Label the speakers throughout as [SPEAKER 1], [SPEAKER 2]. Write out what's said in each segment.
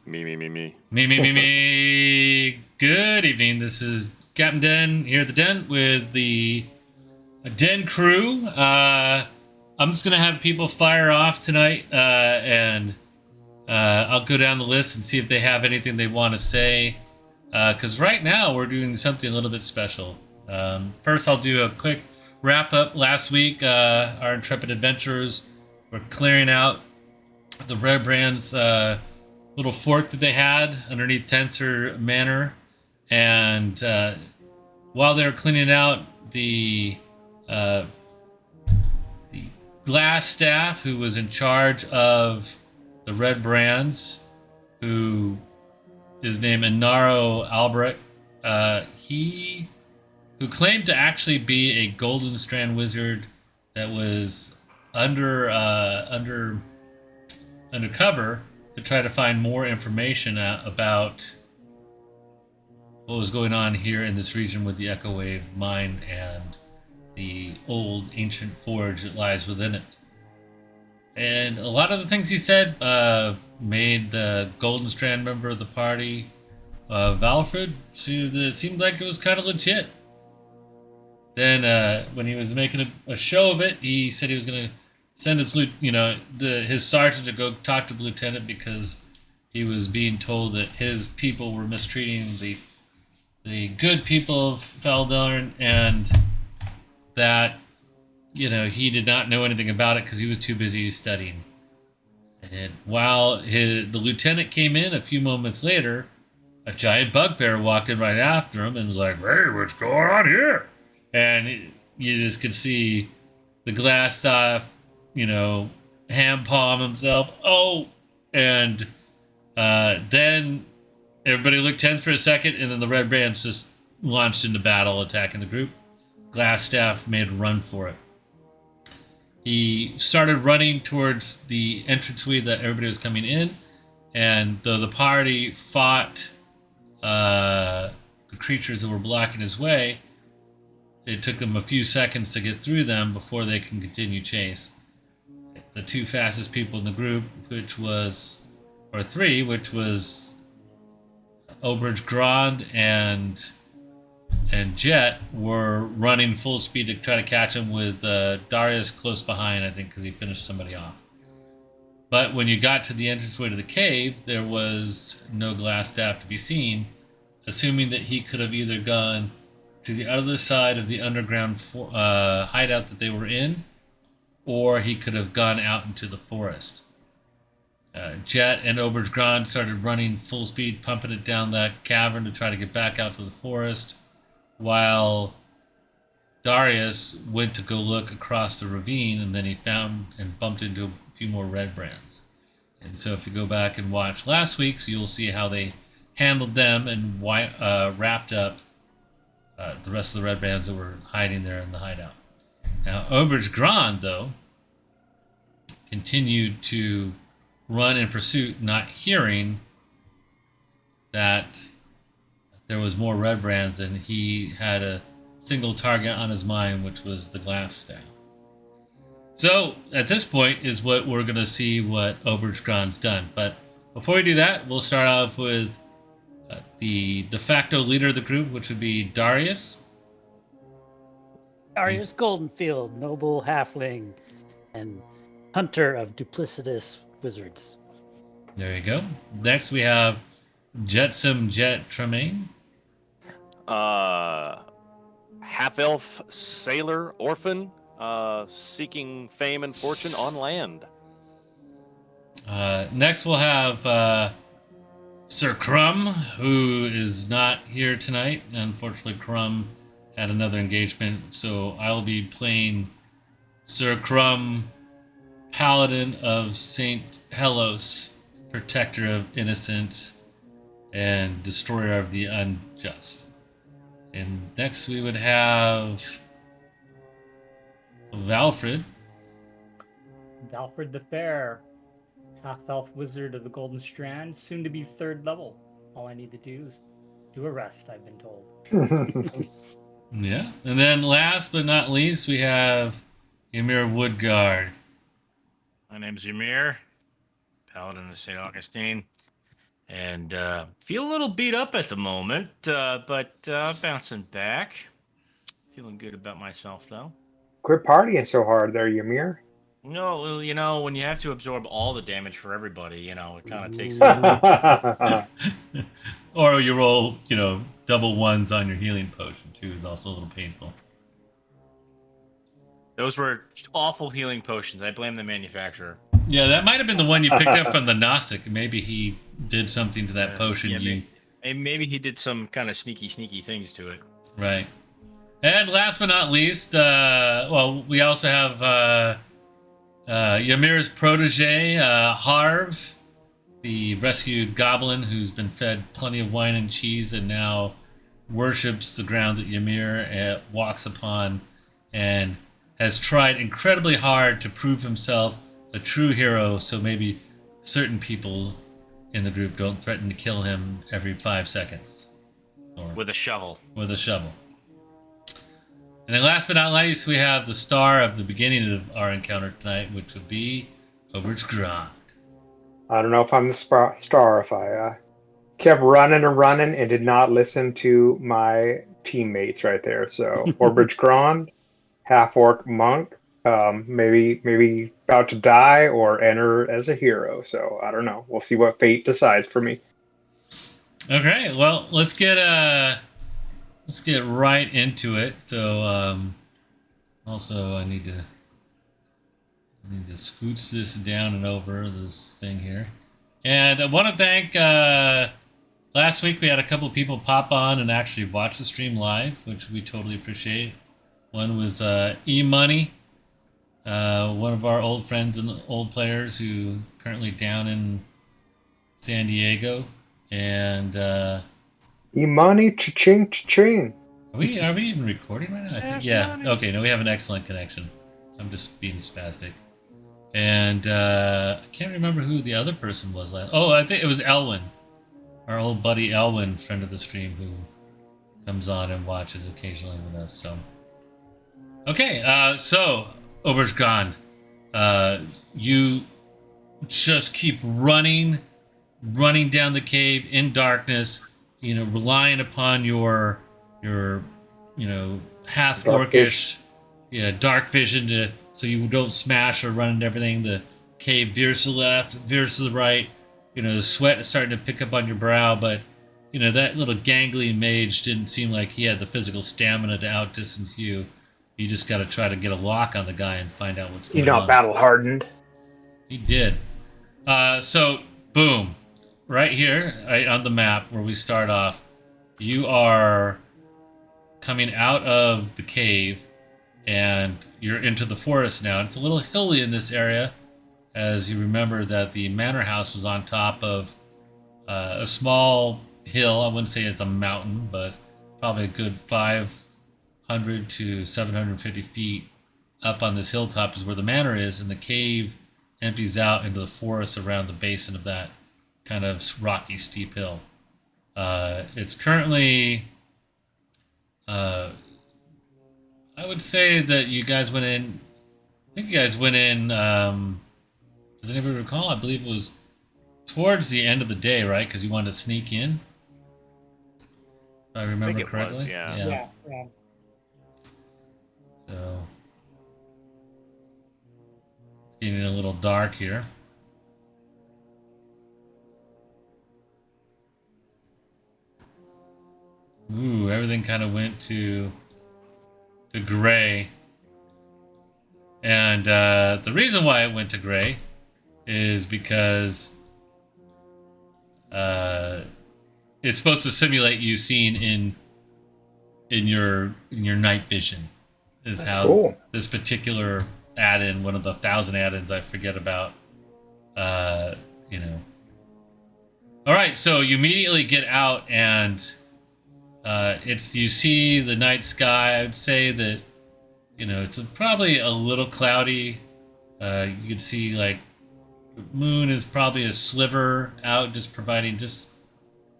[SPEAKER 1] Me, me, me, me.
[SPEAKER 2] Me. Good evening. This is Captain Den here at the Den with the Den crew. I'm just gonna have people fire off tonight, and I'll go down the list and see if they have anything they want to say. Because right now we're doing something a little bit special. First, I'll do a quick wrap up. Last week, our intrepid adventurers were clearing out the Red Brand's little fort that they had underneath Tensor Manor, and while they were cleaning out uh, the glass staff who was in charge of the Red Brands, who is named Inaro Albrecht, he who claimed to actually be a Golden Strand wizard that was undercover to try to find more information about what was going on here in this region with the Echo Wave mine and the old ancient forge that lies within it. And a lot of the things he said made the Golden Strand member of the party, Valfred, it seemed like it was kind of legit. Then when he was making a show of it, he said he was going to send his sergeant to go talk to the lieutenant because he was being told that his people were mistreating the good people of Feldorn, and that he did not know anything about it because he was too busy studying. And while the lieutenant came in a few moments later, a giant bugbear walked in right after him and was like, "Hey, what's going on here?" And you just could see the glass off, hand palm himself. Oh, and then everybody looked tense for a second, and then the Red Brands just launched into battle, attacking the group. Glassstaff made a run for it. He started running towards the entranceway that everybody was coming in, and though the party fought the creatures that were blocking his way, it took them a few seconds to get through them before they can continue chase. The two fastest people in the group, which was Oberge Grand and Jet, were running full speed to try to catch him, with Darius close behind, I think, because he finished somebody off. But when you got to the entranceway to the cave, there was no glass staff to be seen, assuming that he could have either gone to the other side of the underground hideout that they were in, or he could have gone out into the forest. Jet and Oberge Grand started running full speed, pumping it down that cavern to try to get back out to the forest, while Darius went to go look across the ravine, and then he found and bumped into a few more Red Brands. And so if you go back and watch last week's, you'll see how they handled them and wrapped up the rest of the Red Brands that were hiding there in the hideout. Now, Oberge Grand, though, continued to run in pursuit, not hearing that there was more Red Brands, and he had a single target on his mind, which was the glass staff. So, at this point is what we're going to see what Oberge Grand's done. But before we do that, we'll start off with the de facto leader of the group, which would be Darius.
[SPEAKER 3] Darius Goldenfield, noble halfling and hunter of duplicitous wizards.
[SPEAKER 2] There you go. Next, we have Jetsam Jet Tremaine.
[SPEAKER 1] Half-elf sailor orphan, seeking fame and fortune on land.
[SPEAKER 2] Next, we'll have Sir Crumb, who is not here tonight. Unfortunately, Crumb had another engagement, so I'll be playing Sir Crumb, Paladin of St. Helos, protector of innocent and destroyer of the unjust. And next we would have Valfred.
[SPEAKER 4] Valfred the Fair, half-elf wizard of the Golden Strand, soon to be 3rd level. All I need to do is do a rest, I've been told.
[SPEAKER 2] Yeah. And then last but not least, we have Ymir Woodguard.
[SPEAKER 5] My name's Ymir, Paladin of St. Augustine. and feel a little beat up at the moment, but bouncing back. Feeling good about myself, though.
[SPEAKER 6] Quit partying so hard there, Ymir.
[SPEAKER 5] No, well, when you have to absorb all the damage for everybody, it kind of takes
[SPEAKER 2] Or you roll, double ones on your healing potion too is also a little painful.
[SPEAKER 5] Those were awful healing potions. I blame the manufacturer.
[SPEAKER 2] Yeah, that might have been the one you picked up from the Gnostic. Maybe he did something to that potion.
[SPEAKER 5] Yeah, maybe he did some kind of sneaky things to it.
[SPEAKER 2] Right. And last but not least, we also have Ymir's protege, Harv, the rescued goblin who's been fed plenty of wine and cheese and now worships the ground that Ymir walks upon and has tried incredibly hard to prove himself a true hero, so maybe certain people in the group don't threaten to kill him every 5 seconds. Or
[SPEAKER 5] with a shovel.
[SPEAKER 2] With a shovel. And then last but not least, we have the star of the beginning of our encounter tonight, which would be Oberge Grant.
[SPEAKER 6] I don't know if I'm the star if I kept running and running and did not listen to my teammates right there. So Orbridge Grand, half-orc monk, maybe about to die or enter as a hero. So I don't know. We'll see what fate decides for me.
[SPEAKER 2] Okay, well, let's get right into it. So also I need to scooch this down and over this thing here. And I want to thank last week we had a couple of people pop on and actually watch the stream live, which we totally appreciate. One was E-Money, one of our old friends and old players who currently down in San Diego. And
[SPEAKER 6] E-Money, cha-ching, cha-ching.
[SPEAKER 2] Are we even recording right now? I think, yeah. Okay, no, we have an excellent connection. I'm just being spastic. And I can't remember who the other person was last. Oh, I think it was Elwin. Our old buddy Elwin, friend of the stream, who comes on and watches occasionally with us. So, okay, so Oberge Grand, you just keep running down the cave in darkness, relying upon your half orcish, dark vision so you don't smash or run into everything. The cave veers to the left, veers to the right. The sweat is starting to pick up on your brow, but that little gangly mage didn't seem like he had the physical stamina to outdistance you. You just got to try to get a lock on the guy and find out what's going on.
[SPEAKER 6] Battle hardened.
[SPEAKER 2] He did. So boom, right here, right on the map where we start off, you are coming out of the cave and you're into the forest now. It's a little hilly in this area, as you remember that the manor house was on top of a small hill. I wouldn't say it's a mountain, but probably a good 500 to 750 feet up on this hilltop is where the manor is, and the cave empties out into the forest around the basin of that kind of rocky, steep hill. It's currently, I would say that you guys went in, does anybody recall? I believe it was towards the end of the day, right? Because you wanted to sneak in, if I remember correctly.
[SPEAKER 1] Was, yeah.
[SPEAKER 4] Yeah.
[SPEAKER 2] So, it's getting a little dark here. Ooh, everything kind of went to gray. And the reason why it went to gray is because it's supposed to simulate you seeing in your night vision. Is
[SPEAKER 6] That's
[SPEAKER 2] how
[SPEAKER 6] cool.
[SPEAKER 2] This particular add-in, one of the 1,000 add-ins I forget about, All right, so you immediately get out and you see the night sky. I would say that it's probably a little cloudy. You can see like the moon is probably a sliver out, just providing just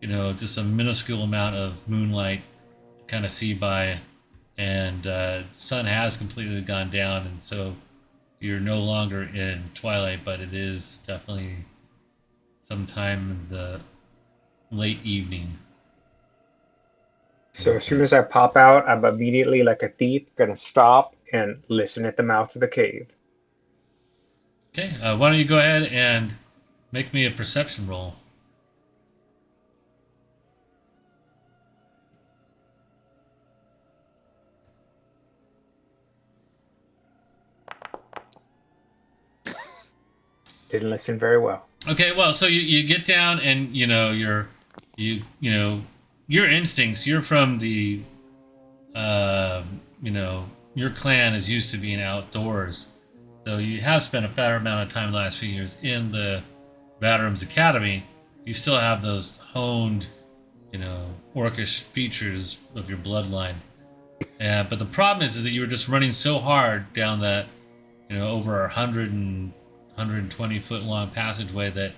[SPEAKER 2] a minuscule amount of moonlight to kind of see by, and the sun has completely gone down, and so you're no longer in twilight, but it is definitely sometime in the late evening.
[SPEAKER 6] So as soon as I pop out, I'm immediately, like a thief, gonna stop and listen at the mouth of the cave.
[SPEAKER 2] Okay, why don't you go ahead and make me a perception roll?
[SPEAKER 6] Didn't listen very well.
[SPEAKER 2] Okay, well, so you get down and your instincts. You're from the your clan is used to being outdoors, though you have spent a fair amount of time the last few years in the Batarum's Academy. You still have those honed, orcish features of your bloodline. But the problem is that you were just running so hard down that, over 120 foot long passageway that,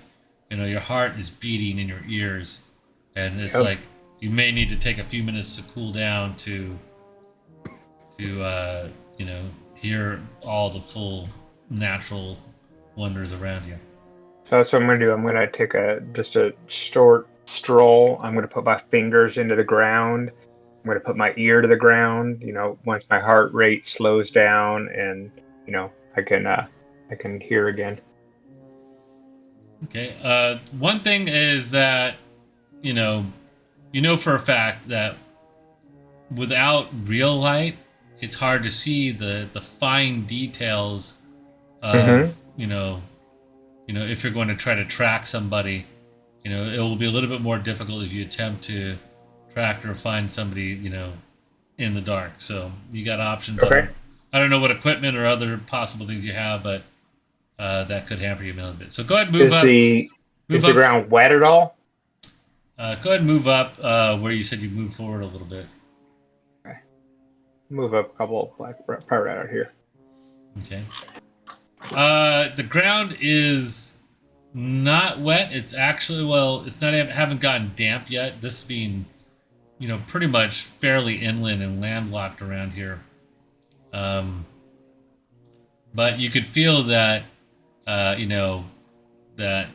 [SPEAKER 2] your heart is beating in your ears. And it's like you may need to take a few minutes to cool down to hear all the full natural wonders around you.
[SPEAKER 6] So that's what I'm gonna do. I'm gonna take just a short stroll. I'm gonna put my fingers into the ground. I'm gonna put my ear to the ground. Once my heart rate slows down, and I can hear again.
[SPEAKER 2] Okay. One thing is that you know for a fact that without real light, it's hard to see the fine details of if you're going to try to track somebody. It will be a little bit more difficult if you attempt to track or find somebody in the dark. So you got options.
[SPEAKER 6] Okay.
[SPEAKER 2] I don't know what equipment or other possible things you have, but that could hamper you a little bit. So go ahead and move up.
[SPEAKER 6] Is the ground wet at all?
[SPEAKER 2] Go ahead and move up where you said you moved forward a little bit.
[SPEAKER 6] Okay. Move up a couple, probably right out here.
[SPEAKER 2] Okay. The ground is not wet. It's actually, it's not, haven't gotten damp yet. This being, pretty much fairly inland and landlocked around here. But you could feel that, that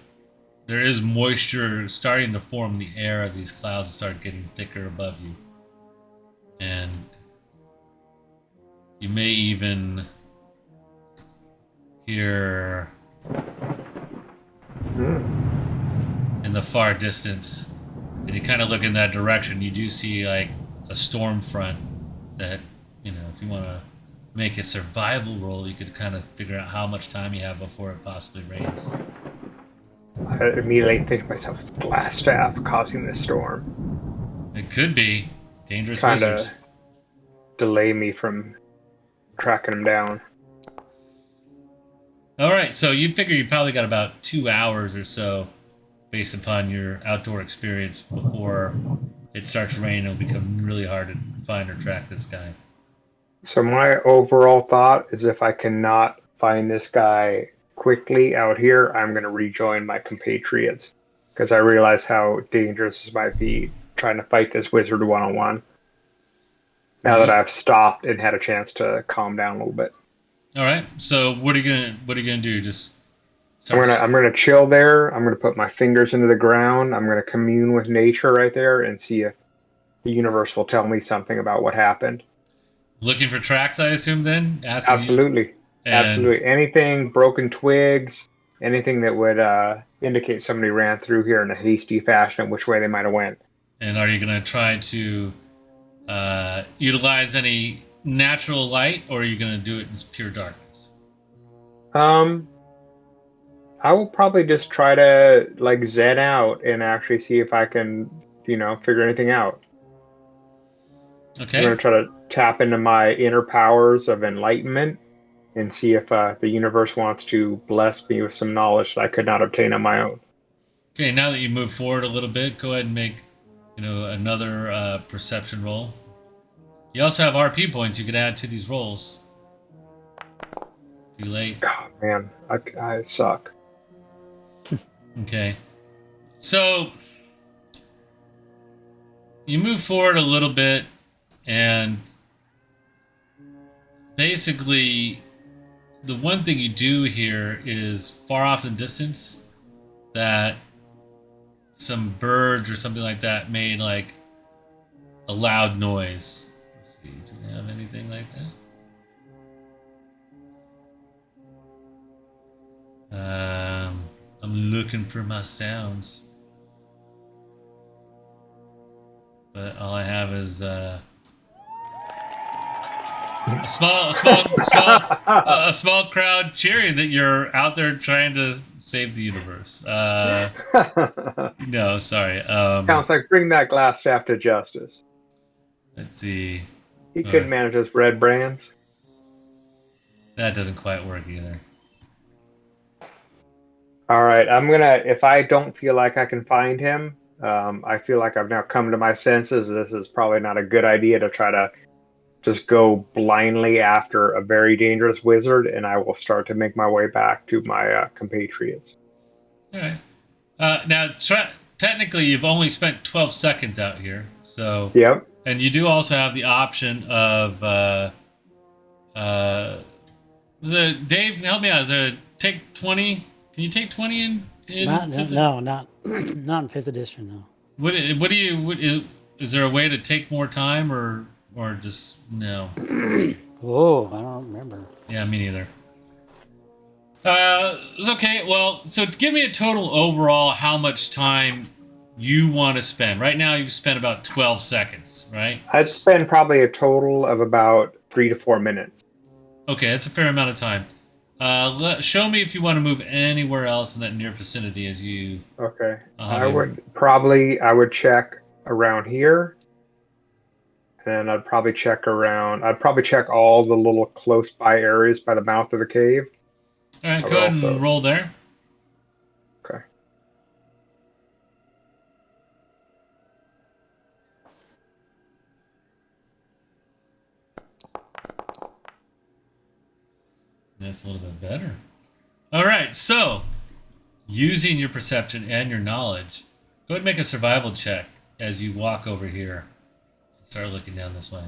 [SPEAKER 2] there is moisture starting to form in the air of these clouds and start getting thicker above you. And you may even hear in the far distance, and you kind of look in that direction, you do see like a storm front that, if you want to make a survival roll, you could kind of figure out how much time you have before it possibly rains.
[SPEAKER 6] I immediately think to myself, it's Glassstaff causing this storm.
[SPEAKER 2] It could be dangerous
[SPEAKER 6] Trying
[SPEAKER 2] wizards.
[SPEAKER 6] to delay me from tracking him down.
[SPEAKER 2] All right, so you figure you probably got about 2 hours or so, based upon your outdoor experience, before it starts raining. It'll become really hard to find or track this guy.
[SPEAKER 6] So my overall thought is, if I cannot find this guy quickly out here, I'm going to rejoin my compatriots, because I realize how dangerous this might be trying to fight this wizard one-on-one. Now that I've stopped and had a chance to calm down a little bit.
[SPEAKER 2] All right. So what are you gonna do? Just
[SPEAKER 6] I'm gonna chill there. I'm gonna put my fingers into the ground. I'm gonna commune with nature right there and see if the universe will tell me something about what happened.
[SPEAKER 2] Looking for tracks, I assume. Then
[SPEAKER 6] Absolutely. Absolutely. Anything, broken twigs, anything that would indicate somebody ran through here in a hasty fashion and which way they might have went.
[SPEAKER 2] And are you gonna try to utilize any natural light, or are you going to do it in pure darkness?
[SPEAKER 6] I will probably just try to zen out and actually see if I can, figure anything out.
[SPEAKER 2] Okay.
[SPEAKER 6] I'm going to try to tap into my inner powers of enlightenment and see if the universe wants to bless me with some knowledge that I could not obtain on my own.
[SPEAKER 2] Okay, now that you move forward a little bit, go ahead and make, another perception roll. You also have RP points you could add to these rolls. Too late.
[SPEAKER 6] Oh, man. I suck.
[SPEAKER 2] Okay. So, you move forward a little bit, and basically, the one thing you do here is far off in the distance that some birds or something like that made like a loud noise. Let's see, do they have anything like that? I'm looking for my sounds, but all I have is a small crowd cheering that you're out there trying to save the universe. No, sorry.
[SPEAKER 6] Sounds like bring that glass staff to justice.
[SPEAKER 2] Let's see.
[SPEAKER 6] He couldn't manage his red brands.
[SPEAKER 2] That doesn't quite work either.
[SPEAKER 6] All right, I'm gonna. If I don't feel like I can find him, I feel like I've now come to my senses. This is probably not a good idea to try to just go blindly after a very dangerous wizard, and I will start to make my way back to my compatriots.
[SPEAKER 2] All right. Now, technically, you've only spent 12 seconds out here, so.
[SPEAKER 6] Yep.
[SPEAKER 2] And you do also have the option of. Dave, help me out. Is there take 20? Can you take 20 in?
[SPEAKER 3] Not not in 5th edition. No.
[SPEAKER 2] Is there a way to take more time or just no?
[SPEAKER 3] Oh, I don't remember.
[SPEAKER 2] Yeah, me neither. Okay. Well, so give me a total overall how much time you want to spend. Right now, you've spent about 12 seconds, right?
[SPEAKER 6] I'd spend probably a total of about 3 to 4 minutes.
[SPEAKER 2] Okay, that's a fair amount of time. Show me if you want to move anywhere else in that near vicinity as you.
[SPEAKER 6] Okay. I would check around here. And I'd probably check around. I'd probably check all the little close by areas by the mouth of the cave.
[SPEAKER 2] All right, go ahead and roll there.
[SPEAKER 6] Okay.
[SPEAKER 2] That's a little bit better. All right, so using your perception and your knowledge, go ahead and make a survival check as you walk over here. Start looking down this way.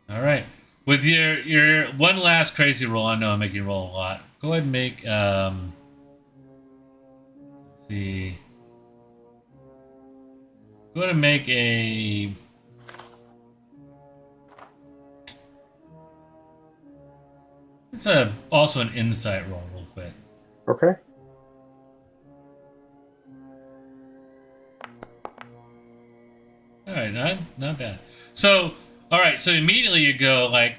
[SPEAKER 2] All right. With your one last crazy roll, I know I'm making you roll a lot. Go ahead and make let's see. Go ahead and make a it's also an insight roll real quick.
[SPEAKER 6] Okay.
[SPEAKER 2] All right, not bad. So, all right, so immediately you go like,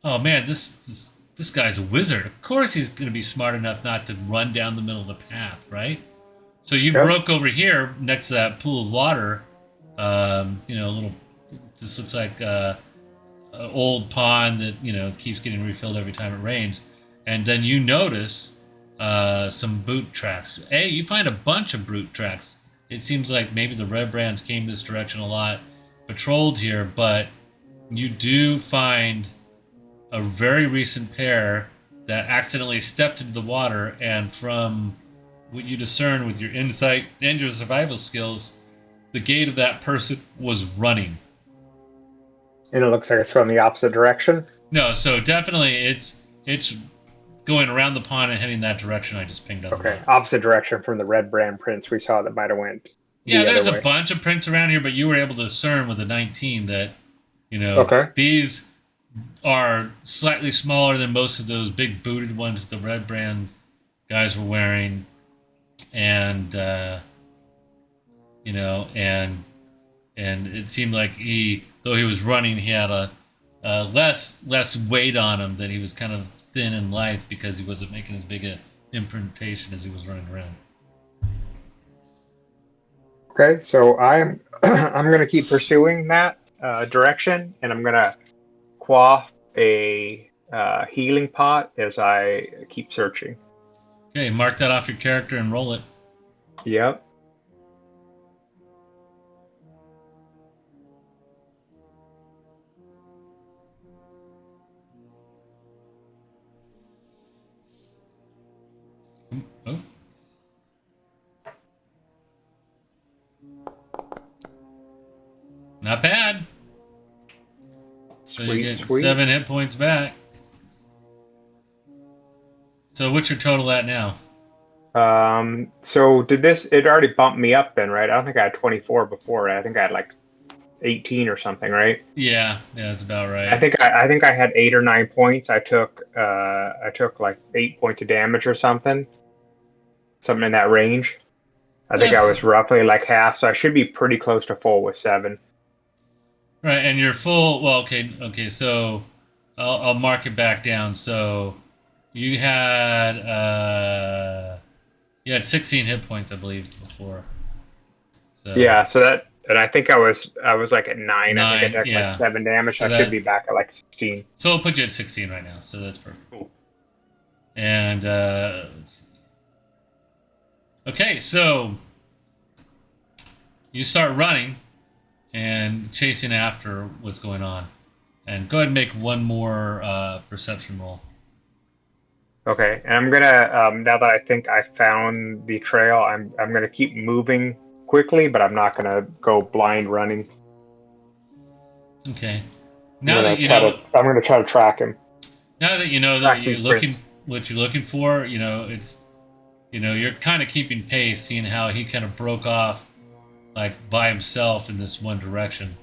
[SPEAKER 2] oh man, this guy's a wizard. Of course he's going to be smart enough not to run down the middle of the path, right? So you broke over here next to that pool of water. This looks like an old pond that keeps getting refilled every time it rains, and then you notice some boot tracks. You find a bunch of boot tracks. It seems like maybe the Red Brands came this direction a lot, patrolled here, but you do find a very recent pair that accidentally stepped into the water, and from what you discern with your insight and your survival skills, the gait of that person was running.
[SPEAKER 6] And it looks like it's going the opposite direction?
[SPEAKER 2] No, so definitely it's going around the pond and heading that direction I just pinged up.
[SPEAKER 6] Okay, opposite direction from the Red Brand prints we saw that might have went.
[SPEAKER 2] Yeah, there's a bunch of prints around here, but you were able to discern with the 19 that, these are slightly smaller than most of those big booted ones that the Red Brand guys were wearing. And, and it seemed like though he was running, he had a less weight on him, that he was kind of thin and light because he wasn't making as big an imprintation as he was running around.
[SPEAKER 6] Okay, so I'm going to keep pursuing that direction, and I'm going to quaff a healing pot as I keep searching.
[SPEAKER 2] Okay, mark that off your character and roll it.
[SPEAKER 6] Yep.
[SPEAKER 2] Oh. Not bad. So you get 7 hit points back. So what's your total at now?
[SPEAKER 6] So did this? It already bumped me up then, right? I don't think I had 24 before. I think I had like 18 or something, right?
[SPEAKER 2] Yeah, that's about
[SPEAKER 6] I
[SPEAKER 2] right.
[SPEAKER 6] think I had 8 or 9 points. I took like 8 points of damage or something in that range. I think I
[SPEAKER 2] Yes.
[SPEAKER 6] was roughly like half, so I should be pretty close to full with 7.
[SPEAKER 2] Right, and you're full. Well, okay. So I'll mark it back down. So you had 16 hit points, I believe, before. So
[SPEAKER 6] Yeah, so that, and I think I was like at 9. I think I
[SPEAKER 2] 9,
[SPEAKER 6] took like
[SPEAKER 2] yeah.
[SPEAKER 6] 7 damage. So
[SPEAKER 2] So
[SPEAKER 6] I should
[SPEAKER 2] that
[SPEAKER 6] be back at like 16.
[SPEAKER 2] so I'll put you at 16 right now. So that's perfect.
[SPEAKER 6] Cool.
[SPEAKER 2] And let's see. Okay, so you start running and chasing after what's going on. And go ahead and make one more perception roll.
[SPEAKER 6] Okay, and I'm gonna now that I think I found the trail, I'm gonna keep moving quickly, but I'm not gonna go blind running.
[SPEAKER 2] Okay.
[SPEAKER 6] I'm
[SPEAKER 2] Now
[SPEAKER 6] gonna
[SPEAKER 2] that you know,
[SPEAKER 6] I'm gonna try to track him.
[SPEAKER 2] now that you know that
[SPEAKER 6] Track
[SPEAKER 2] you're
[SPEAKER 6] these prints.
[SPEAKER 2] what you're looking for, it's, you're kind of keeping pace, seeing how he kind of broke off, like by himself in this one direction,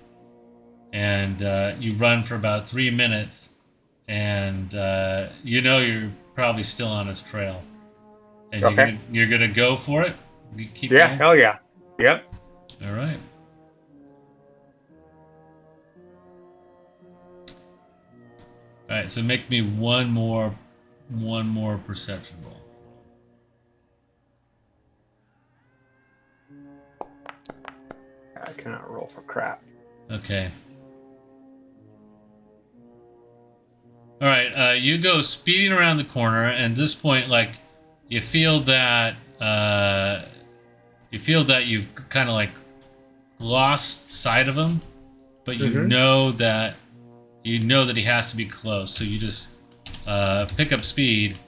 [SPEAKER 2] and you run for about 3 minutes, and you're probably still on his trail, and
[SPEAKER 6] Okay.
[SPEAKER 2] you're gonna go for it. You keep
[SPEAKER 6] Yeah.
[SPEAKER 2] going.
[SPEAKER 6] Hell yeah. Yep.
[SPEAKER 2] All right. All right. So make me one more perception roll.
[SPEAKER 6] I cannot roll for crap.
[SPEAKER 2] Okay. All right. You go speeding around the corner, and at this point, like, you feel that you've kind of like lost sight of him, but you
[SPEAKER 6] Mhm.
[SPEAKER 2] know that he has to be close. So you just pick up speed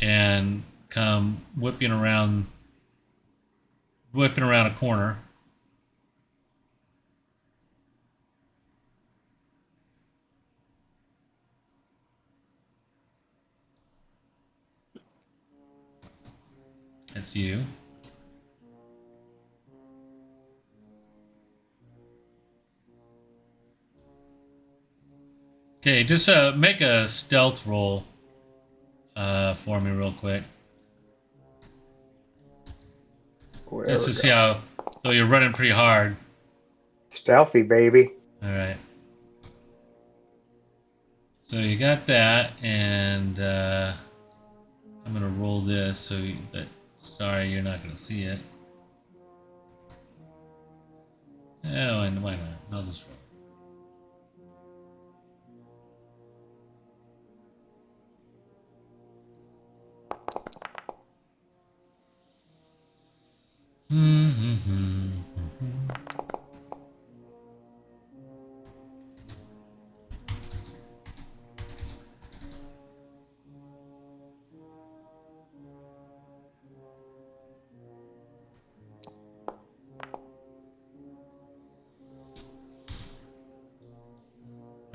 [SPEAKER 2] and come whipping around a corner. That's you. Okay, just make a stealth roll for me real quick.
[SPEAKER 6] There
[SPEAKER 2] Just
[SPEAKER 6] we
[SPEAKER 2] to
[SPEAKER 6] go.
[SPEAKER 2] see how, though you're running pretty hard.
[SPEAKER 6] Stealthy, baby.
[SPEAKER 2] All right. So you got that, and I'm gonna roll this. But sorry, you're not gonna see it. Oh, and why not? I'll just roll.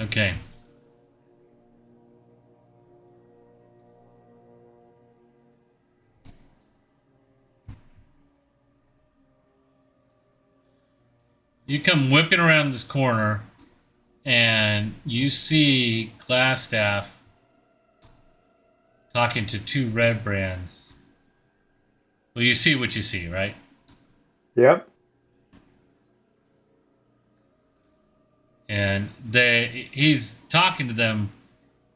[SPEAKER 2] Okay. You come whipping around this corner, and you see Glassstaff talking to two red brands. Well, you see what you see, right?
[SPEAKER 6] Yep.
[SPEAKER 2] And he's talking to them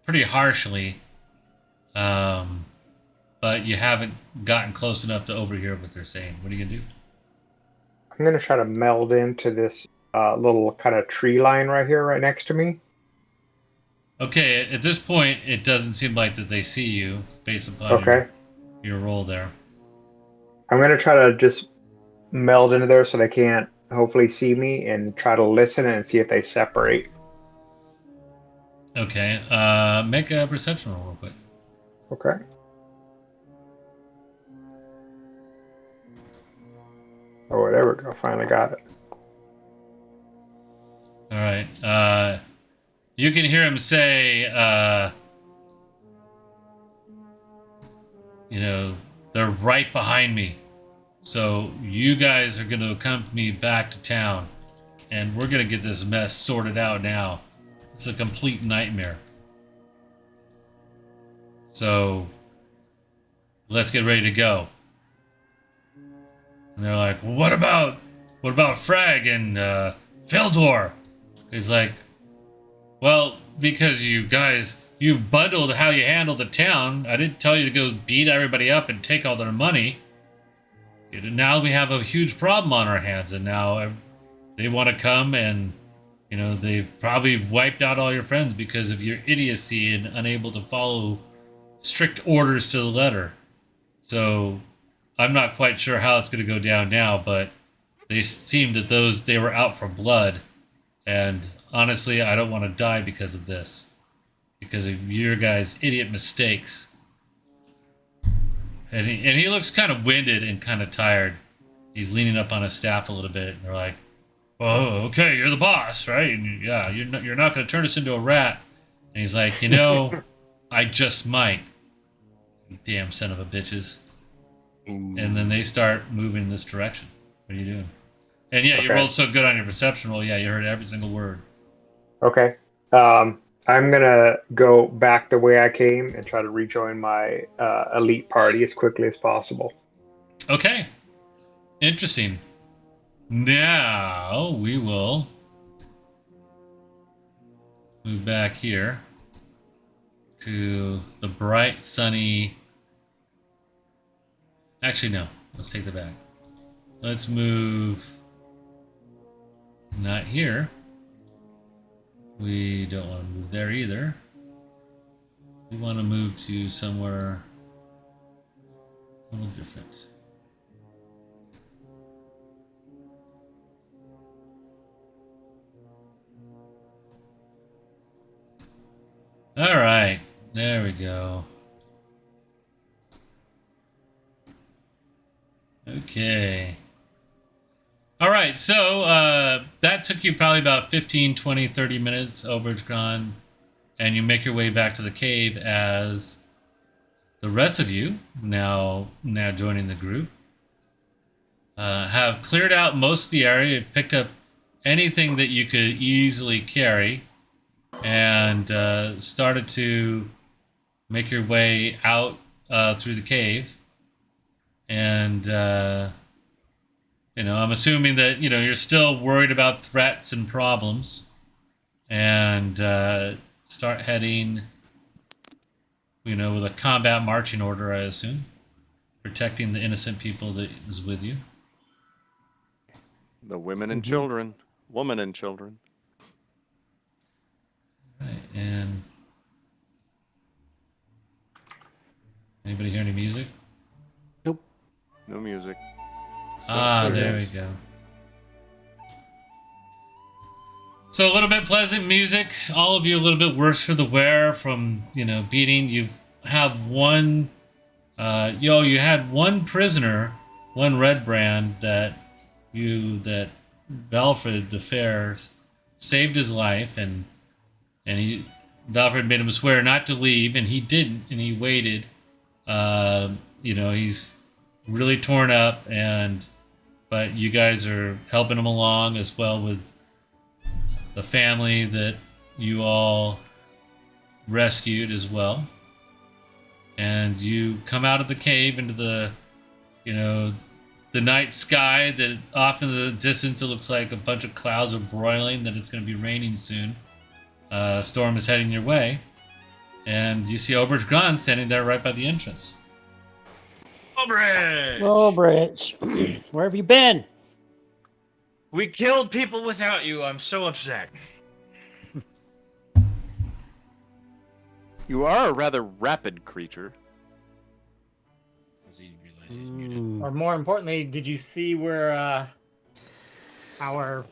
[SPEAKER 2] pretty harshly, but you haven't gotten close enough to overhear what they're saying. What are you gonna do?
[SPEAKER 6] I'm gonna try to meld into this little kind of tree line right here, right next to me.
[SPEAKER 2] Okay, at this point, it doesn't seem like that they see you based upon
[SPEAKER 6] Okay.
[SPEAKER 2] your roll there.
[SPEAKER 6] I'm gonna try to just meld into there so they can't hopefully see me and try to listen and see if they separate.
[SPEAKER 2] Okay, make a perception roll real quick.
[SPEAKER 6] Okay. Oh, there we go. Finally got it.
[SPEAKER 2] All right. You can hear him say, they're right behind me. So you guys are going to accompany me back to town, and we're going to get this mess sorted out now. It's a complete nightmare. So let's get ready to go. And they're like, well, what about Frag and Feldor? He's like, well, because you've bundled how you handle the town. I didn't tell you to go beat everybody up and take all their money. Now we have a huge problem on our hands, and now they want to come and, they've probably wiped out all your friends because of your idiocy and unable to follow strict orders to the letter. So I'm not quite sure how it's going to go down now, but they seem that they were out for blood, and honestly, I don't want to die because of this, because of your guys' idiot mistakes. And he looks kind of winded and kind of tired. He's leaning up on his staff a little bit, and they're like, "Oh, okay, you're the boss, right? And yeah, you're not going to turn us into a rat." And he's like, "I just might. You damn son of a bitches."
[SPEAKER 5] Ooh.
[SPEAKER 2] And then they start moving in this direction. What are you doing? And yeah, you
[SPEAKER 6] Okay.
[SPEAKER 2] rolled so good on your perception roll. Yeah, you heard every single word.
[SPEAKER 6] Okay. I'm gonna go back the way I came and try to rejoin my elite party as quickly as possible.
[SPEAKER 2] Okay. Interesting. Now we will move back here to the bright, sunny... Actually, no. Let's take that back. Let's move... Not here. We don't want to move there either. We want to move to somewhere a little different. All right, there we go. Okay. All right, so that took you probably about 15, 20, 30 minutes, Obergron, and you make your way back to the cave as the rest of you, now joining the group, have cleared out most of the area, picked up anything that you could easily carry, and started to make your way out through the cave. And... I'm assuming that, you're still worried about threats and problems, and start heading, with a combat marching order, I assume, protecting the innocent people that is with you.
[SPEAKER 1] The women and children. Women and children.
[SPEAKER 2] Right, and anybody hear any music?
[SPEAKER 3] Nope.
[SPEAKER 1] No music.
[SPEAKER 2] Ah, there we go. So a little bit pleasant music. All of you a little bit worse for the wear from, beating. You have one, you had one prisoner, one red brand that Valfred the Fair saved his life, and Valfred made him swear not to leave, and he didn't, and he waited. He's really torn up, but you guys are helping him along as well with the family that you all rescued as well. And you come out of the cave into the night sky that off in the distance it looks like a bunch of clouds are broiling, that it's going to be raining soon. Storm is heading your way. And you see Obergron standing there right by the entrance.
[SPEAKER 5] Bridge!
[SPEAKER 3] Oh, Bridge. Where have you been?
[SPEAKER 5] We killed people without you. I'm so upset.
[SPEAKER 1] You are a rather rapid creature.
[SPEAKER 5] Does he realize he's muted?
[SPEAKER 4] Or more importantly, did you see where our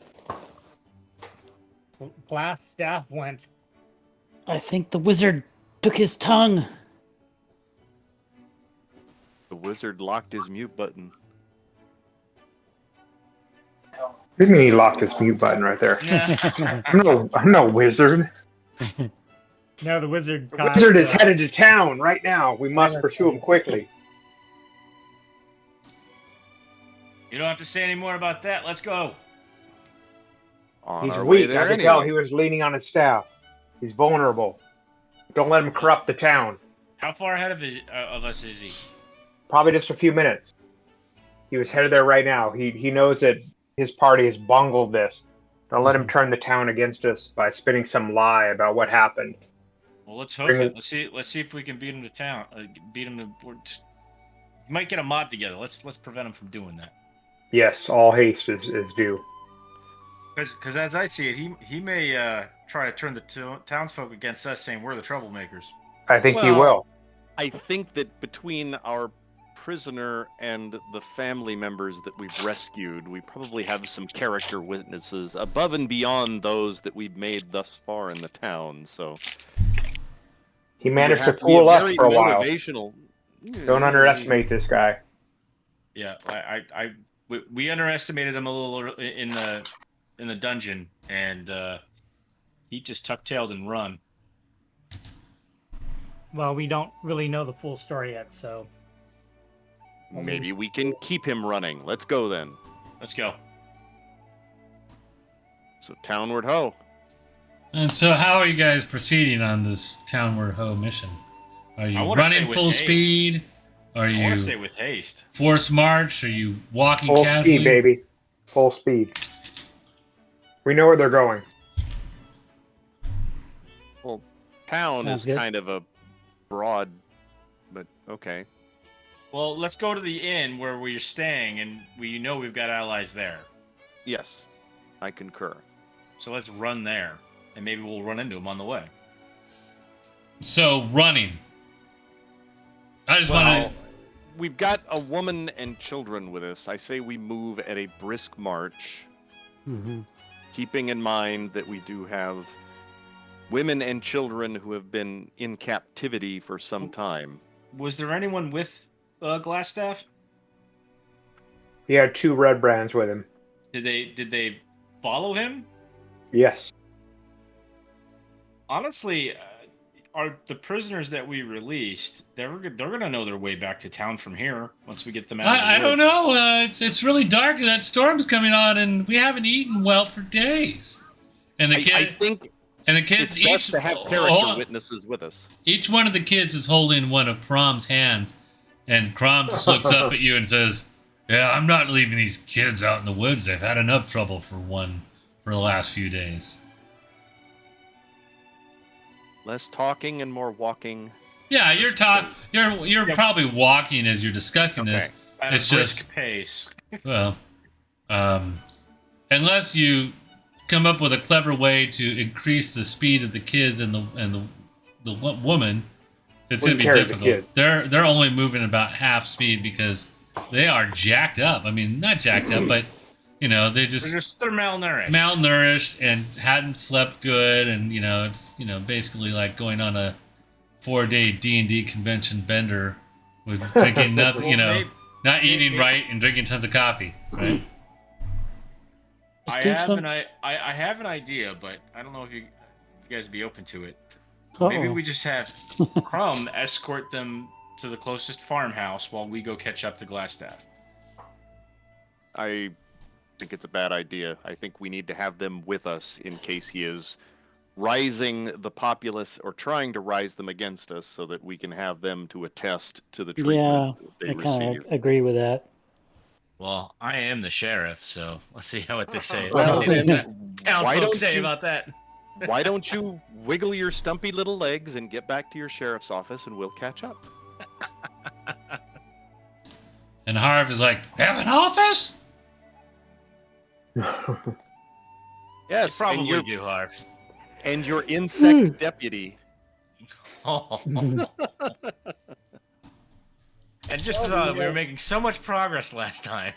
[SPEAKER 4] glass staff went?
[SPEAKER 3] I think the wizard took his tongue.
[SPEAKER 1] The wizard locked his mute button.
[SPEAKER 6] What do you mean he locked his mute button right there? I'm no wizard.
[SPEAKER 4] No, the wizard.
[SPEAKER 6] The wizard is headed to town right now. We must pursue him quickly.
[SPEAKER 5] You don't have to say any more about that. Let's go.
[SPEAKER 1] On
[SPEAKER 6] He's
[SPEAKER 1] our way
[SPEAKER 6] weak.
[SPEAKER 1] there
[SPEAKER 6] I could tell
[SPEAKER 1] anyway.
[SPEAKER 6] he was leaning on his staff. He's vulnerable. Don't let him corrupt the town.
[SPEAKER 5] How far ahead of us is he?
[SPEAKER 6] Probably just a few minutes. He was headed there right now. He knows that his party has bungled this. Don't let him turn the town against us by spinning some lie about what happened.
[SPEAKER 5] Well, let's hoof
[SPEAKER 6] Bring
[SPEAKER 5] it.
[SPEAKER 6] it-
[SPEAKER 5] Let's see if we can beat him to town. Beat him to. We might get a mob together. Let's prevent him from doing that.
[SPEAKER 6] Yes, all haste is due.
[SPEAKER 5] Because as I see it, he may try to turn the townsfolk against us, saying we're the troublemakers.
[SPEAKER 6] I think he
[SPEAKER 1] Well,
[SPEAKER 6] will.
[SPEAKER 1] I think that between our prisoner and the family members that we've rescued, we probably have some character witnesses above and beyond those that we've made thus far in the town. So
[SPEAKER 6] He
[SPEAKER 1] it would
[SPEAKER 6] managed to
[SPEAKER 1] have be
[SPEAKER 6] fool us
[SPEAKER 1] very
[SPEAKER 6] for a while.
[SPEAKER 1] motivational.
[SPEAKER 6] Don't underestimate this guy.
[SPEAKER 5] Yeah, we underestimated him a little in the dungeon, and he just tuck-tailed and run.
[SPEAKER 4] Well, we don't really know the full story yet, so
[SPEAKER 1] Maybe we can keep him running. Let's go then.
[SPEAKER 5] Let's go.
[SPEAKER 1] So townward ho.
[SPEAKER 2] And so, how are you guys proceeding on this townward ho mission? Are you
[SPEAKER 5] I wanna say
[SPEAKER 2] running
[SPEAKER 5] with
[SPEAKER 2] full
[SPEAKER 5] haste.
[SPEAKER 2] speed? Are
[SPEAKER 5] I
[SPEAKER 2] you
[SPEAKER 5] want to say with haste.
[SPEAKER 2] force march? Are you walking
[SPEAKER 6] Full
[SPEAKER 2] casually?
[SPEAKER 6] speed, baby. Full speed. We know where they're going.
[SPEAKER 1] Well, town
[SPEAKER 3] Sounds
[SPEAKER 1] is
[SPEAKER 3] good.
[SPEAKER 1] kind of a broad, but okay.
[SPEAKER 5] Well, let's go to the inn where we're staying, and we know we've got allies there.
[SPEAKER 1] Yes, I concur.
[SPEAKER 5] So let's run there, and maybe we'll run into them on the way.
[SPEAKER 2] So running. I just want
[SPEAKER 1] Well,
[SPEAKER 2] to.
[SPEAKER 1] we've got a woman and children with us. I say we move at a brisk march,
[SPEAKER 3] Mm-hmm.
[SPEAKER 1] keeping in mind that we do have women and children who have been in captivity for some time.
[SPEAKER 5] Was there anyone with Glassstaff?
[SPEAKER 6] He had 2 red brands with him.
[SPEAKER 5] Did they follow him?
[SPEAKER 6] Yes.
[SPEAKER 5] Honestly, are the prisoners that we released? They're gonna know their way back to town from here once we get them out.
[SPEAKER 2] I don't know. It's really dark. That storm's coming on, and we haven't eaten well for days. And the
[SPEAKER 1] I
[SPEAKER 2] kids,
[SPEAKER 1] think
[SPEAKER 2] and the kids,
[SPEAKER 1] it's best to have character witnesses with us.
[SPEAKER 2] Each one of the kids is holding one of Crom's hands, and Crom just looks up at you and says, "Yeah, I'm not leaving these kids out in the woods. They've had enough trouble for the last few days."
[SPEAKER 1] Less talking and more walking.
[SPEAKER 2] Yeah, you're
[SPEAKER 5] Yep.
[SPEAKER 2] probably walking as you're discussing this.
[SPEAKER 1] Okay.
[SPEAKER 5] At
[SPEAKER 2] It's
[SPEAKER 5] a brisk
[SPEAKER 2] just-
[SPEAKER 5] pace.
[SPEAKER 2] Well, unless you come up with a clever way to increase the speed of the kids and the woman, it's
[SPEAKER 6] We
[SPEAKER 2] going to be
[SPEAKER 6] carry the
[SPEAKER 2] difficult.
[SPEAKER 6] kids.
[SPEAKER 2] They're only moving about half speed because they are jacked up. I mean, not jacked up, but you know, they're
[SPEAKER 5] They're
[SPEAKER 2] malnourished and hadn't slept good, and you know, it's basically like going on a 4-day D&D convention bender with drinking nothing, not eating right and drinking tons of coffee, right?
[SPEAKER 3] Just
[SPEAKER 5] I
[SPEAKER 3] teach
[SPEAKER 5] have
[SPEAKER 3] them.
[SPEAKER 5] I have an idea, but I don't know if you guys would be open to it.
[SPEAKER 3] Uh-oh.
[SPEAKER 5] Maybe we just have Crumb escort them to the closest farmhouse while we go catch up to Glassstaff.
[SPEAKER 1] I think it's a bad idea. I think we need to have them with us in case he is rising the populace or trying to rise them against us so that we can have them to attest to the
[SPEAKER 3] Yeah,
[SPEAKER 1] treatment that they
[SPEAKER 3] I kind
[SPEAKER 1] receive.
[SPEAKER 3] of agree with that.
[SPEAKER 5] Well, I am the sheriff, so let's see what they say.
[SPEAKER 1] Well,
[SPEAKER 5] Let's see what
[SPEAKER 1] then,
[SPEAKER 5] town
[SPEAKER 1] why
[SPEAKER 5] folks
[SPEAKER 1] don't
[SPEAKER 5] say
[SPEAKER 1] you-
[SPEAKER 5] about that.
[SPEAKER 1] Why don't you wiggle your stumpy little legs and get back to your sheriff's office and we'll catch up?
[SPEAKER 2] And Harv is like, "Have an office?"
[SPEAKER 1] Yes,
[SPEAKER 5] Probably
[SPEAKER 1] and,
[SPEAKER 5] do, Harv.
[SPEAKER 1] your insect deputy.
[SPEAKER 5] Oh. And just thought we were making so much progress last time.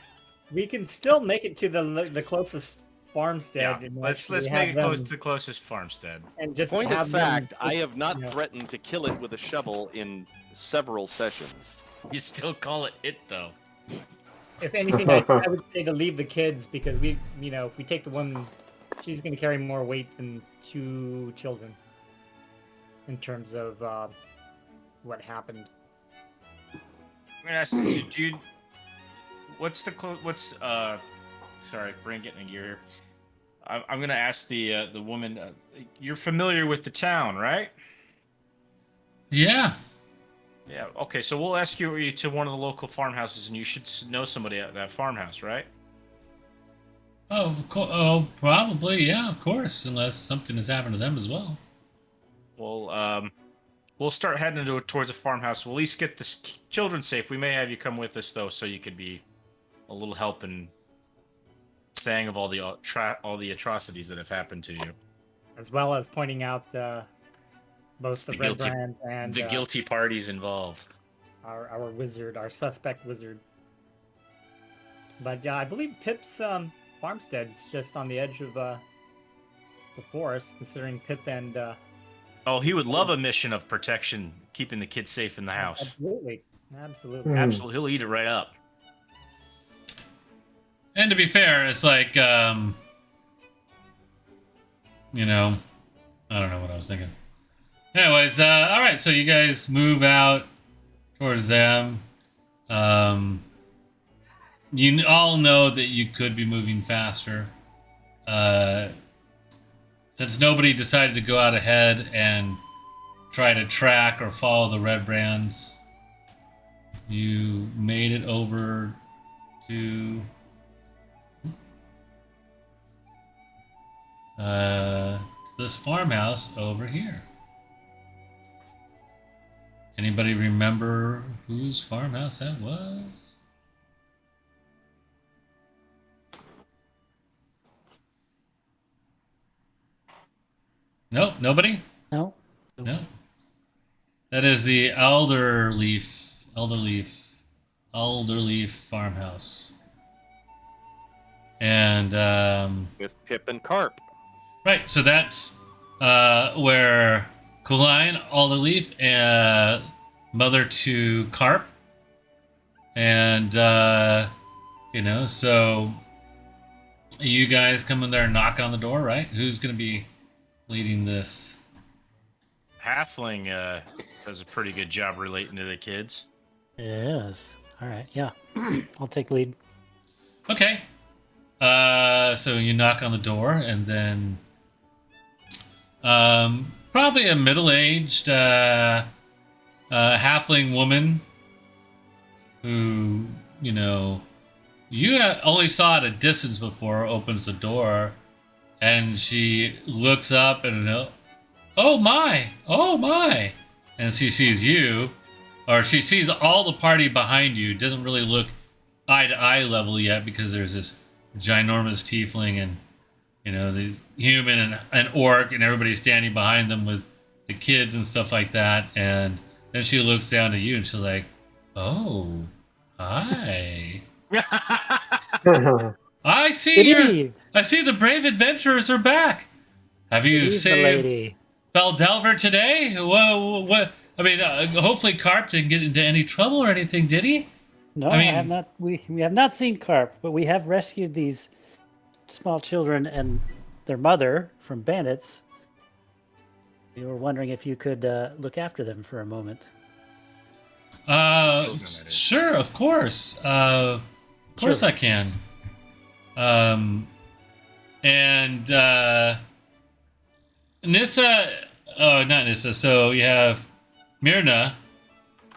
[SPEAKER 4] we can still make it to the closest farmstead.
[SPEAKER 5] Yeah,
[SPEAKER 4] and
[SPEAKER 5] let's
[SPEAKER 4] actually
[SPEAKER 5] make
[SPEAKER 4] have
[SPEAKER 5] it close
[SPEAKER 4] them-
[SPEAKER 5] to the closest farmstead.
[SPEAKER 4] And just
[SPEAKER 1] Point
[SPEAKER 4] have
[SPEAKER 1] of
[SPEAKER 4] them-
[SPEAKER 1] fact, I have not
[SPEAKER 4] you know,
[SPEAKER 1] threatened to kill it with a shovel in several sessions.
[SPEAKER 5] You still call it though.
[SPEAKER 4] If anything, I would say to leave the kids because if we take the woman, she's going to carry more weight than 2 children in terms of what happened.
[SPEAKER 5] I'm gonna ask you, what's the what's sorry, brain getting a gear here. I'm gonna ask the woman. You're familiar with the town, right?
[SPEAKER 2] Yeah.
[SPEAKER 5] Yeah. Okay. So we'll escort you to one of the local farmhouses, and you should know somebody at that farmhouse, right?
[SPEAKER 2] Oh, probably. Yeah, of course. Unless something has happened to them as well.
[SPEAKER 5] Well, we'll start heading towards a farmhouse. We'll at least get the children safe. We may have you come with us though, so you could be a little help in saying of all the atrocities that have happened to you.
[SPEAKER 4] As well as pointing out both the red brand and
[SPEAKER 5] the guilty parties involved.
[SPEAKER 4] Our wizard, our suspect wizard. But I believe Pip's farmstead's just on the edge of the forest, considering Pip and.
[SPEAKER 5] Oh, he would love a mission of protection, keeping the kids safe in the house.
[SPEAKER 4] Absolutely, absolutely,
[SPEAKER 5] Absolutely. He'll eat it right up.
[SPEAKER 2] And to be fair, it's like, you know, I don't know what I was thinking. Anyways, all right, so you guys move out towards them. You all know that you could be moving faster. Since nobody decided to go out ahead and try to track or follow the red brands, you made it over to this farmhouse over here. Anybody remember whose farmhouse that was? Nope, nobody?
[SPEAKER 3] No.
[SPEAKER 2] No. That is the Alderleaf farmhouse. And
[SPEAKER 1] With Pip and Carp.
[SPEAKER 2] right, so that's where Kuline, Alderleaf, mother to Carp, and so you guys come in there and knock on the door, right? Who's gonna be leading this?
[SPEAKER 5] Halfling does a pretty good job relating to the kids.
[SPEAKER 3] Yes. All right. Yeah. I'll take lead.
[SPEAKER 2] Okay. So you knock on the door, and then probably a middle-aged halfling woman who, you only saw at a distance before, opens the door, and she looks up and, oh my, and she sees you, or she sees all the party behind you. Doesn't really look eye-to-eye level yet because there's this ginormous tiefling and the human and an orc, and everybody standing behind them with the kids and stuff like that. And then she looks down at you and she's like, "Oh, hi! I see I see the brave adventurers are back. Have you saved Valdelver today? What? I mean, hopefully Carp didn't get into any trouble or anything, did he?"
[SPEAKER 3] No, I have not. We have not seen Carp, but we have rescued these small children and their mother from bandits. We were wondering if you could look after them for a moment.
[SPEAKER 2] Sure, of course. Of course I can. And Nissa, not Nissa. So you have Myrna,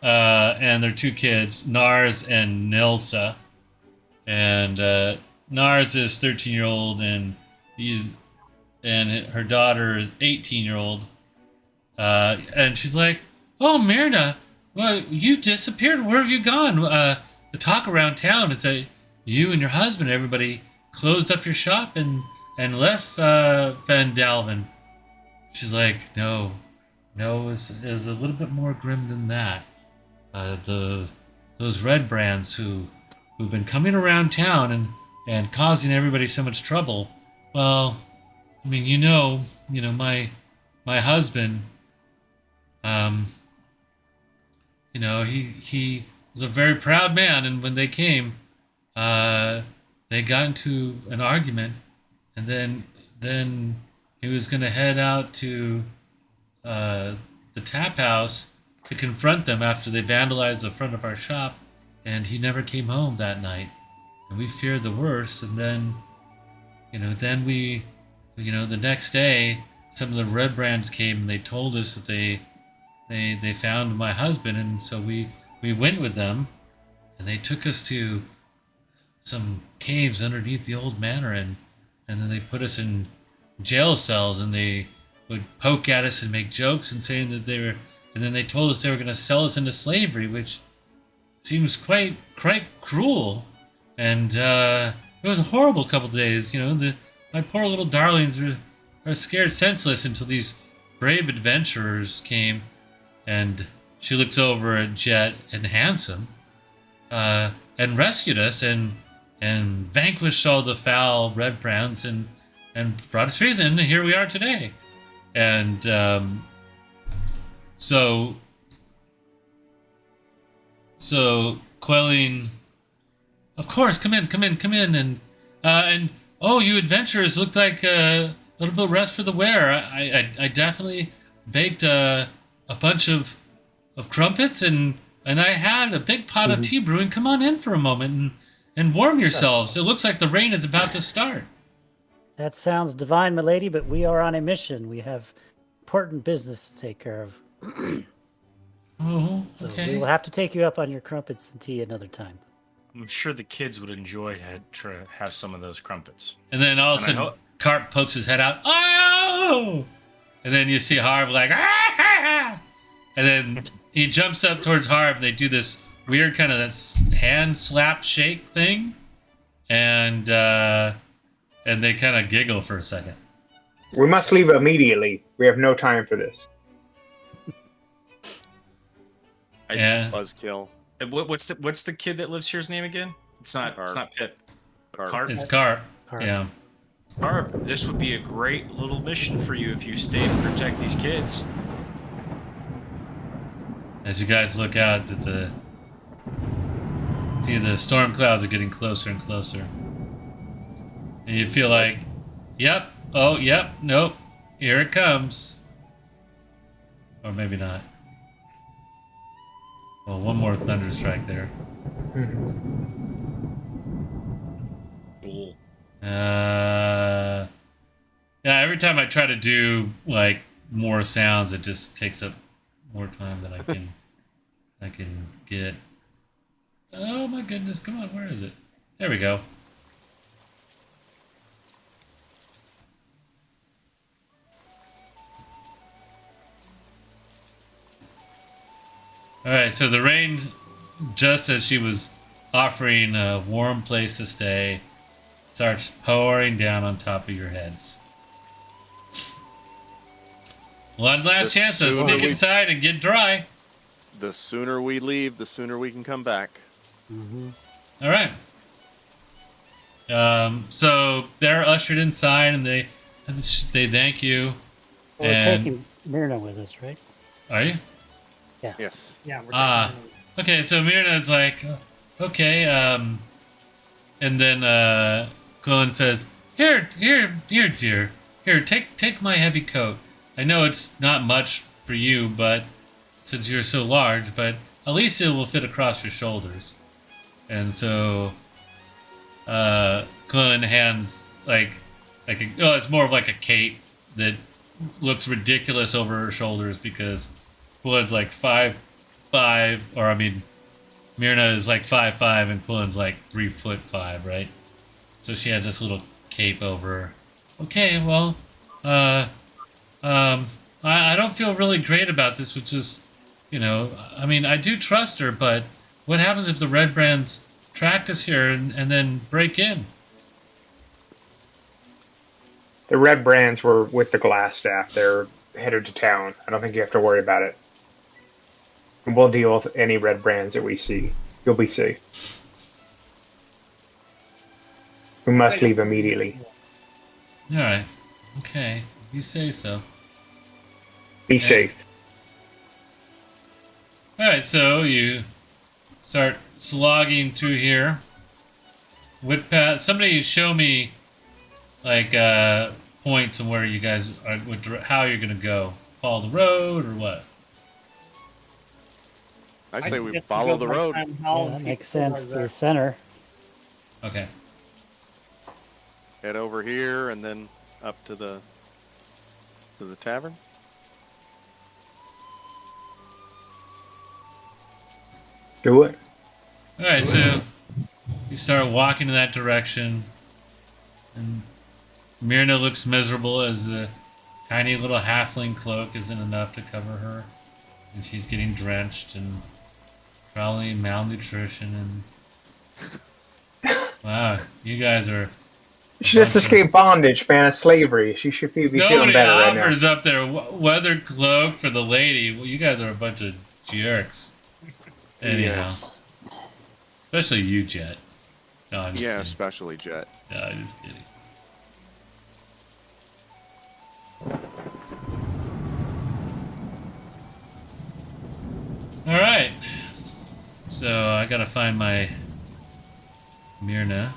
[SPEAKER 2] and their two kids, Nars and Nilsa. And Nars is 13-year-old, and her daughter is 18-year-old. And she's like, "Oh, Myrna, well, you disappeared. Where have you gone? The talk around town is that you and your husband, everybody, closed up your shop and left Fandalvin." She's like, No, it was a little bit more grim than that. Those red brands who've been coming around town and causing everybody so much trouble. Well, I mean, my husband, he was a very proud man, and when they came, they got into an argument, and then he was going to head out to the tap house to confront them after they vandalized the front of our shop, and he never came home that night. and we feared the worst. And then, then we, the next day, some of the Red Brands came and they told us that they found my husband, and so we went with them, and they took us to some caves underneath the old manor, and then they put us in jail cells, and they would poke at us and make jokes and saying that they were, and then they told us they were going to sell us into slavery, which seems quite cruel. And it was a horrible couple of days. My poor little darlings are scared senseless until these brave adventurers came, and she looks over at Jet and Handsome, and rescued us and vanquished all the foul Red Brands and brought us reason, and here we are today. And so Quelling, of course, come in, and oh, you adventurers look like a little bit of rest for the wear. I definitely baked a bunch of crumpets, and I had a big pot of tea brewing. Come on in for a moment and warm yourselves. It looks like the rain is about to start.
[SPEAKER 3] That sounds divine, milady, but we are on a mission. We have important business to take care of.
[SPEAKER 2] Oh,
[SPEAKER 3] So
[SPEAKER 2] okay.
[SPEAKER 3] we will have to take you up on your crumpets and tea another time.
[SPEAKER 5] I'm sure the kids would enjoy to have some of those crumpets.
[SPEAKER 2] And then all of a
[SPEAKER 5] And I
[SPEAKER 2] sudden,
[SPEAKER 5] hope-
[SPEAKER 2] Carp pokes his head out. Oh! And then you see Harv like, ah! And then he jumps up towards Harv, and they do this weird kind of that hand slap shake thing, and they kind of giggle for a second.
[SPEAKER 6] We must leave immediately. We have no time for this.
[SPEAKER 2] Yeah.
[SPEAKER 1] Buzzkill.
[SPEAKER 5] What's the kid that lives here's name again? It's not Pip. Carp.
[SPEAKER 2] It's Carp.
[SPEAKER 3] Carp.
[SPEAKER 2] Yeah.
[SPEAKER 5] Carp, this would be a great little mission for you if you stayed and protect these kids.
[SPEAKER 2] As you guys look out, see the storm clouds are getting closer and closer, and you feel like, yep, oh, yep, nope, here it comes, or maybe not. Well, one more thunder strike there.
[SPEAKER 5] Cool.
[SPEAKER 2] Yeah. Every time I try to do like more sounds, it just takes up more time than I can get. Oh my goodness! Come on, where is it? There we go. All right, so the rain, just as she was offering a warm place to stay, starts pouring down on top of your heads. One last
[SPEAKER 1] The
[SPEAKER 2] chance to
[SPEAKER 1] sooner
[SPEAKER 2] sneak
[SPEAKER 1] we-
[SPEAKER 2] inside and get dry.
[SPEAKER 1] The sooner we leave, the sooner we can come back.
[SPEAKER 2] All right. So they're ushered inside, and they thank you.
[SPEAKER 3] We're
[SPEAKER 2] And-
[SPEAKER 3] taking Myrna with us, right?
[SPEAKER 2] Are you?
[SPEAKER 1] Yes.
[SPEAKER 4] Yeah, we're
[SPEAKER 2] Ah.
[SPEAKER 4] definitely-
[SPEAKER 2] Okay, so Myrna's like, okay, and then Cullen says, Here, dear, here, take my heavy coat. I know it's not much for you, but since you're so large, but at least it will fit across your shoulders." And so, Cullen hands it's more of like a cape that looks ridiculous over her shoulders because Cullen's like 5'5", or I mean, Myrna is like 5'5", and Cullen's like 3'5", right? So she has this little cape over her. Okay, well, I don't feel really great about this, which is, I mean, I do trust her, but what happens if the Red Brands track us here and then break in?
[SPEAKER 6] The Red Brands were with the Glass Staff. They're headed to town. I don't think you have to worry about it. And we'll deal with any Red Brands that we see. You'll be safe. We must leave immediately.
[SPEAKER 2] All right, okay, you say so.
[SPEAKER 6] Be safe.
[SPEAKER 2] All right, so you start slogging through here. What path? Somebody show me, like, points on where you guys are, how you're gonna go. Follow the road or what?
[SPEAKER 1] I say we
[SPEAKER 4] suggest
[SPEAKER 1] follow
[SPEAKER 4] go
[SPEAKER 1] the
[SPEAKER 4] by
[SPEAKER 1] road.
[SPEAKER 4] Town Hall
[SPEAKER 3] Yeah,
[SPEAKER 4] and
[SPEAKER 3] that
[SPEAKER 4] see
[SPEAKER 3] makes
[SPEAKER 4] if there
[SPEAKER 3] sense
[SPEAKER 4] was
[SPEAKER 3] to
[SPEAKER 4] a-
[SPEAKER 3] the center.
[SPEAKER 2] Okay.
[SPEAKER 1] Head over here and then up to the tavern.
[SPEAKER 6] Do it.
[SPEAKER 2] All right, so you start walking in that direction, and Myrna looks miserable as the tiny little halfling cloak isn't enough to cover her, and she's getting drenched and probably malnutrition. And wow, you guys are.
[SPEAKER 6] She just escaped bondage, man, of slavery. She should be feeling
[SPEAKER 2] Nobody
[SPEAKER 6] better right now.
[SPEAKER 2] offers up their weather cloak for the lady. Well, you guys are a bunch of jerks. Anyhow,
[SPEAKER 1] Yes.
[SPEAKER 2] especially you, Jet. No, I'm just
[SPEAKER 1] Yeah,
[SPEAKER 2] kidding.
[SPEAKER 1] especially Jet.
[SPEAKER 2] No, I'm just kidding. All right. So I gotta find my Myrna.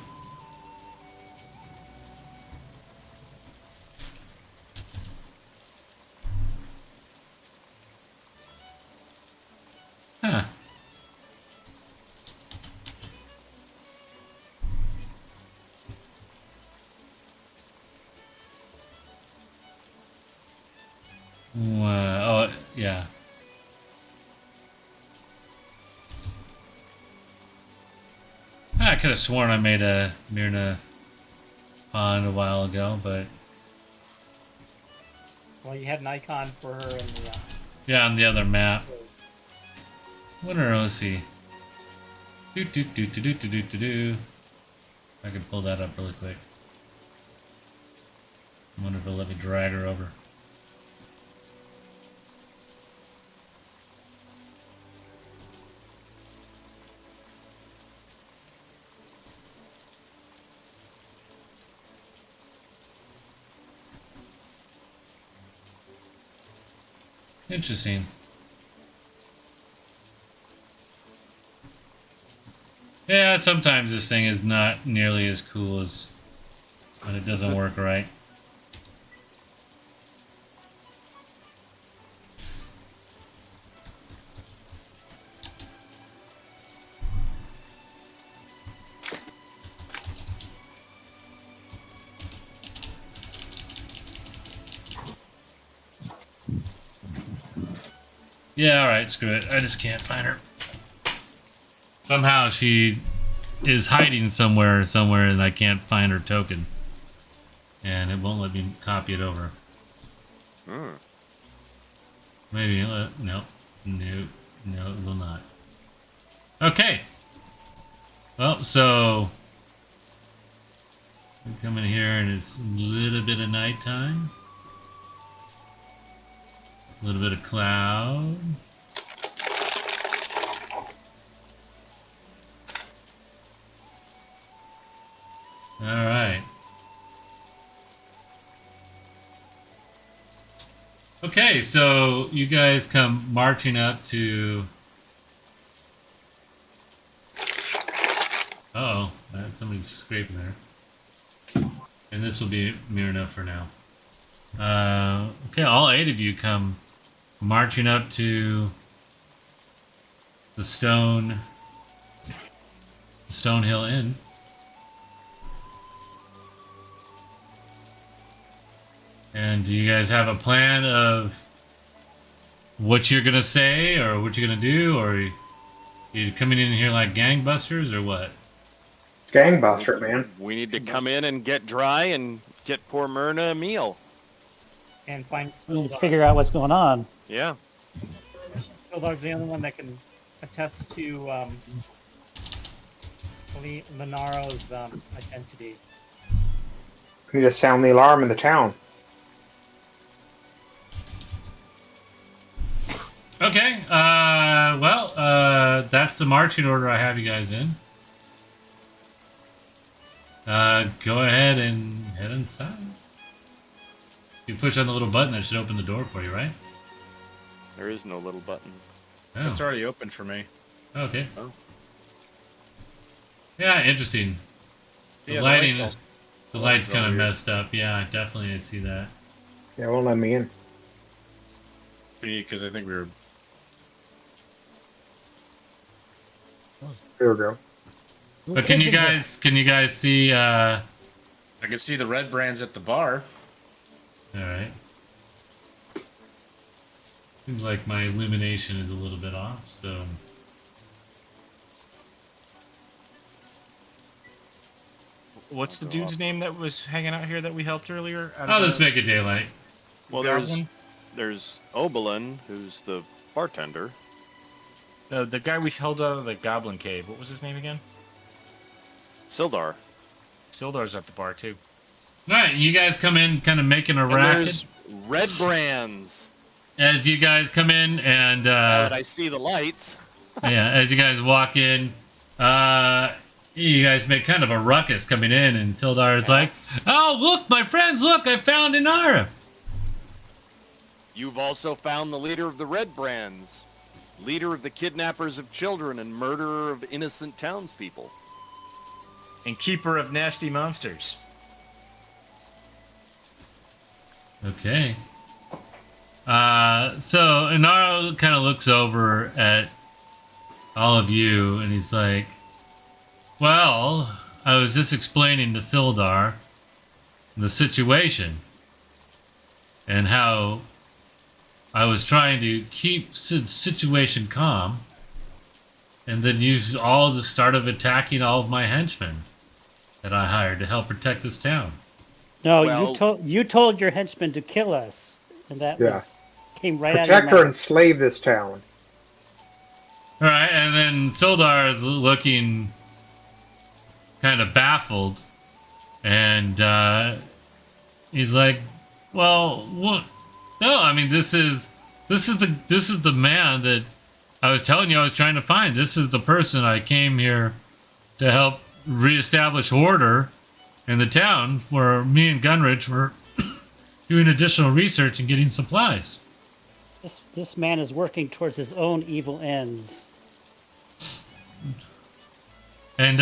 [SPEAKER 2] Huh. Oh, yeah. I could have sworn I made a Myrna pond a while ago, but
[SPEAKER 4] Well, you had an icon for her in the.
[SPEAKER 2] yeah, on the other map. What are let's see. Do. I can pull that up really quick. I wonder if it'll let me drag her over. Interesting. Yeah, sometimes this thing is not nearly as cool as when it doesn't work right. Yeah, alright, screw it. I just can't find her. Somehow she is hiding somewhere and I can't find her token. And it won't let me copy it over.
[SPEAKER 1] Hmm.
[SPEAKER 2] Maybe, no, it will not. Okay. Well, so we come in here and it's a little bit of nighttime. A little bit of cloud. All right. Okay, so you guys come marching up to. Uh-oh, somebody's scraping there. And this will be Myrna for now. Okay, all 8 of you come marching up to the Stone Hill Inn. And do you guys have a plan of what you're gonna say or what you're gonna do, or you coming in here like gangbusters or what?
[SPEAKER 6] Gangbuster, man.
[SPEAKER 1] We need to come in and get dry and get poor Myrna a meal.
[SPEAKER 4] And find
[SPEAKER 3] We need to
[SPEAKER 4] Sildar.
[SPEAKER 3] figure out what's going on.
[SPEAKER 1] Yeah.
[SPEAKER 4] Sildar's the only one that can attest to Lenaro's identity.
[SPEAKER 6] We need to sound the alarm in the town.
[SPEAKER 2] Okay, that's the marching order I have you guys in. Go ahead and head inside. You push on the little button that should open the door for you, right?
[SPEAKER 1] There is no little button.
[SPEAKER 2] Oh,
[SPEAKER 5] It's already open for me.
[SPEAKER 2] okay.
[SPEAKER 1] Oh.
[SPEAKER 2] Yeah, interesting. The
[SPEAKER 5] Yeah,
[SPEAKER 2] lighting,
[SPEAKER 5] all-
[SPEAKER 2] the light's
[SPEAKER 5] all
[SPEAKER 2] kind of
[SPEAKER 5] weird.
[SPEAKER 2] messed up. Yeah, definitely I see that.
[SPEAKER 6] Yeah, won't let me in.
[SPEAKER 5] Because I think we were.
[SPEAKER 6] There we go.
[SPEAKER 2] But can you guys see?
[SPEAKER 5] I can see the red brands at the bar.
[SPEAKER 2] All right. Seems like my illumination is a little bit off, so.
[SPEAKER 5] What's the dude's name that was hanging out here that we helped earlier?
[SPEAKER 2] Oh, let's make it daylight.
[SPEAKER 1] Well,
[SPEAKER 5] Goblin?
[SPEAKER 1] there's Oberlin, who's the bartender.
[SPEAKER 5] The guy we held out of the Goblin Cave. What was his name again?
[SPEAKER 1] Sildar.
[SPEAKER 5] Sildar's at the bar too.
[SPEAKER 2] All right, you guys come in, kind of making a
[SPEAKER 1] And
[SPEAKER 2] racket.
[SPEAKER 1] there's Red Brands.
[SPEAKER 2] As you guys come in, and
[SPEAKER 1] Now that I see the lights.
[SPEAKER 2] yeah, as you guys walk in, you guys make kind of a ruckus coming in, and Sildar is like, "Oh, look, my friends! Look, I found Inara."
[SPEAKER 1] You've also found the leader of the Red Brands, leader of the kidnappers of children and murderer of innocent townspeople.
[SPEAKER 5] And keeper of nasty monsters.
[SPEAKER 2] Okay. So Inara kind of looks over at all of you, and he's like, "Well, I was just explaining to Sildar the situation and how I was trying to keep the situation calm, and then you all just started attacking all of my henchmen that I hired to help protect this town."
[SPEAKER 3] No,
[SPEAKER 1] Well-
[SPEAKER 3] you told your henchmen to kill us, and that
[SPEAKER 6] Yeah.
[SPEAKER 3] came right out of
[SPEAKER 6] Protect
[SPEAKER 3] your
[SPEAKER 6] or
[SPEAKER 3] mouth.
[SPEAKER 6] enslave this town.
[SPEAKER 2] All right, and then Sildar is looking kind of baffled, and he's like, "Well, what? No, I mean this is the man that I was telling you I was trying to find. This is the person I came here to help reestablish order in the town, where me and Gunridge were doing additional research and getting supplies."
[SPEAKER 3] This man is working towards his own evil ends.
[SPEAKER 2] And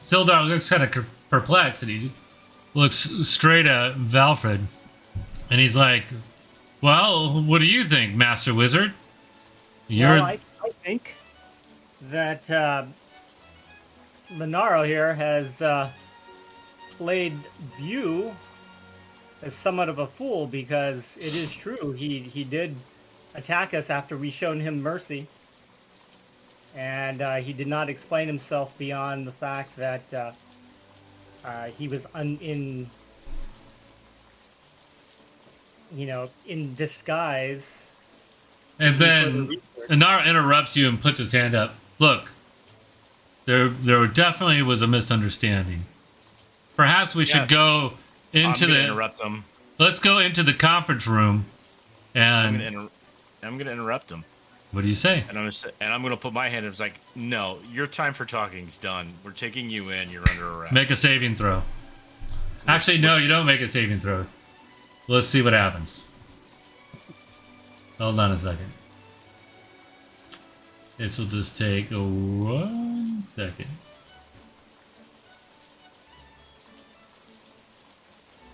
[SPEAKER 2] Sildar looks kind of perplexed, and he looks straight at Valfred, and he's like, "Well, what do you think, Master Wizard? You're
[SPEAKER 4] Well, I think that Monaro here has played you as somewhat of a fool, because it is true he did attack us after we shown him mercy, and he did not explain himself beyond the fact that he was in disguise.
[SPEAKER 2] And
[SPEAKER 4] further
[SPEAKER 2] then
[SPEAKER 4] research.
[SPEAKER 2] Inara interrupts you and puts his hand up. "Look, there definitely was a misunderstanding. Perhaps we should go into
[SPEAKER 5] I'm gonna
[SPEAKER 2] the.
[SPEAKER 5] interrupt him.
[SPEAKER 2] Let's go into the conference room.
[SPEAKER 5] I'm
[SPEAKER 2] And
[SPEAKER 5] gonna interrupt him,
[SPEAKER 2] what do you say?
[SPEAKER 5] and I'm gonna put my hand. It's like, no, your time for talking is done. We're taking you in. You're under arrest.
[SPEAKER 2] Make a saving throw. Actually, no, you don't make a saving throw. Let's see what happens. Hold on a second. This will just take 1 second.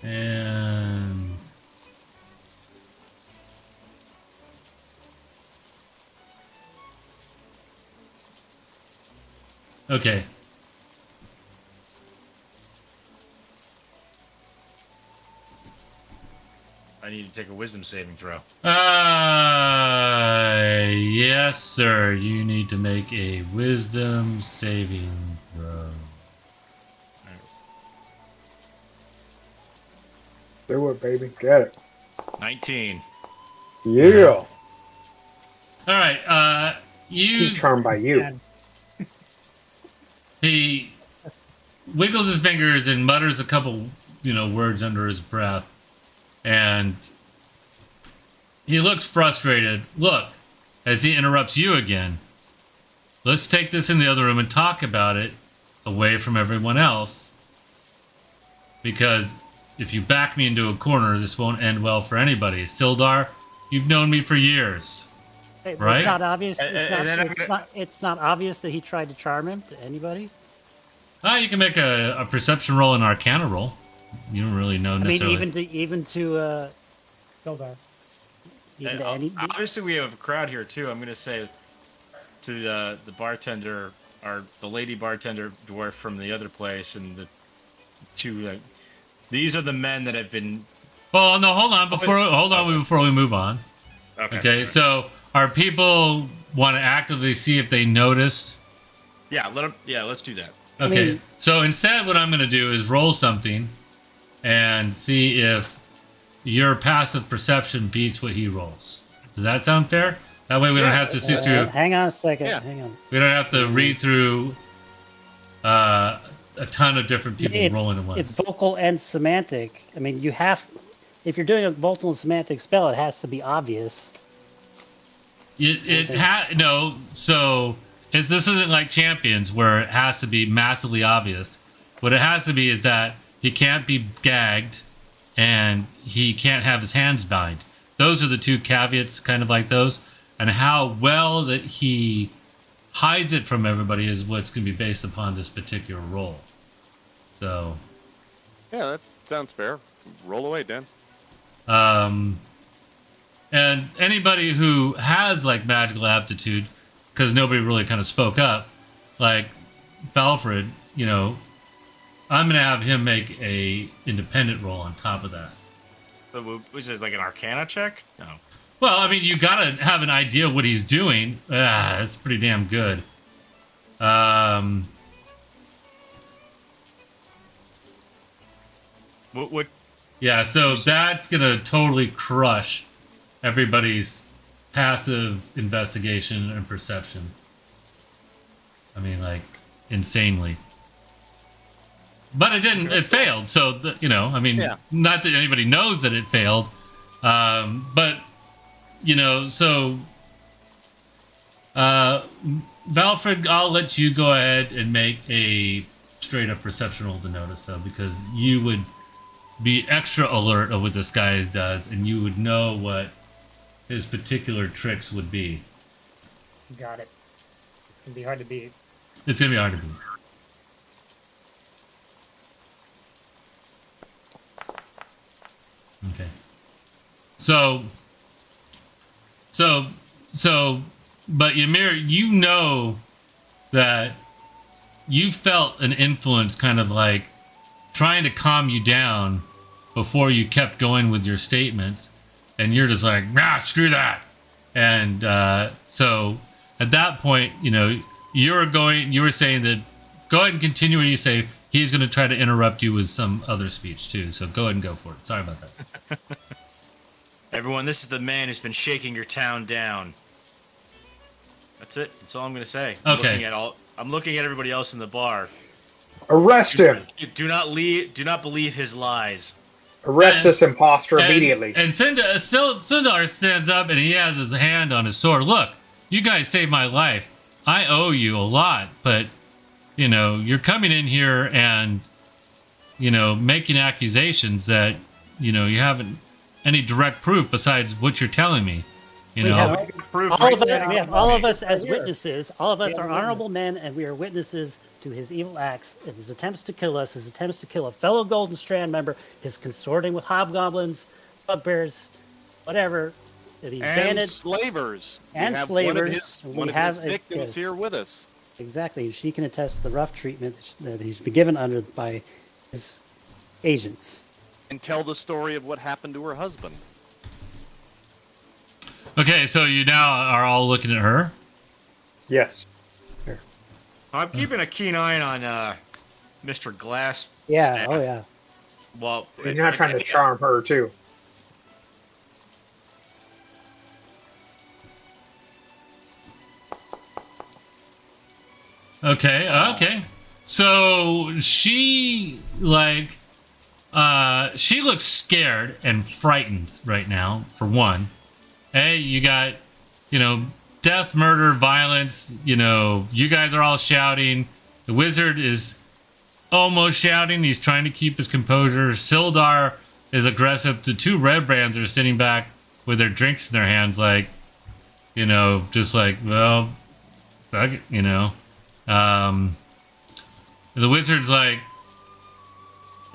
[SPEAKER 2] And okay.
[SPEAKER 5] I need to take a wisdom saving throw.
[SPEAKER 2] Yes, sir. You need to make a wisdom saving throw.
[SPEAKER 6] Do it, baby. Get it.
[SPEAKER 5] 19.
[SPEAKER 6] Yeah.
[SPEAKER 2] All right.
[SPEAKER 6] He's charmed by you.
[SPEAKER 4] And
[SPEAKER 2] He wiggles his fingers and mutters a couple, words under his breath, and he looks frustrated. Look, as he interrupts you again. Let's take this in the other room and talk about it away from everyone else, because if you back me into a corner, this won't end well for anybody. Sildar, you've known me for years.
[SPEAKER 3] Hey, but
[SPEAKER 2] Right?
[SPEAKER 3] It's not obvious.
[SPEAKER 5] And then
[SPEAKER 3] It's not obvious that he tried to charm him to anybody.
[SPEAKER 2] You can make a perception roll and Arcana roll. You don't really know
[SPEAKER 3] I mean,
[SPEAKER 2] necessarily.
[SPEAKER 3] even to
[SPEAKER 4] Sildar.
[SPEAKER 3] any.
[SPEAKER 5] Obviously, we have a crowd here too. I'm gonna say to the bartender, the lady bartender dwarf from the other place, and the two. These are the men that have been.
[SPEAKER 2] Well, no, hold on before we move on. Okay, so our people want to actively see if they noticed.
[SPEAKER 5] Yeah, let them. Yeah, let's do that.
[SPEAKER 2] Okay, so instead, what I'm going to do is roll something, and see if your passive perception beats what he rolls. Does that sound fair? That way we don't have to sit through.
[SPEAKER 3] Hang on a second.
[SPEAKER 1] Yeah.
[SPEAKER 3] Hang on.
[SPEAKER 2] We don't have to read through a ton of different people rolling at once.
[SPEAKER 3] It's vocal and semantic. I mean, you have, if you're doing a vocal and semantic spell, it has to be obvious.
[SPEAKER 2] So this isn't like Champions where it has to be massively obvious. What it has to be is that he can't be gagged and he can't have his hands bound. Those are the two caveats, kind of like those. And how well that he hides it from everybody is what's going to be based upon this particular roll. So,
[SPEAKER 1] Yeah, that sounds fair. Roll away, Dan.
[SPEAKER 2] and anybody who has like magical aptitude, because nobody really kind of spoke up, like Falfred, I'm going to have him make a independent roll on top of that.
[SPEAKER 5] Which is like an Arcana check? No.
[SPEAKER 2] Well, I mean, you got to have an idea of what he's doing. That's pretty damn good.
[SPEAKER 5] What?
[SPEAKER 2] Yeah, so that's going to totally crush everybody's passive investigation and perception. I mean, like, insanely. But it didn't, it failed. So,
[SPEAKER 1] Yeah.
[SPEAKER 2] not that anybody knows that it failed. But, Valfred, I'll let you go ahead and make a straight up perception roll to notice, though, because you would be extra alert of what this guy does, and you would know what his particular tricks would be.
[SPEAKER 4] Got it. It's gonna be hard to beat.
[SPEAKER 2] It's going to be hard to beat. Okay. But Ymir, you know that you felt an influence kind of like trying to calm you down before you kept going with your statements, and you're just like, screw that. And so at that point, you were saying that go ahead and continue when you say he's going to try to interrupt you with some other speech too. So go ahead and go for it. Sorry about that.
[SPEAKER 5] Everyone, this is the man who's been shaking your town down. That's it. That's all I'm going to say.
[SPEAKER 2] Okay.
[SPEAKER 5] I'm looking at everybody else in the bar.
[SPEAKER 6] Arrest him.
[SPEAKER 5] Do not believe his lies.
[SPEAKER 6] Arrest this imposter immediately.
[SPEAKER 2] And Sindar stands up and he has his hand on his sword. Look, you guys saved my life. I owe you a lot, but you're coming in here and making accusations that you haven't any direct proof besides what you're telling me.
[SPEAKER 3] We have all of us as witnesses. All of us are honorable men, and we are witnesses to his evil acts and his attempts to kill us, his attempts to kill a fellow Golden Strand member, his consorting with hobgoblins, bugbears, whatever. These bandits,
[SPEAKER 1] slavers.
[SPEAKER 3] and
[SPEAKER 1] We have
[SPEAKER 3] slavers.
[SPEAKER 1] One of his victims here with us.
[SPEAKER 3] Exactly. She can attest the rough treatment that he's been given under by his agents.
[SPEAKER 1] And tell the story of what happened to her husband.
[SPEAKER 2] Okay, so you now are all looking at her.
[SPEAKER 6] Yes.
[SPEAKER 5] I'm keeping a keen eye on Mr. Glass.
[SPEAKER 3] Yeah.
[SPEAKER 5] Staff.
[SPEAKER 3] Oh yeah.
[SPEAKER 5] Well,
[SPEAKER 6] He's not trying to charm her, too.
[SPEAKER 2] Okay. So she she looks scared and frightened right now, for one. Hey, you got, death, murder, violence, you guys are all shouting. The wizard is almost shouting. He's trying to keep his composure. Sildar is aggressive. The two red brands are sitting back with their drinks in their hands, like, just like, well, fuck it, the wizard's like,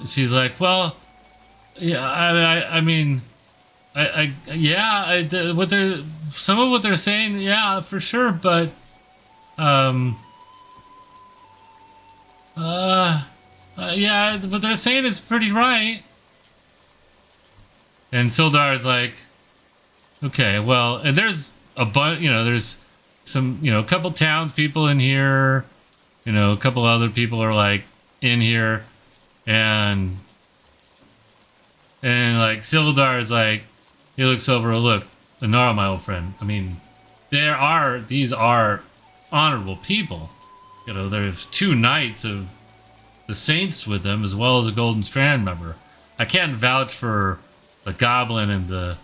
[SPEAKER 2] she's like, well, yeah, some of what they're saying, yeah, for sure, but, Yeah, but they're saying it's pretty right. And Sildar's like, okay, well, and there's a bunch, there's some, a couple townspeople in here, a couple other people are like in here, and like Sildar's like, he looks over, look, Lenara, my old friend. I mean, these are honorable people. There's 2 knights of the Saints with them, as well as a Golden Strand member. I can't vouch for the Goblin and the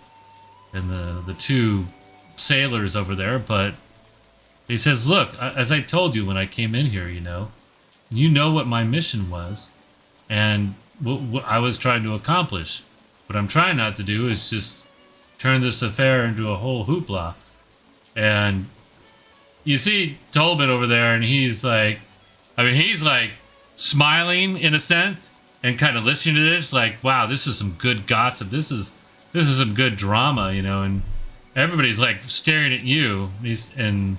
[SPEAKER 2] 2 sailors over there, but he says, look, as I told you when I came in here, you know what my mission was, and what I was trying to accomplish. What I'm trying not to do is just turn this affair into a whole hoopla. And you see Tolbert over there, and he's like smiling in a sense and kind of listening to this, like, wow, this is some good gossip. This is some good drama, and everybody's like staring at you. And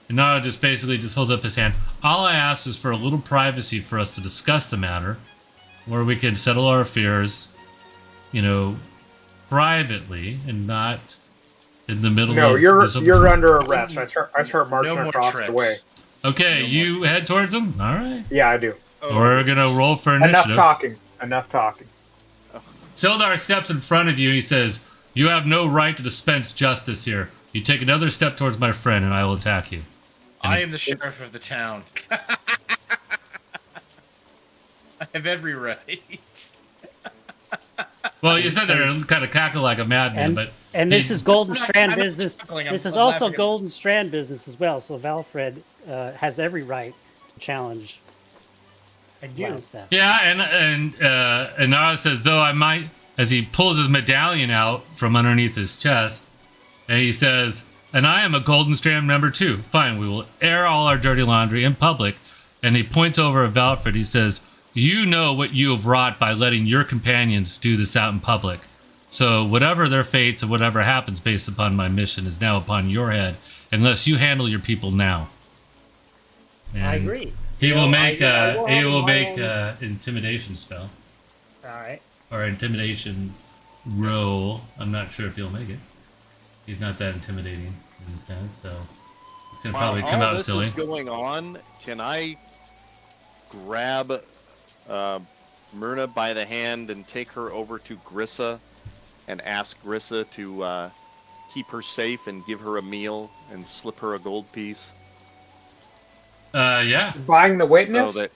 [SPEAKER 2] Nara just basically just holds up his hand. All I ask is for a little privacy for us to discuss the matter, where we can settle our affairs, privately and not in the middle
[SPEAKER 6] No,
[SPEAKER 2] of
[SPEAKER 6] you're under arrest. I start marching
[SPEAKER 5] No more
[SPEAKER 6] across
[SPEAKER 5] tricks.
[SPEAKER 6] the way.
[SPEAKER 2] Okay,
[SPEAKER 5] No
[SPEAKER 2] you
[SPEAKER 5] more
[SPEAKER 2] head towards them? All right.
[SPEAKER 6] Yeah, I do.
[SPEAKER 2] We're going to roll for initiative.
[SPEAKER 6] Enough talking.
[SPEAKER 2] Sildar steps in front of you. He says, you have no right to dispense justice here. You take another step towards my friend and I will attack you.
[SPEAKER 5] I am the sheriff of the town. I have every right.
[SPEAKER 2] Well, you said there and kind of cackle like a madman, but...
[SPEAKER 3] And this is Golden
[SPEAKER 5] I'm not-
[SPEAKER 3] Strand
[SPEAKER 5] I'm not
[SPEAKER 3] business.
[SPEAKER 5] chuckling,
[SPEAKER 3] This
[SPEAKER 5] I'm
[SPEAKER 3] is also
[SPEAKER 5] laughing at-
[SPEAKER 3] Golden Strand business as well. So Valfred has every right to challenge
[SPEAKER 4] I do.
[SPEAKER 3] Wildstaff.
[SPEAKER 2] Yeah, and Nara says, though I might, as he pulls his medallion out from underneath his chest, and he says, and I am a Golden Strand member too. Fine, we will air all our dirty laundry in public. And he points over at Valfred. He says, you know what you have wrought by letting your companions do this out in public. So whatever their fates and whatever happens based upon my mission is now upon your head, unless you handle your people now. And
[SPEAKER 4] I agree.
[SPEAKER 2] He will make
[SPEAKER 4] I will
[SPEAKER 2] he will
[SPEAKER 4] have
[SPEAKER 2] make
[SPEAKER 4] my
[SPEAKER 2] intimidation spell
[SPEAKER 4] All right.
[SPEAKER 2] or intimidation roll. I'm not sure if he'll make it. He's not that intimidating in a sense, so it's gonna probably come
[SPEAKER 1] While
[SPEAKER 2] out
[SPEAKER 1] this
[SPEAKER 2] silly.
[SPEAKER 1] is going on, can I grab Myrna by the hand and take her over to Grissa and ask Grissa to keep her safe and give her a meal and slip her a gold piece?
[SPEAKER 2] Yeah.
[SPEAKER 6] Buying the witness?
[SPEAKER 1] So that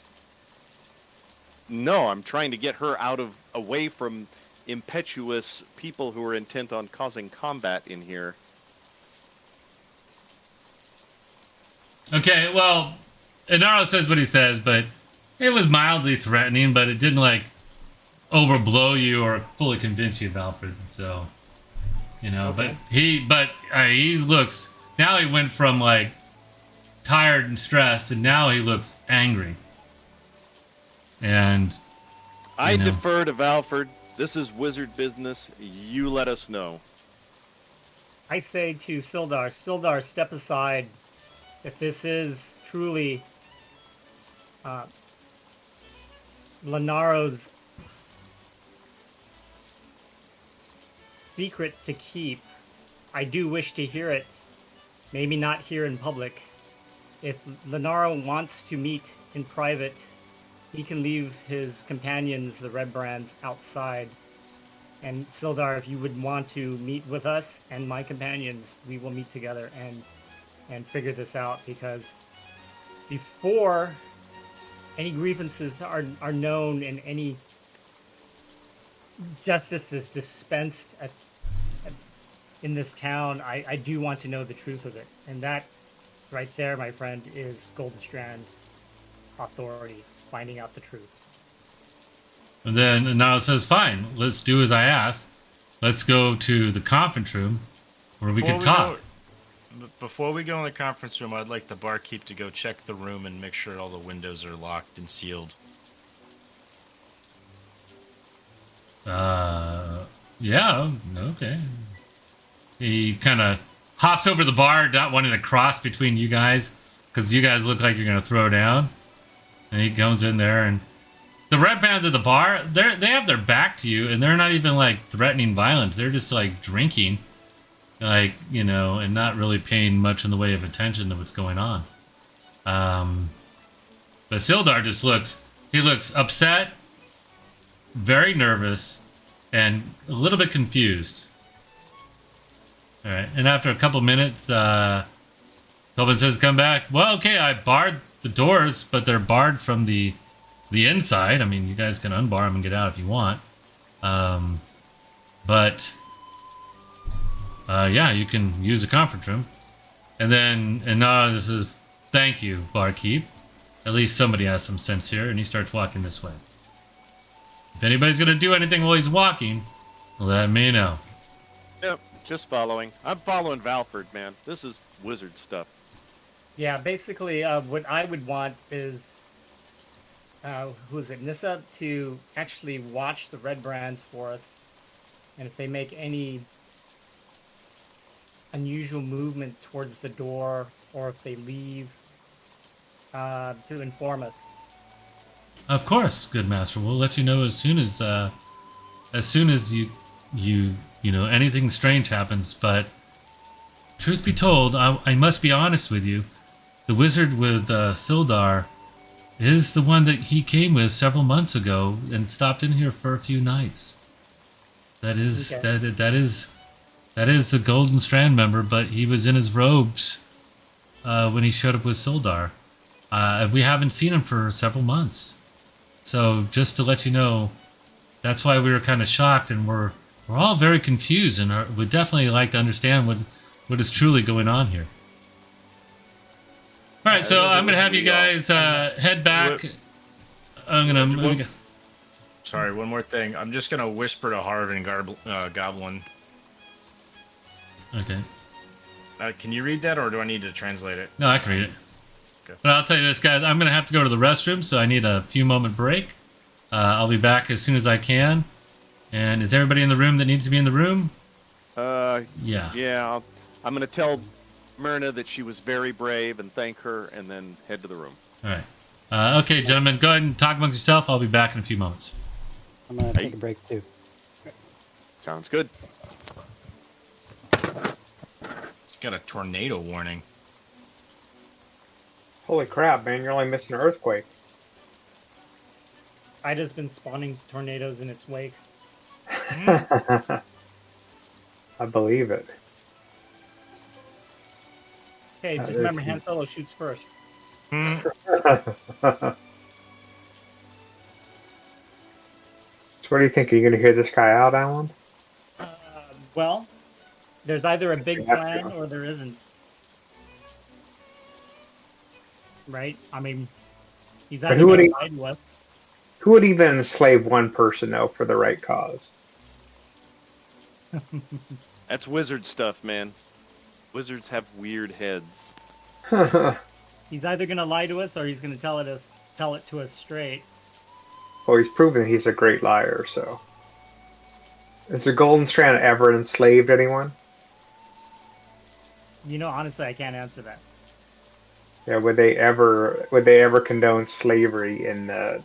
[SPEAKER 1] no, I'm trying to get her away from impetuous people who are intent on causing combat in here.
[SPEAKER 2] Okay, well, Inaro says what he says, but it was mildly threatening, but it didn't like overblow you or fully convince you, Alfred. So,
[SPEAKER 4] Okay.
[SPEAKER 2] but he looks now. He went from like tired and stressed, and now he looks angry. And
[SPEAKER 1] I
[SPEAKER 2] know.
[SPEAKER 1] defer to Valford. This is wizard business. You let us know.
[SPEAKER 4] I say to Sildar, step aside. If this is truly Lenaro's secret to keep, I do wish to hear it. Maybe not here in public. If Lenaro wants to meet in private, he can leave his companions, the Red Brands, outside. And Sildar, if you would want to meet with us and my companions, we will meet together and figure this out, because before any grievances are known and any justice is dispensed in this town, I do want to know the truth of it. And that right there, my friend, is Golden Strand authority, finding out the truth.
[SPEAKER 2] And then Inaro says, "Fine, let's do as I asked. Let's go to the conference room where we can talk."
[SPEAKER 5] Before we go in the conference room, I'd like the barkeep to go check the room and make sure all the windows are locked and sealed.
[SPEAKER 2] Yeah, okay. He kind of hops over the bar, not wanting to cross between you guys, because you guys look like you're going to throw down. And he goes in there, and the red bands at the bar, they have their back to you, and they're not even like threatening violence. They're just like drinking, like, you know, and not really paying much in the way of attention to what's going on. But Sildar just looks upset, very nervous, and a little bit confused. All right, and after a couple minutes, Tobin says, "Come back." Well, okay, I barred the doors, but they're barred from the inside. I mean, you guys can unbar them and get out if you want. Yeah, you can use the conference room. And Nara says, "Thank you, barkeep. At least somebody has some sense here." And he starts walking this way. If anybody's gonna do anything while he's walking, let me know.
[SPEAKER 1] Yep, just following. I'm following Valford, man. This is wizard stuff.
[SPEAKER 4] Yeah, basically, what I would want is, who is it, Nissa, to actually watch the Red Brands for us, and if they make any unusual movement towards the door, or if they leave, to inform us.
[SPEAKER 2] Of course, good master. We'll let you know as soon as you know anything strange happens. But truth be told, I must be honest with you. The wizard with Sildar is the one that he came with several months ago and stopped in here for a few nights. That is
[SPEAKER 4] Okay.
[SPEAKER 2] that is the Golden Strand member, but he was in his robes when he showed up with Sildar. We haven't seen him for several months. So just to let you know, that's why we were kind of shocked, and we're all very confused, and would definitely like to understand what is truly going on here. All right, so I'm gonna have you guys head back. I'm gonna.
[SPEAKER 5] Sorry, one more thing. I'm just gonna whisper to Harvin Goblin.
[SPEAKER 2] Okay.
[SPEAKER 5] Can you read that, or do I need to translate it?
[SPEAKER 2] No, I can read it.
[SPEAKER 5] Okay.
[SPEAKER 2] But I'll tell you this, guys. I'm gonna have to go to the restroom, so I need a few moment break. I'll be back as soon as I can. And is everybody in the room that needs to be in the room? Yeah.
[SPEAKER 1] Yeah. I'm gonna tell Myrna that she was very brave and thank her, and then head to the room.
[SPEAKER 2] All right. Okay, gentlemen, go ahead and talk amongst yourself. I'll be back in a few moments.
[SPEAKER 3] I'm gonna take a break too.
[SPEAKER 1] Sounds good.
[SPEAKER 5] It's got a tornado warning.
[SPEAKER 6] Holy crap, man! You're only missing an earthquake.
[SPEAKER 4] Ida's been spawning tornadoes in its wake.
[SPEAKER 6] I believe it.
[SPEAKER 4] Hey,
[SPEAKER 6] That
[SPEAKER 4] just
[SPEAKER 6] is
[SPEAKER 4] remember,
[SPEAKER 6] huge.
[SPEAKER 4] Han Solo shoots first.
[SPEAKER 6] So what do you think? Are you going to hear this guy out, Alan?
[SPEAKER 4] Well, there's either a big
[SPEAKER 6] You have
[SPEAKER 4] plan
[SPEAKER 6] to.
[SPEAKER 4] or there isn't. Right? I mean, he's
[SPEAKER 6] But
[SPEAKER 4] either
[SPEAKER 6] who would
[SPEAKER 4] going
[SPEAKER 6] he-
[SPEAKER 4] to lie to us.
[SPEAKER 6] Who would even enslave one person, though, for the right cause?
[SPEAKER 1] That's wizard stuff, man. Wizards have weird heads.
[SPEAKER 4] He's either going to lie to us or he's going to tell it to us straight.
[SPEAKER 6] Well, he's proven he's a great liar, so. Has the Golden Strand ever enslaved anyone?
[SPEAKER 4] You know, honestly, I can't answer that.
[SPEAKER 6] Yeah, would they ever condone slavery in the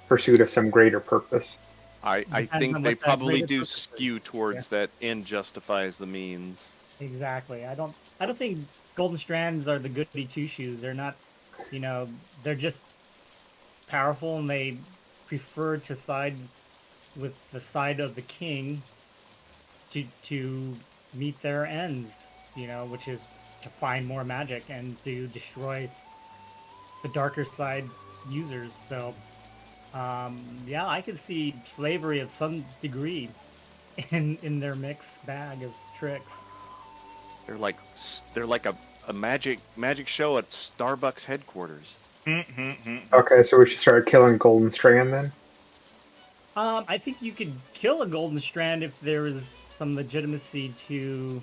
[SPEAKER 6] pursuit of some greater purpose?
[SPEAKER 1] I
[SPEAKER 4] Depends
[SPEAKER 1] think
[SPEAKER 4] on
[SPEAKER 1] they
[SPEAKER 4] what that
[SPEAKER 1] probably
[SPEAKER 4] greater
[SPEAKER 1] do
[SPEAKER 4] purpose
[SPEAKER 1] skew
[SPEAKER 4] is.
[SPEAKER 1] towards that end justifies the means.
[SPEAKER 4] Exactly. I don't think golden strands are the goody two shoes. They're not, they're just powerful and they prefer to side with the side of the king to meet their ends, which is to find more magic and to destroy the darker side users. So yeah, I could see slavery of some degree in their mixed bag of tricks.
[SPEAKER 1] They're like a magic show at Starbucks headquarters.
[SPEAKER 6] Okay, so we should start killing Golden Strand then?
[SPEAKER 4] I think you could kill a golden strand if there is some legitimacy to,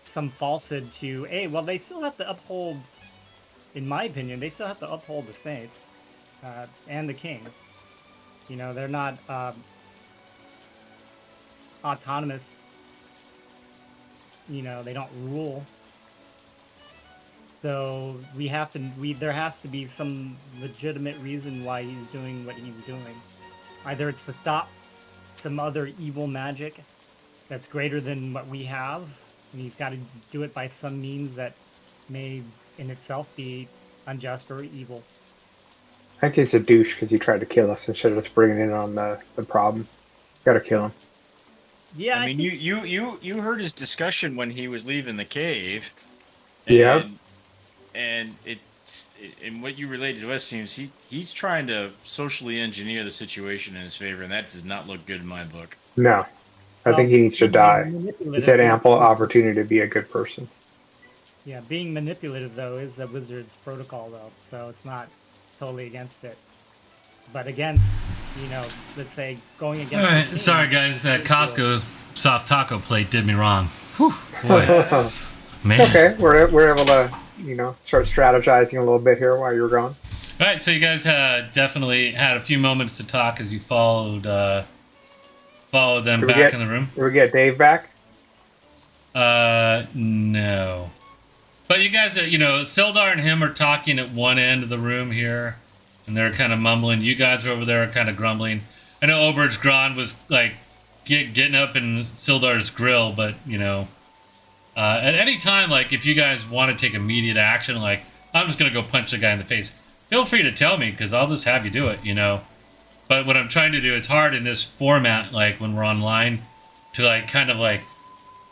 [SPEAKER 4] some falsehood to. Hey, well, they still have to uphold, in my opinion, they still have to uphold the saints and the king. They're not autonomous. They don't rule. So there has to be some legitimate reason why he's doing what he's doing. Either it's to stop some other evil magic that's greater than what we have, and he's got to do it by some means that may in itself be unjust or evil.
[SPEAKER 6] I think he's a douche because he tried to kill us instead of just bringing in on the problem. Gotta kill him.
[SPEAKER 4] Yeah,
[SPEAKER 5] I mean, you heard his discussion when he was leaving the cave.
[SPEAKER 6] Yeah.
[SPEAKER 5] And and what you related to us seems he's trying to socially engineer the situation in his favor, and that does not look good in my book.
[SPEAKER 6] No, I think he needs to die. He's had ample opportunity to be a good person.
[SPEAKER 4] Yeah, being manipulative though is the wizard's protocol though, so it's not totally against it. But against, let's say going against.
[SPEAKER 2] All right, sorry guys, that Costco soft taco plate did me wrong. Whew, boy. Man.
[SPEAKER 6] Okay, we're able to start strategizing a little bit here while you're gone.
[SPEAKER 2] All right, so you guys definitely had a few moments to talk as you followed them back in the room.
[SPEAKER 6] Did we get Dave back?
[SPEAKER 2] No. But you guys are, Sildar and him are talking at one end of the room here, and they're kind of mumbling. You guys are over there kind of grumbling. I know Oberge Grand was like getting up in Sildar's grill, but at any time, like if you guys want to take immediate action, like I'm just gonna go punch the guy in the face, feel free to tell me because I'll just have you do it, But what I'm trying to do, it's hard in this format, like when we're online, to like kind of like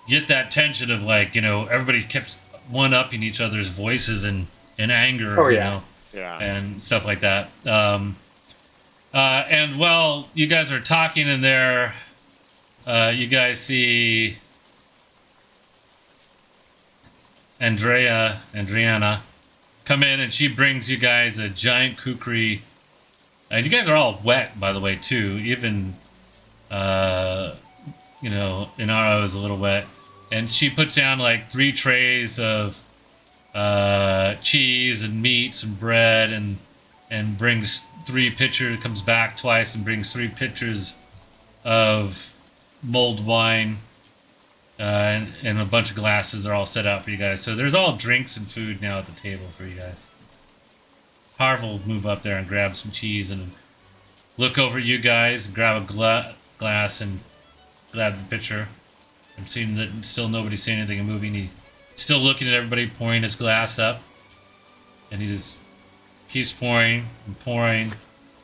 [SPEAKER 2] get that tension of like everybody keeps one-upping each other's voices and anger,
[SPEAKER 1] Yeah.
[SPEAKER 2] and stuff like that. And while you guys are talking in there, you guys see Andriana come in, and she brings you guys a giant kukri. And you guys are all wet, by the way, too. Even, Inara is a little wet. And she puts down like 3 trays of cheese and meats and bread, and brings 3 pitchers, comes back twice and brings 3 pitchers of mulled wine. And a bunch of glasses are all set out for you guys. So there's all drinks and food now at the table for you guys. Harv will move up there and grab some cheese and look over at you guys, grab a glass and grab the pitcher. I'm seeing that still nobody's saying anything and moving. He's still looking at everybody, pouring his glass up. And he just keeps pouring and pouring.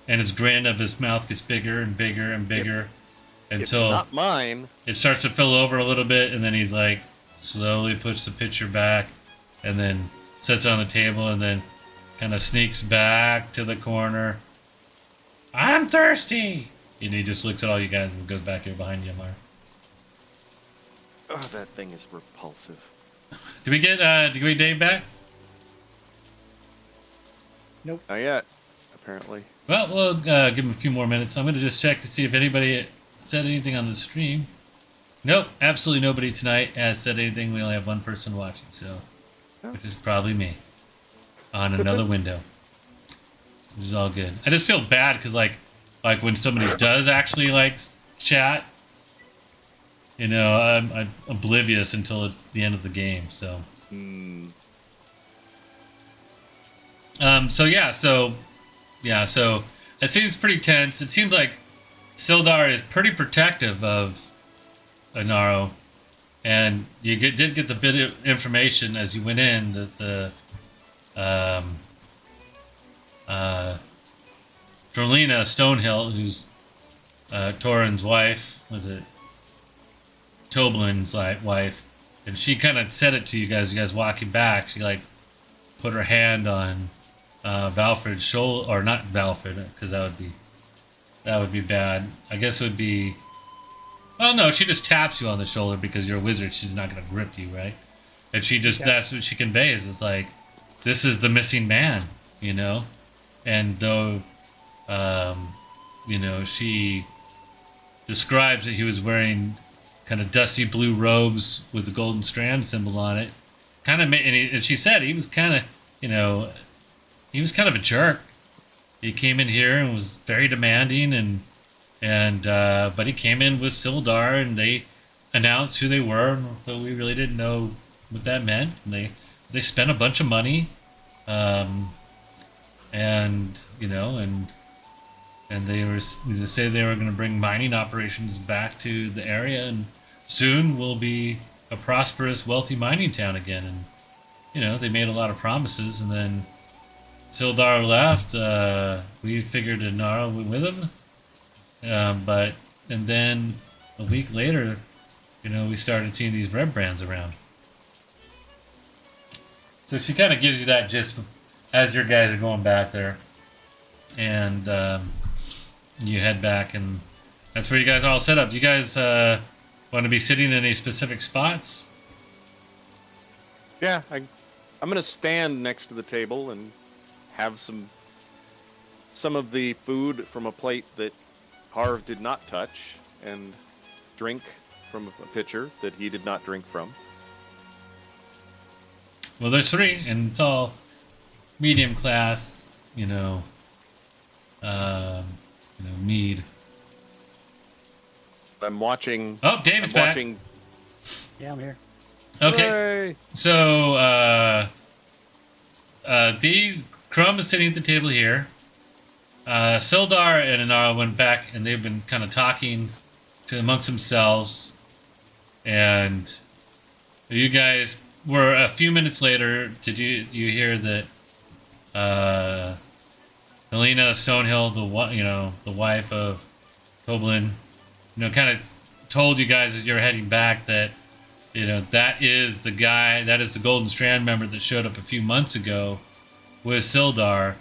[SPEAKER 2] And his grin of his mouth gets bigger and bigger and bigger. Until
[SPEAKER 1] it's not mine.
[SPEAKER 2] It starts to fill over a little bit, and then he's like slowly puts the pitcher back, and then sits on the table, and then kind of sneaks back to the corner. I'm thirsty, and he just looks at all you guys and goes back here behind you, Mar.
[SPEAKER 1] Oh, that thing is repulsive.
[SPEAKER 2] Did we get Dave back?
[SPEAKER 4] Nope.
[SPEAKER 1] Not yet, apparently.
[SPEAKER 2] Well, we'll give him a few more minutes. I'm going to just check to see if anybody said anything on the stream. Nope, absolutely nobody tonight has said anything. We only have one person watching, so which is probably me on another window, which is all good. I just feel bad because like when somebody does actually like chat, I'm oblivious until it's the end of the game. So, so it seems pretty tense. It seems like Sildar is pretty protective of Inaro, and you did get the bit of information as you went in that the Drolina Stonehill, who's Torin's wife, was it Toblin's wife, and she kind of said it to you guys walking back. She like put her hand on Valfred's shoulder, or not Valfred, because that would be bad. I guess it would be... Well, no, she just taps you on the shoulder because you're a wizard. She's not going to grip you, right? And she just... That's what she conveys. It's like, this is the missing man, And though, she describes that he was wearing kind of dusty blue robes with the golden strand symbol on it. And she said he was kind of, he was kind of a jerk. He came in here and was very demanding, but he came in with Sildar, and they announced who they were, and so we really didn't know what that meant. And they they spent a bunch of money, and you know, and they say they were going to bring mining operations back to the area, and soon we'll be a prosperous, wealthy mining town again. And you know, they made a lot of promises, and then Sildar left. We figured Inara went with him, and then a week later, you know, we started seeing these red brands around. So she kind of gives you that gist as your guys are going back there, and you head back, and that's where you guys are all set up. Do you guys want to be sitting in any specific spots?
[SPEAKER 1] Yeah, I'm gonna stand next to the table and have some of the food from a plate that Harv did not touch, and drink from a pitcher that he did not drink from.
[SPEAKER 2] Well, there's three, and it's all medium class, you know, mead.
[SPEAKER 1] I'm watching.
[SPEAKER 2] Oh, David's back.
[SPEAKER 3] Yeah, I'm here.
[SPEAKER 2] Okay.
[SPEAKER 1] Hooray!
[SPEAKER 2] So, these Crumb is sitting at the table here. Sildar and Inara went back, and they've been kind of talking amongst themselves. And you guys were a few minutes later. Did you hear that? Helena Stonehill, the wife of Toblin, kind of told you guys as you're heading back that, that is the guy, that is the Golden Strand member that showed up a few months ago with Sildar.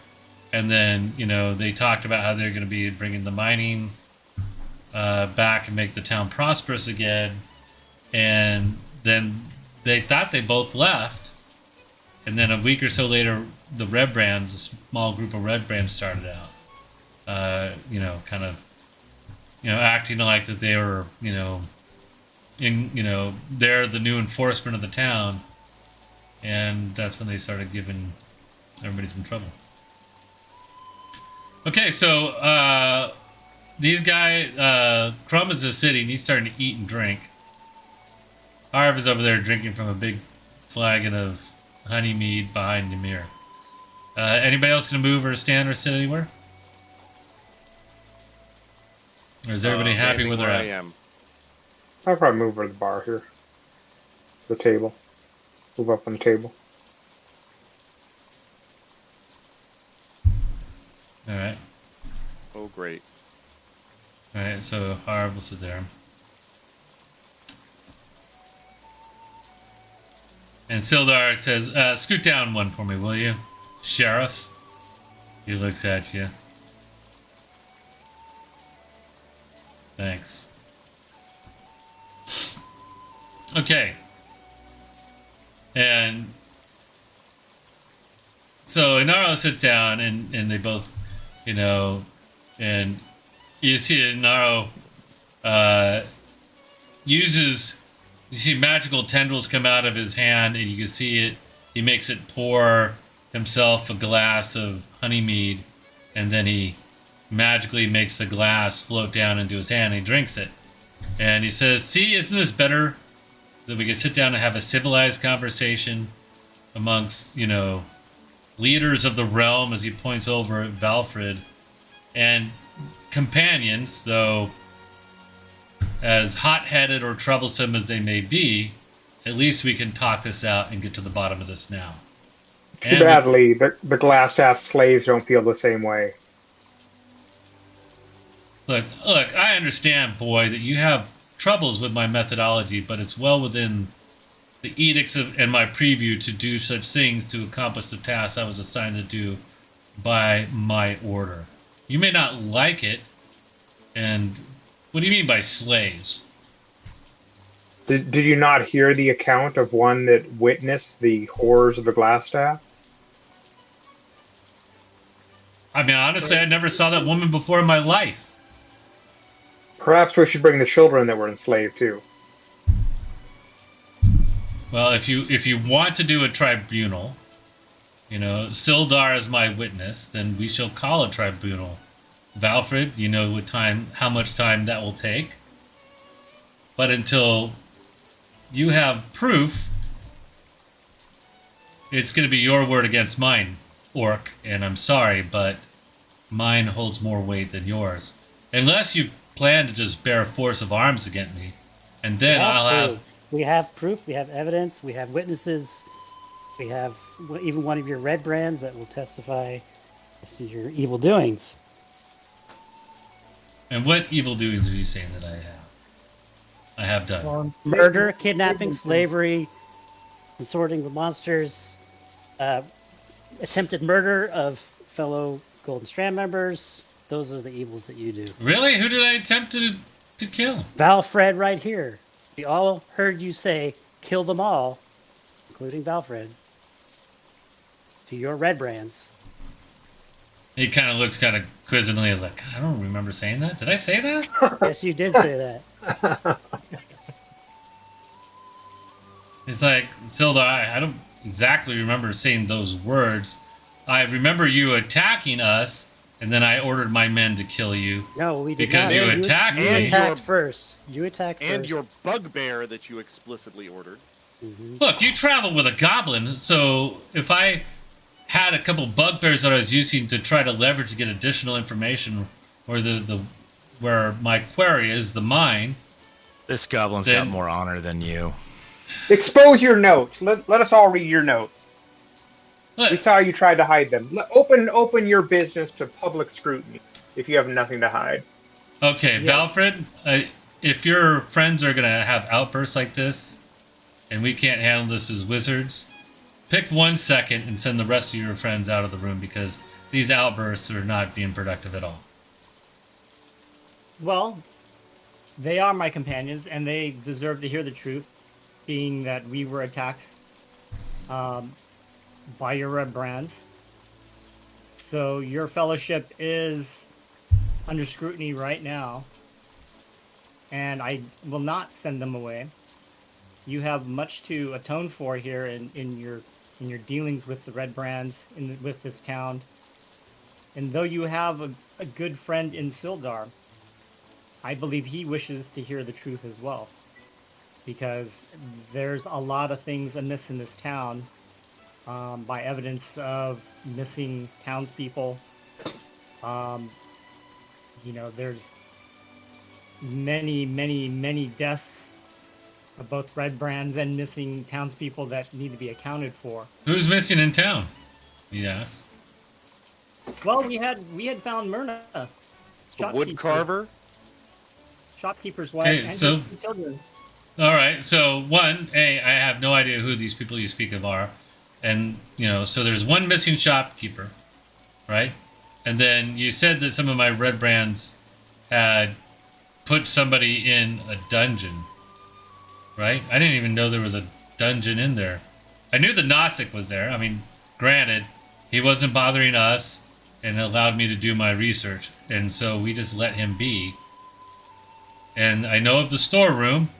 [SPEAKER 2] And then, they talked about how they're going to be bringing the mining back and make the town prosperous again. And then they thought they both left. And then a week or so later, the Red Brands, a small group of Red Brands started out. Acting like that they were, they're the new enforcement of the town. And that's when they started giving everybody some trouble. Okay, so these guys, Crumb is just sitting. He's starting to eat and drink. Harv is over there drinking from a big flagon of honey mead behind Ymir. Anybody else gonna move or stand or sit anywhere? Or is everybody happy where they're at?
[SPEAKER 1] I am.
[SPEAKER 6] I'll probably move over to the bar here. The table. Move up on the table.
[SPEAKER 2] Alright.
[SPEAKER 1] Oh, great.
[SPEAKER 2] Alright, so Harv will sit there. And Sildar says, scoot down one for me, will you? Sheriff? He looks at you. Thanks. Okay. And so Inaro sits down and they both, and you see Inaro uses, you see magical tendrils come out of his hand, and you can see it. He makes it pour himself a glass of honey mead, and then he magically makes the glass float down into his hand, and he drinks it. And he says, see, isn't this better that we can sit down and have a civilized conversation amongst, leaders of the realm, as he points over at Valfrid, and companions, though as hot-headed or troublesome as they may be, at least we can talk this out and get to the bottom of this now.
[SPEAKER 6] Too badly, the glass-ass slaves don't feel the same way.
[SPEAKER 2] Look, I understand, boy, that you have troubles with my methodology, but it's well within the edicts and my preview to do such things to accomplish the task I was assigned to do by my order. You may not like it, and what do you mean by slaves?
[SPEAKER 6] Did you not hear the account of one that witnessed the horrors of the Glassstaff?
[SPEAKER 2] I mean, honestly, I never saw that woman before in my life.
[SPEAKER 6] Perhaps we should bring the children that were enslaved too.
[SPEAKER 2] Well, if you want to do a tribunal, Sildar is my witness, then we shall call a tribunal. Valfrid, how much time that will take. But until you have proof it's going to be your word against mine, Orc, and I'm sorry, but mine holds more weight than yours. Unless you plan to just bear force of arms against me, and then I'll have...
[SPEAKER 3] proof. We have proof. We have evidence. We have witnesses. We have even one of your red brands that will testify as to your evil doings.
[SPEAKER 2] And what evil doings are you saying that I have done?
[SPEAKER 4] Well,
[SPEAKER 3] Murder, kidnapping, slavery, consorting with monsters, attempted murder of fellow Golden Strand members. Those are the evils that you do.
[SPEAKER 2] Really? Who did I attempt to kill?
[SPEAKER 3] Valfred right here. We all heard you say, kill them all, including Valfred, to your red brands.
[SPEAKER 2] He kind of looks kind of quizzingly like, I don't remember saying that. Did I say that?
[SPEAKER 3] Yes, you did say that.
[SPEAKER 2] It's like, Sildar, I don't exactly remember saying those words. I remember you attacking us, and then I ordered my men to kill you.
[SPEAKER 3] No, we did
[SPEAKER 2] Because
[SPEAKER 3] not.
[SPEAKER 2] you
[SPEAKER 3] You
[SPEAKER 2] attacked
[SPEAKER 3] you
[SPEAKER 2] me.
[SPEAKER 3] attacked first. You attacked
[SPEAKER 1] And
[SPEAKER 3] first.
[SPEAKER 1] your bugbear that you explicitly ordered.
[SPEAKER 2] Look, you travel with a goblin, so if I had a couple bugbears that I was using to try to leverage to get additional information, or the where my query is, the mine.
[SPEAKER 5] This goblin's
[SPEAKER 2] Then-
[SPEAKER 5] got more honor than you.
[SPEAKER 6] Expose your notes. Let us all read your notes. We
[SPEAKER 2] Look,
[SPEAKER 6] saw you tried to hide them. Open your business to public scrutiny if you have nothing to hide.
[SPEAKER 2] okay, Valfred, if your friends are gonna have outbursts like this, and we can't handle this as wizards, pick 1 second and send the rest of your friends out of the room because these outbursts are not being productive at all.
[SPEAKER 4] Well, they are my companions, and they deserve to hear the truth, being that we were attacked by your red brands. So your fellowship is under scrutiny right now, and I will not send them away. You have much to atone for here in your dealings with the red brands with this town. And though you have a good friend in Sildar, I believe he wishes to hear the truth as well. Because there's a lot of things amiss in this town, by evidence of missing townspeople. There's many deaths of both red brands and missing townspeople that need to be accounted for.
[SPEAKER 2] Who's missing in town? Yes.
[SPEAKER 4] Well, we had found Myrna,
[SPEAKER 1] The
[SPEAKER 4] shopkeeper-
[SPEAKER 1] wood carver.
[SPEAKER 4] shopkeeper's wife,
[SPEAKER 2] Okay,
[SPEAKER 4] and
[SPEAKER 2] so-
[SPEAKER 4] her children.
[SPEAKER 2] All right. So one, I have no idea who these people you speak of are, and so there's one missing shopkeeper, right? And then you said that some of my red brands had put somebody in a dungeon, right? I didn't even know there was a dungeon in there. I knew the Gnostic was there. I mean, granted, he wasn't bothering us and allowed me to do my research, and so we just let him be. And I know of the storeroom.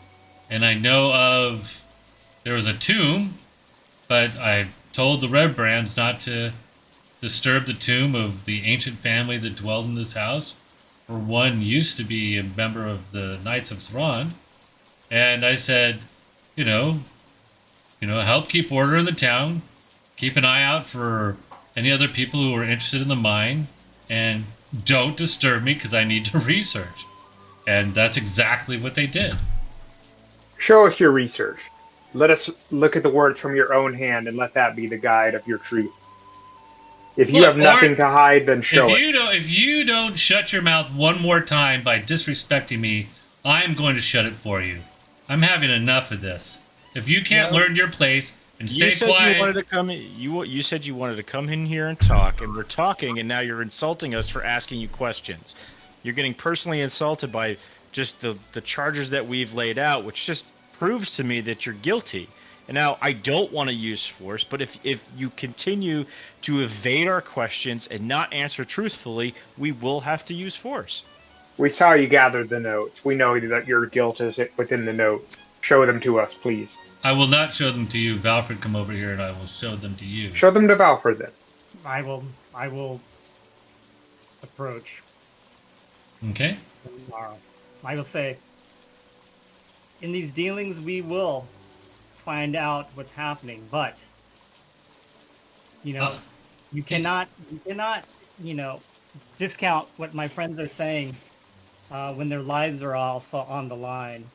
[SPEAKER 2] And I know of there was a tomb, but I told the red brands not to disturb the tomb of the ancient family that dwelled in this house. For one used to be a member of the Knights of Thrawn. And I said, help keep order in the town. Keep an eye out for any other people who are interested in the mine. And don't disturb me because I need to research. And that's exactly what they did.
[SPEAKER 6] Show us your research. Let us look at the words from your own hand and let that be the guide of your truth. If you
[SPEAKER 2] Look,
[SPEAKER 6] have nothing
[SPEAKER 2] Orc,
[SPEAKER 6] to hide, then show it.
[SPEAKER 2] If you don't shut your mouth one more time by disrespecting me, I'm going to shut it for you. I'm having enough of this. If you can't learn your place and stay
[SPEAKER 5] You said
[SPEAKER 2] quiet,
[SPEAKER 5] you wanted to come. You said you wanted to come in here and talk, and we're talking, and now you're insulting us for asking you questions. You're getting personally insulted by just the charges that we've laid out, which just proves to me that you're guilty. And now I don't want to use force, but if you continue to evade our questions and not answer truthfully, we will have to use force.
[SPEAKER 6] We saw you gather the notes. We know that your guilt is within the notes. Show them to us, please.
[SPEAKER 2] I will not show them to you. Valfred, come over here and I will show them to you.
[SPEAKER 6] Show them to Valfred then.
[SPEAKER 4] I will approach
[SPEAKER 2] Okay?
[SPEAKER 4] tomorrow. I will say, in these dealings, we will find out what's happening, but You know, you cannot, you know, discount what my friends are saying when their lives are also on the line.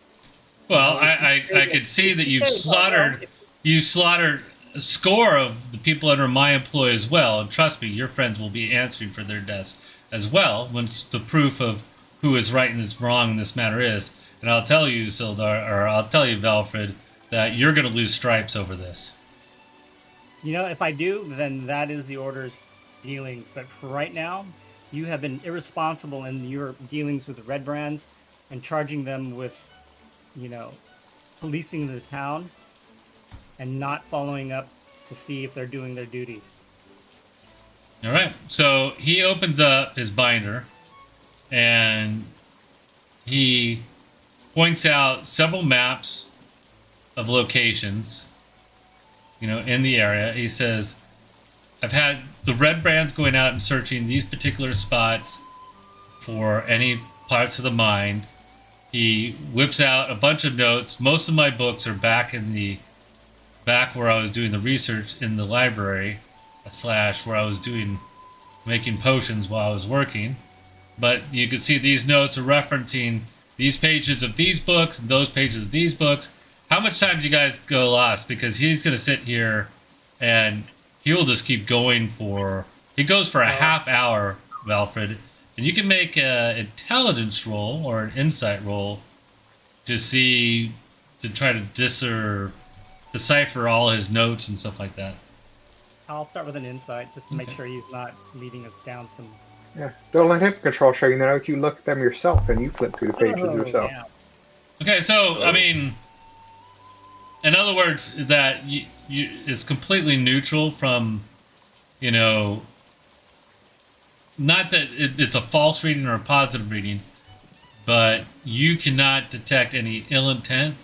[SPEAKER 2] Well,
[SPEAKER 4] You know,
[SPEAKER 2] I could see that
[SPEAKER 4] you say, well,
[SPEAKER 2] you slaughtered a score of the people under my employ as well. And trust me, your friends will be answering for their deaths as well once the proof of who is right and is wrong in this matter is. And I'll tell you, Sildar, or I'll tell you, Valfred, that you're going to lose stripes over this.
[SPEAKER 4] you know, if I do, then that is the Order's dealings. But for right now, you have been irresponsible in your dealings with the Red Brands and charging them with, you know, policing the town and not following up to see if they're doing their duties.
[SPEAKER 2] All right. So he opens up his binder and he points out several maps of locations, you know, in the area. He says, I've had the Red Brands going out and searching these particular spots for any parts of the mine. He whips out a bunch of notes. Most of my books are back where I was doing the research in the library, / where I was making potions while I was working. But you can see these notes are referencing these pages of these books and those pages of these books. How much time do you guys go lost? Because he's going to sit here and he'll just keep going he goes for a half hour, Valfred. And you can make an intelligence roll or an insight roll to try to decipher all his notes and stuff like that.
[SPEAKER 4] I'll start with an insight just to make sure he's not leading us down some.
[SPEAKER 6] Yeah. Don't let him control showing the notes. You look at them yourself and you flip through the pages yourself.
[SPEAKER 4] Yeah.
[SPEAKER 2] Okay, so I mean, in other words, that it's completely neutral from, you know, not that it's a false reading or a positive reading, but you cannot detect any ill intent,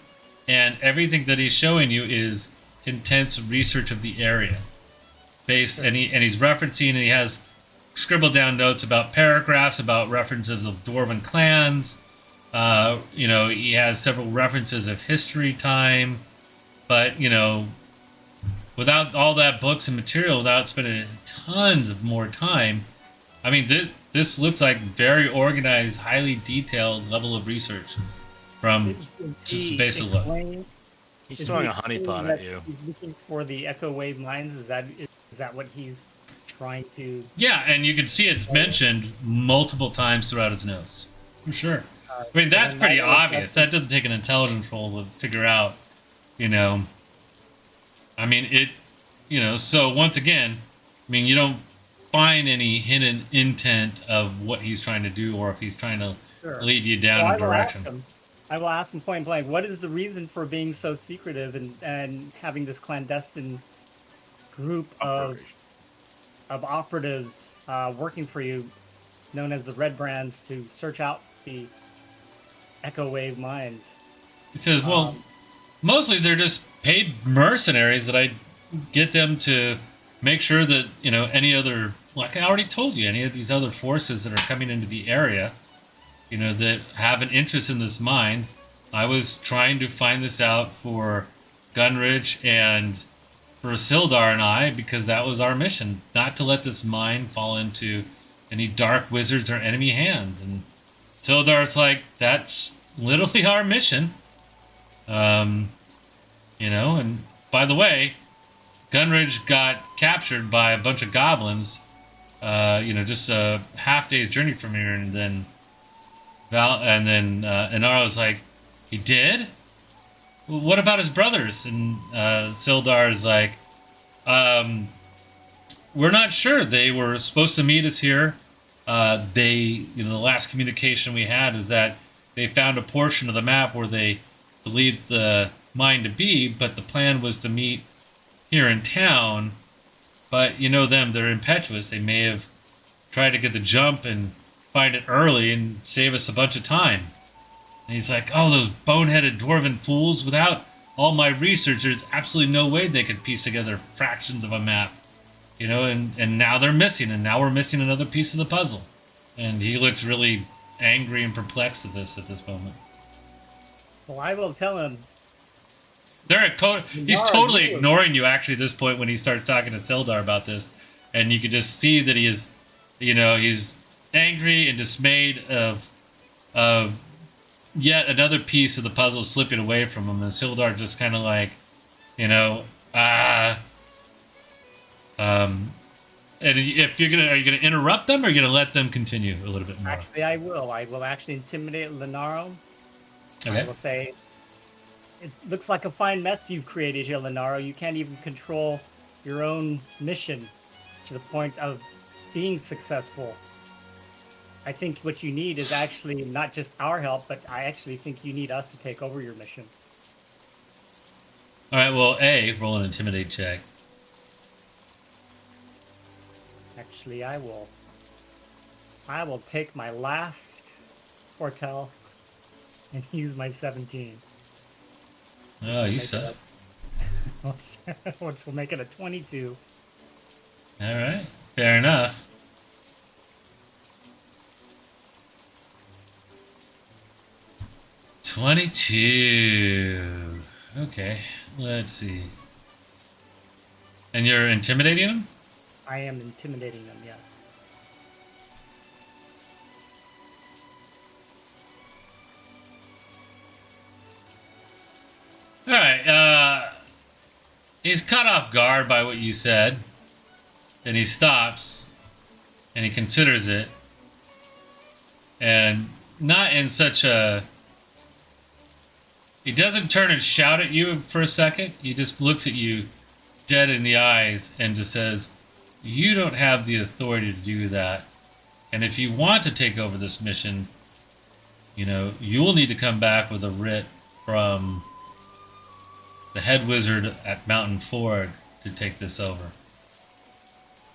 [SPEAKER 2] and everything that he's showing you is intense research of the area, and he's referencing, and he has scribbled down notes about paragraphs about references of Dwarven clans. You know, he has several references of history time, but you know, without all that books and material, without spending tons of more time, I mean, this looks like very organized, highly detailed level of research from just basically.
[SPEAKER 5] He's throwing a honeypot at you.
[SPEAKER 4] He's looking for the echo wave mines. Is that what he's trying to?
[SPEAKER 2] Yeah, and you can see it's mentioned multiple times throughout his notes. For sure. I mean, that's pretty obvious. That doesn't take an intelligence roll to figure out, you know. I mean, so once again, I mean, you don't find any hidden intent of what he's trying to do or if he's trying to lead you down a direction.
[SPEAKER 4] I will ask him point blank, what is the reason for being so secretive and having this clandestine group of operatives working for you, known as the Red Brands, to search out the Echo Wave mines?
[SPEAKER 2] He says, well, mostly they're just paid mercenaries that I get them to make sure that, you know, any other, like I already told you, any of these other forces that are coming into the area, you know, that have an interest in this mine. I was trying to find this out for Gunridge and for Sildar and I, because that was our mission, not to let this mine fall into any dark wizards or enemy hands. And Sildar's like, that's literally our mission. You know, and by the way, Gunridge got captured by a bunch of goblins, you know, just a half day's journey from here, and then Inara was like, he did? Well, what about his brothers? And Sildar is like, we're not sure. They were supposed to meet us here. The last communication we had is that they found a portion of the map where they believed the mine to be, but the plan was to meet here in town. But you know them, they're impetuous. They may have tried to get the jump and find it early and save us a bunch of time. And he's like, oh, those boneheaded dwarven fools. Without all my research, there's absolutely no way they could piece together fractions of a map. You know, and now they're missing, and now we're missing another piece of the puzzle. And he looks really angry and perplexed at this moment.
[SPEAKER 4] Well, I will tell him,
[SPEAKER 2] He's totally ignoring you actually at this point when he starts talking to Sildar about this, and you can just see that he is, he's angry and dismayed of yet another piece of the puzzle slipping away from him, and Sildar just kind of like, and if are you gonna interrupt them, or are you gonna let them continue a little bit more?
[SPEAKER 4] Actually, I will. I will actually intimidate Lenaro.
[SPEAKER 2] Okay.
[SPEAKER 4] I will say, it looks like a fine mess you've created here, Lenaro. You can't even control your own mission to the point of being successful. I think what you need is actually not just our help, but I actually think you need us to take over your mission.
[SPEAKER 2] All right. Well, roll an intimidate check.
[SPEAKER 4] Actually, I will take my last Fortel and use my 17.
[SPEAKER 2] Oh, you suck.
[SPEAKER 4] Which will make it a 22.
[SPEAKER 2] All right. Fair enough. $22. Okay. Let's see. And you're intimidating him?
[SPEAKER 4] I am intimidating them, yes.
[SPEAKER 2] All right. He's caught off guard by what you said, and he stops, and he considers it, and not in such a... He doesn't turn and shout at you for a second. He just looks at you dead in the eyes and just says, "You don't have the authority to do that. And if you want to take over this mission, you will need to come back with a writ from the head wizard at Mountain Ford to take this over.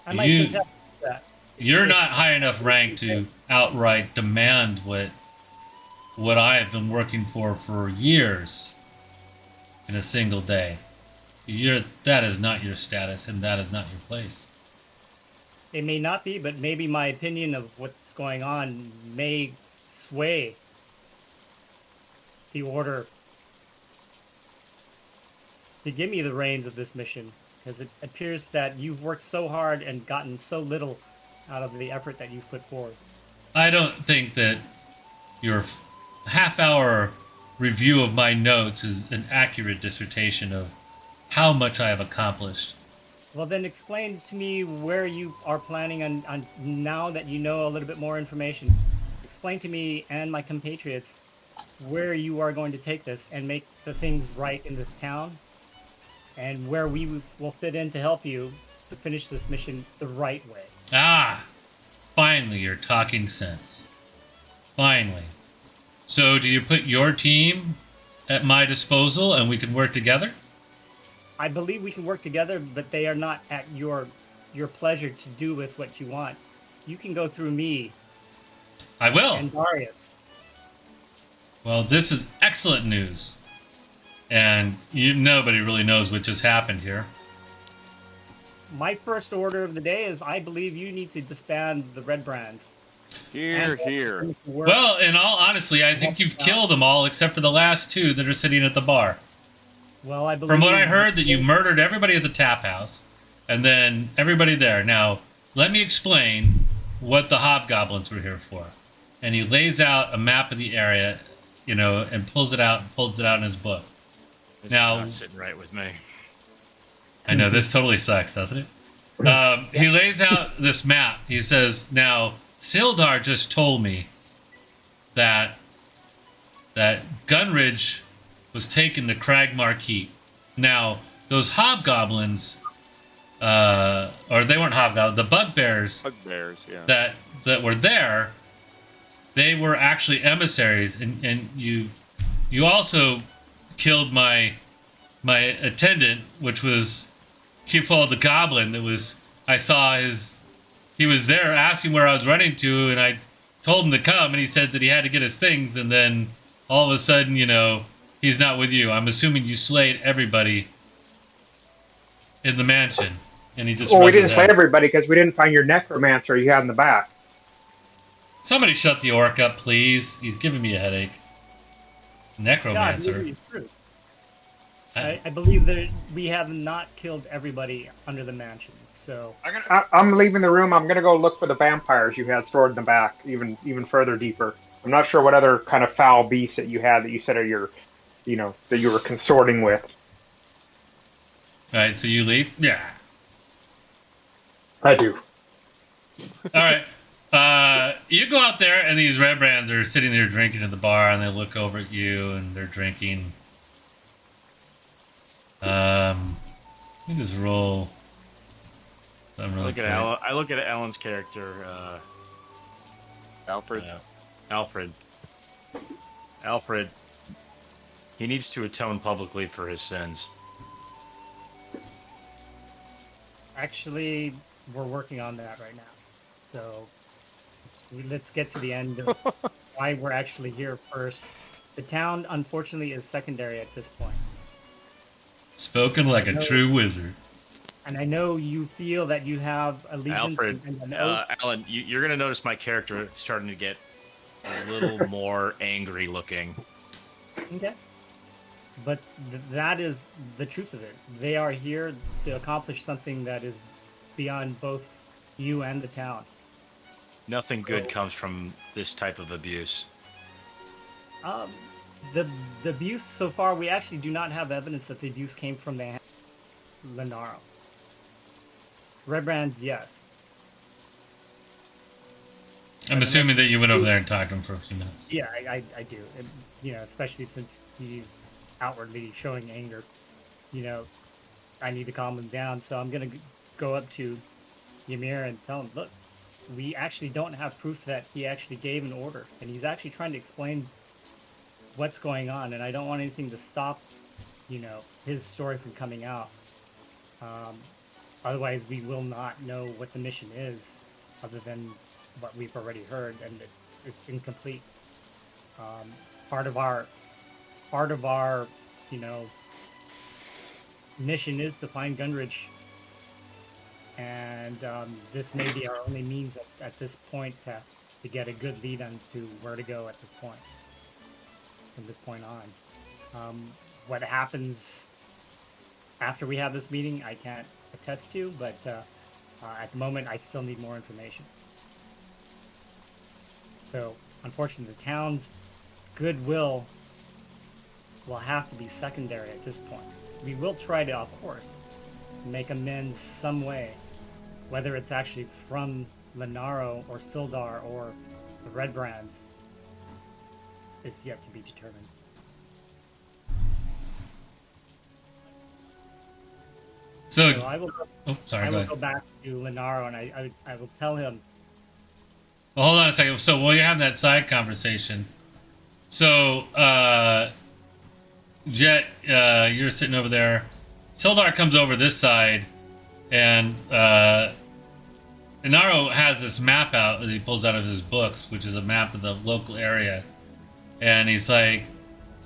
[SPEAKER 4] I might just have that.
[SPEAKER 2] You're not high enough rank to outright demand what I have been working for years in a single day. That is not your status, and that is not your place."
[SPEAKER 4] It may not be, but maybe my opinion of what's going on may sway the order to give me the reins of this mission, because it appears that you've worked so hard and gotten so little out of the effort that you've put forward.
[SPEAKER 2] I don't think that your half-hour review of my notes is an accurate dissertation of how much I have accomplished.
[SPEAKER 4] Well, then explain to me where you are planning on now that you know a little bit more information. Explain to me and my compatriots where you are going to take this and make the things right in this town, and where we will fit in to help you to finish this mission the right way.
[SPEAKER 2] Finally, you're talking sense. Finally. So do you put your team at my disposal and we can work together?
[SPEAKER 4] I believe we can work together, but they are not at your pleasure to do with what you want. You can go through me.
[SPEAKER 2] I will.
[SPEAKER 4] And Darius.
[SPEAKER 2] Well, this is excellent news. And nobody really knows what just happened here.
[SPEAKER 4] My first order of the day is I believe you need to disband the Red Brands.
[SPEAKER 1] Here.
[SPEAKER 2] Well, in all honesty, I think you've killed them all except for the last two that are sitting at the bar.
[SPEAKER 4] Well, I believe...
[SPEAKER 2] From what I heard, that you murdered everybody at the tap house, and then everybody there. Now, let me explain what the hobgoblins were here for. And he lays out a map of the area, and pulls it out and folds it out in his book.
[SPEAKER 5] This
[SPEAKER 2] Now,
[SPEAKER 5] is not sitting right with me.
[SPEAKER 2] I know, this totally sucks, doesn't it? He lays out this map. He says, now, Sildar just told me that Gunridge was taken to Cragmark Heat. Now, those hobgoblins, or they weren't hobgoblins, the bugbears,
[SPEAKER 1] yeah,
[SPEAKER 2] that were there, they were actually emissaries, and you also killed my attendant, which was Kifal the Goblin. I saw he was there asking where I was running to, and I told him to come, and he said that he had to get his things, and then all of a sudden, he's not with you. I'm assuming you slayed everybody in the mansion. And he just...
[SPEAKER 6] Well, we didn't slay everybody because we didn't find your necromancer you had in the back.
[SPEAKER 2] Somebody shut the orc up, please. He's giving me a headache. Necromancer.
[SPEAKER 4] God, I believe that we have not killed everybody under the mansion. So
[SPEAKER 6] I'm leaving the room. I'm gonna go look for the vampires you had stored in the back, even further deeper. I'm not sure what other kind of foul beasts that you had that you said are your, that you were consorting with.
[SPEAKER 2] All right, so you leave. Yeah.
[SPEAKER 6] I do.
[SPEAKER 2] All right. You go out there, and these red brands are sitting there drinking at the bar, and they look over at you, and they're drinking. Let me just roll. Something really quick.
[SPEAKER 5] I look at Alan's character,
[SPEAKER 1] Alfred.
[SPEAKER 5] Alfred. Alfred. He needs to atone publicly for his sins.
[SPEAKER 4] actually, we're working on that right now. So let's get to the end of why we're actually here first. The town, unfortunately, is secondary at this point.
[SPEAKER 2] Spoken like a true wizard.
[SPEAKER 4] And I know you feel that you have allegiance
[SPEAKER 5] Alfred,
[SPEAKER 4] and an oath.
[SPEAKER 5] Alan, you're going to notice my character starting to get a little more angry looking.
[SPEAKER 4] Okay. But that is the truth of it. They are here to accomplish something that is beyond both you and the town.
[SPEAKER 5] Nothing good comes from this type of abuse.
[SPEAKER 4] The abuse so far, we actually do not have evidence that the abuse came from the Lenaro. Red Brands, yes.
[SPEAKER 2] I'm assuming that you went over there and talked to him for a few minutes.
[SPEAKER 4] Yeah, I do. And, especially since he's outwardly showing anger. I need to calm him down. So I'm going to go up to Ymir and tell him, look, we actually don't have proof that he actually gave an order. And he's actually trying to explain what's going on. And I don't want anything to stop, his story from coming out. Otherwise, we will not know what the mission is, other than what we've already heard, and it's incomplete. Part of our, mission is to find Gunridge, and this may be our only means at this point to get a good lead on to where to go at this point. From this point on, what happens after we have this meeting, I can't attest to, but at the moment, I still need more information. So, unfortunately, the town's goodwill will have to be secondary at this point. We will try to, of course, make amends some way, whether it's actually from Lenaro or Sildar or the Red Brands is yet to be determined.
[SPEAKER 2] So
[SPEAKER 4] I will.
[SPEAKER 2] Oh, sorry.
[SPEAKER 4] I
[SPEAKER 2] Go
[SPEAKER 4] will
[SPEAKER 2] ahead.
[SPEAKER 4] go back to Lenaro and I will tell him.
[SPEAKER 2] Well, hold on a second. So while you're having that side conversation, so Jet, you're sitting over there. Sildar comes over this side, and Inaro has this map out that he pulls out of his books, which is a map of the local area. And he's like,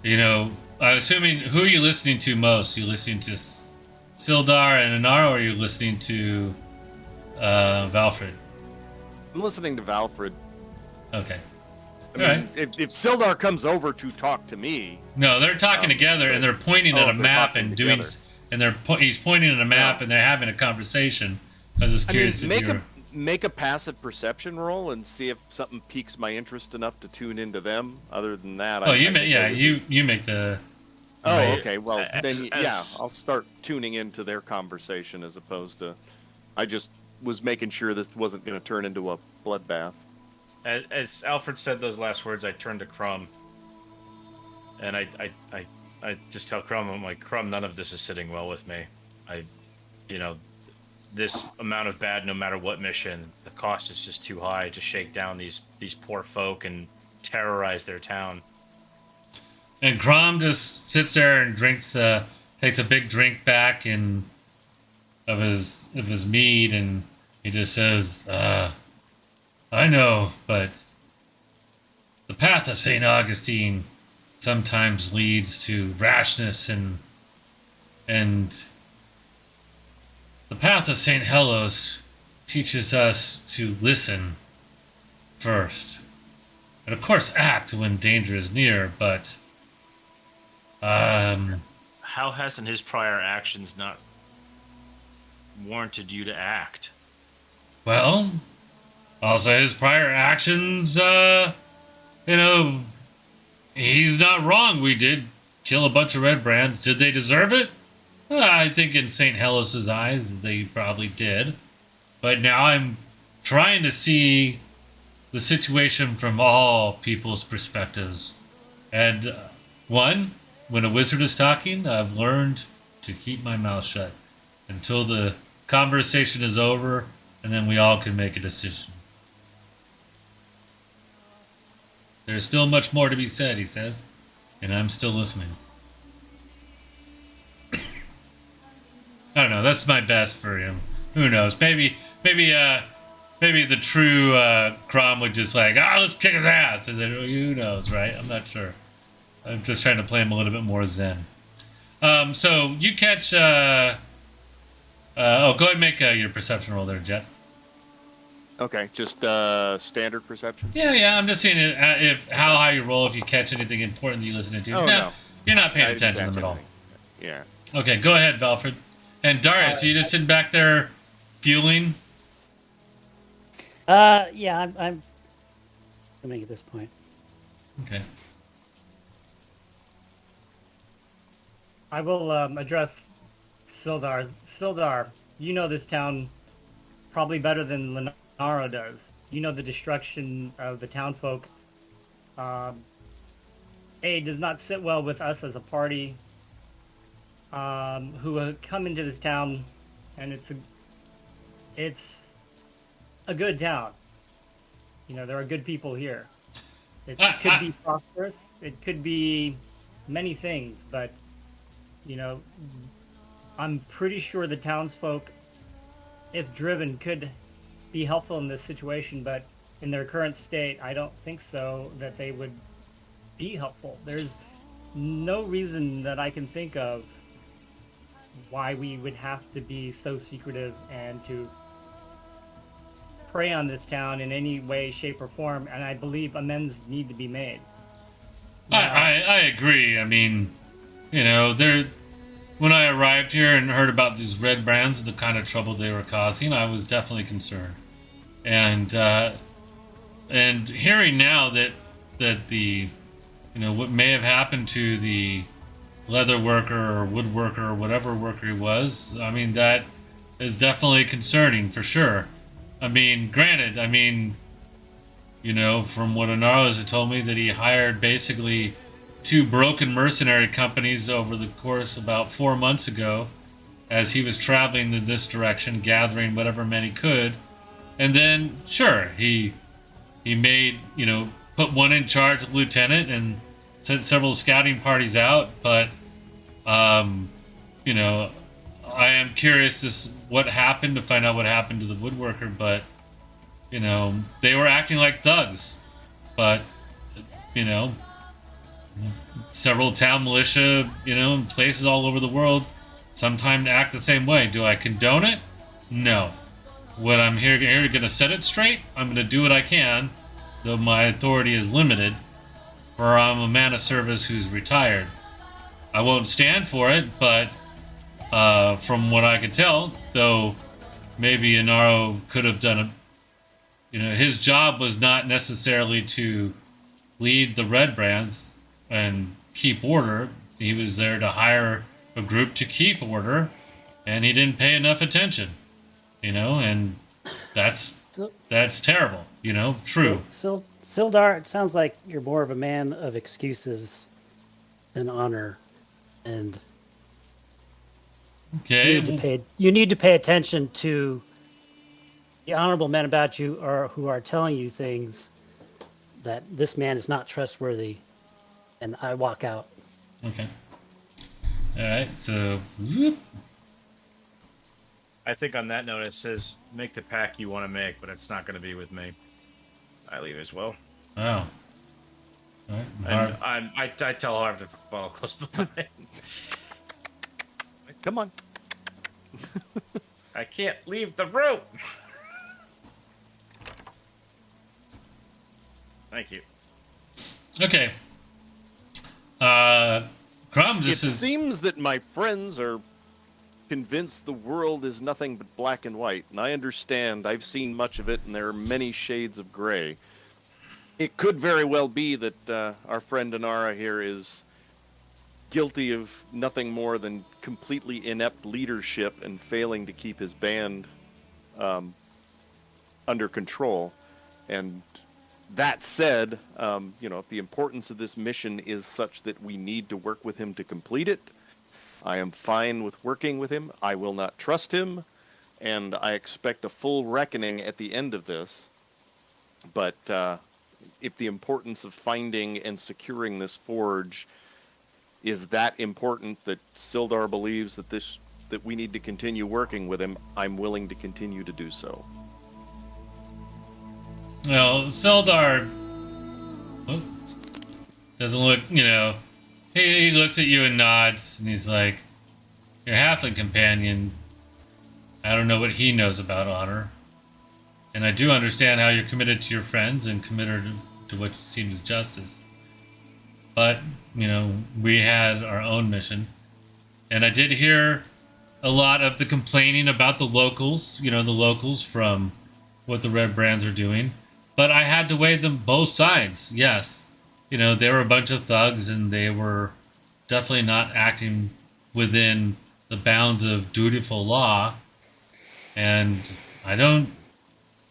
[SPEAKER 2] I'm assuming, who are you listening to most? Are you listening to Sildar and Inaro, or are you listening to Valfred?
[SPEAKER 1] I'm listening to Valfred.
[SPEAKER 2] Okay.
[SPEAKER 1] I mean, if Sildar comes over to talk to me,
[SPEAKER 2] No, they're talking together, and they're pointing at a
[SPEAKER 1] they're
[SPEAKER 2] map
[SPEAKER 1] talking
[SPEAKER 2] and doing,
[SPEAKER 1] together.
[SPEAKER 2] and he's pointing at a map, and they're having a conversation. I was just curious if
[SPEAKER 1] make a passive perception roll and see if something piques my interest enough to tune into them. Other than that,
[SPEAKER 2] you make the.
[SPEAKER 1] Oh,
[SPEAKER 2] right.
[SPEAKER 1] okay. Well, then
[SPEAKER 5] as-
[SPEAKER 1] I'll start tuning into their conversation as opposed to. I just was making sure this wasn't going to turn into a bloodbath.
[SPEAKER 5] As Alfred said those last words, I turned to Crumb, and I just tell Crumb, I'm like, Crumb, none of this is sitting well with me. This amount of bad, no matter what mission, the cost is just too high to shake down these poor folk and terrorize their town.
[SPEAKER 2] And Grom just sits there and drinks, takes a big drink back of his mead, and he just says, I know, but the path of St. Augustine sometimes leads to rashness, and the path of St. Helos teaches us to listen first. And of course act when danger is near, but
[SPEAKER 5] How how hasn't his prior actions not warranted you to act?
[SPEAKER 2] Well, also his prior actions, you know, he's not wrong. We did kill a bunch of red brands. Did they deserve it? I think in St. Helos's eyes, they probably did. But now I'm trying to see the situation from all people's perspectives. And one, when a wizard is talking, I've learned to keep my mouth shut until the conversation is over, and then we all can make a decision. There's still much more to be said, he says, and I'm still listening. I don't know. That's my best for him. Who knows? Maybe the true Crom would just like, let's kick his ass, and then who knows, right? I'm not sure. I'm just trying to play him a little bit more zen. So you catch. Go ahead and make your perception roll there, Jet.
[SPEAKER 1] Okay, just standard perception.
[SPEAKER 2] Yeah. I'm just seeing if how high you roll if you catch anything important that you listen to.
[SPEAKER 1] Oh, no.
[SPEAKER 2] You're not paying
[SPEAKER 1] I didn't
[SPEAKER 2] attention to
[SPEAKER 1] catch
[SPEAKER 2] them at all.
[SPEAKER 1] anything. Yeah.
[SPEAKER 2] Okay, go ahead, Valfred. And Darius, you just sitting back there fueling?
[SPEAKER 3] Yeah, I'm coming at this point.
[SPEAKER 2] Okay.
[SPEAKER 4] I will address Sildar. Sildar, you know this town probably better than Lenaro does. You know the destruction of the townfolk. Does not sit well with us as a party who have come into this town, and it's a good town. You know, there are good people here. It could be prosperous. It could be many things, but you know, I'm pretty sure the townsfolk, if driven, could be helpful in this situation, but in their current state, I don't think so that they would be helpful. There's no reason that I can think of why we would have to be so secretive and to prey on this town in any way, shape, or form, and I believe amends need to be made.
[SPEAKER 2] I agree. I mean, you know, when I arrived here and heard about these red brands, the kind of trouble they were causing, I was definitely concerned. And hearing now that the, you know, what may have happened to the leather worker or woodworker or whatever worker he was, I mean, that is definitely concerning for sure. I mean, granted, you know, from what Anarlos had told me, that he hired basically 2 broken mercenary companies over the course about 4 months ago as he was traveling in this direction, gathering whatever men he could. And then, sure, he made, you know, put one in charge of lieutenant and sent several scouting parties out. But, you know, I am curious to what happened, to find out what happened to the woodworker. But, you know, they were acting like thugs. But, you know, several town militia, you know, in places all over the world sometimes act the same way. Do I condone it? No. What I'm here going to set it straight, I'm going to do what I can, though my authority is limited, for I'm a man of service who's retired. I won't stand for it, but from what I could tell, though maybe Inaro could have done it, you know, his job was not necessarily to lead the red brands and keep order. He was there to hire a group to keep order, and he didn't pay enough attention, you know, and that's terrible, you know, true.
[SPEAKER 3] Sildar, it sounds like you're more of a man of excuses than honor, and
[SPEAKER 2] Okay.
[SPEAKER 3] you need to pay attention to the honorable men about you who are telling you things that this man is not trustworthy, and I walk out.
[SPEAKER 2] Okay. All right. So, whoop.
[SPEAKER 5] I think on that note it says, make the pack you want to make, but it's not going to be with me. I leave as well.
[SPEAKER 2] Wow. All right.
[SPEAKER 5] And I tell Harv to follow close behind.
[SPEAKER 1] Come on.
[SPEAKER 5] I can't leave the room. Thank you.
[SPEAKER 2] Okay. Crumb
[SPEAKER 1] It
[SPEAKER 2] just is.
[SPEAKER 1] seems that my friends are convinced the world is nothing but black and white, and I understand. I've seen much of it, and there are many shades of gray. It could very well be that our friend Inara here is guilty of nothing more than completely inept leadership and failing to keep his band under control. And that said, if the importance of this mission is such that we need to work with him to complete it, I am fine with working with him. I will not trust him, and I expect a full reckoning at the end of this. But if the importance of finding and securing this forge is that important that Sildar believes that we need to continue working with him, I'm willing to continue to do so.
[SPEAKER 2] Well, Sildar doesn't look, he looks at you and nods, and he's like, your halfling companion, I don't know what he knows about honor. And I do understand how you're committed to your friends and committed to what seems justice. But, we had our own mission. And I did hear a lot of the complaining about the locals, the locals from what the Red Brands are doing. But I had to weigh them both sides. Yes, they were a bunch of thugs, and they were definitely not acting within the bounds of dutiful law. And I don't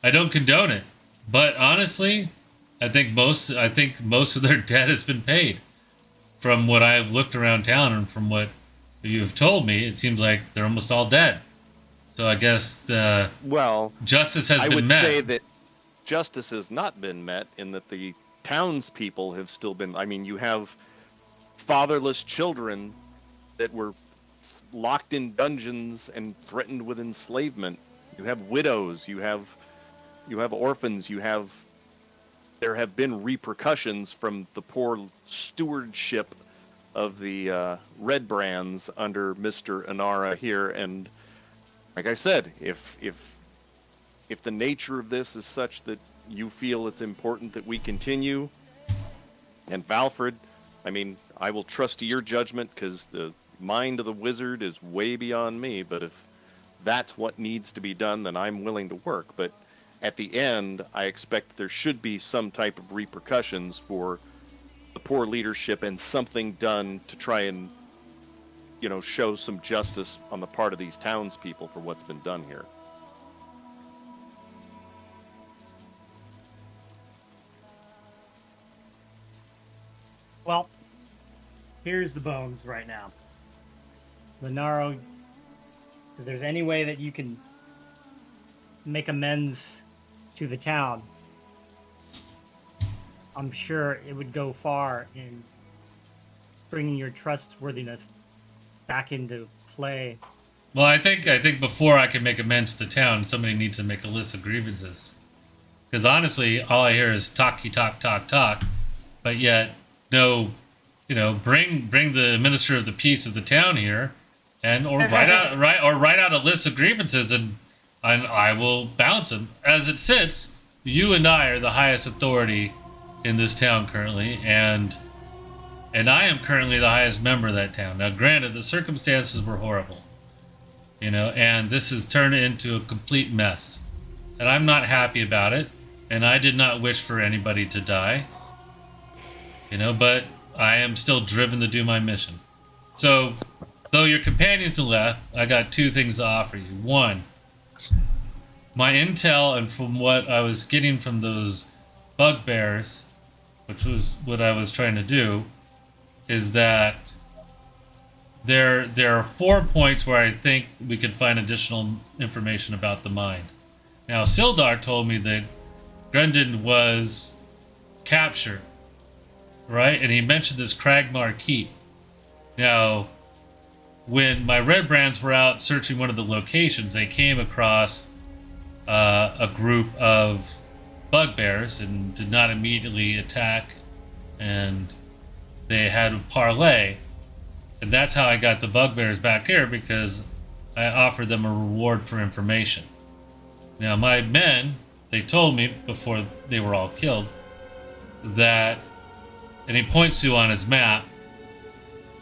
[SPEAKER 2] condone it. But honestly, I think most of their debt has been paid. From what I've looked around town and from what you have told me, it seems like they're almost all dead. So I guess justice has been met. I would
[SPEAKER 1] say that justice has not been met in that the townspeople have still been. I mean, you have fatherless children that were locked in dungeons and threatened with enslavement. You have widows. You have orphans. There have been repercussions from the poor stewardship of the Red Brands under Mr. Inara here. And like I said, if the nature of this is such that you feel it's important that we continue, and Valfred, I mean, I will trust to your judgment because the mind of the wizard is way beyond me. But if that's what needs to be done, then I'm willing to work. But at the end, I expect there should be some type of repercussions for the poor leadership and something done to try and, show some justice on the part of these townspeople for what's been done here.
[SPEAKER 4] Well, here's the bones right now. Lenaro, if there's any way that you can make amends to the town, I'm sure it would go far in bringing your trustworthiness back into play.
[SPEAKER 2] Well, I think before I can make amends to the town, somebody needs to make a list of grievances. Because honestly, all I hear is talky talk, but yet no, bring the minister of the peace of the town here, or write out a list of grievances, and I will balance them. As it sits, you and I are the highest authority in this town currently, and I am currently the highest member of that town. Now, granted, the circumstances were horrible, and this has turned into a complete mess, and I'm not happy about it, and I did not wish for anybody to die, but I am still driven to do my mission. So, though your companions have left, I got two things to offer you. One, my intel, and from what I was getting from those bugbears, which was what I was trying to do, is that there are 4 points where I think we could find additional information about the mine. Now, Sildar told me that Grundon was captured, right? And he mentioned this Cragmar Keep. Now, when my Red Brands were out searching one of the locations, they came across a group of bugbears and did not immediately attack, and they had a parley, and that's how I got the bugbears back here, because I offered them a reward for information. Now, my men, they told me before they were all killed that, and he points to on his map,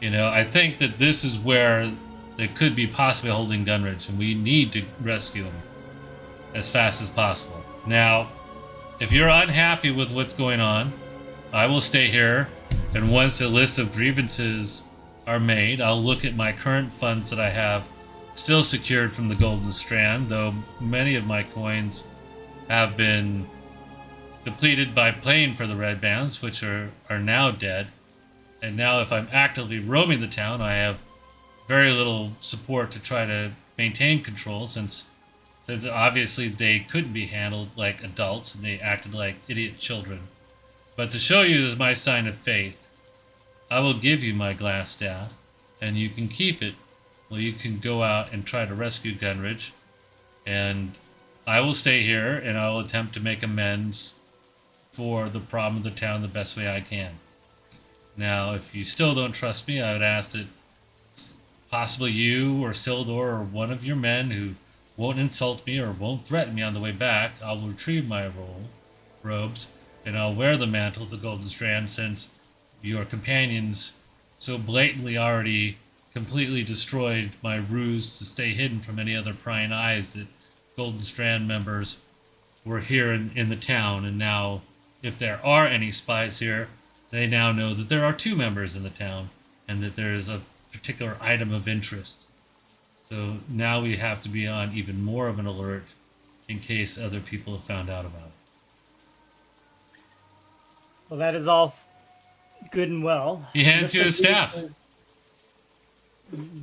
[SPEAKER 2] I think that this is where they could be possibly holding Gunridge, and we need to rescue him as fast as possible. Now, if you're unhappy with what's going on, I will stay here, and once a list of grievances are made, I'll look at my current funds that I have still secured from the Golden Strand, though many of my coins have been depleted by playing for the Red Bands, which are now dead. And now if I'm actively roaming the town, I have very little support to try to maintain control, since obviously they couldn't be handled like adults and they acted like idiot children. But to show you as my sign of faith, I will give you my glass staff, and you can keep it while you can go out and try to rescue Gunridge. And I will stay here, and I will attempt to make amends for the problem of the town the best way I can. Now, if you still don't trust me, I would ask that possibly you or Sildor or one of your men who won't insult me or won't threaten me on the way back, I'll retrieve my robes, and I'll wear the mantle of the Golden Strand, since your companions so blatantly already completely destroyed my ruse to stay hidden from any other prying eyes that Golden Strand members were here in the town. And now, if there are any spies here, they now know that there are 2 members in the town and that there is a particular item of interest. So now we have to be on even more of an alert in case other people have found out about it.
[SPEAKER 4] Well, that is all good and well.
[SPEAKER 2] He hands you his staff.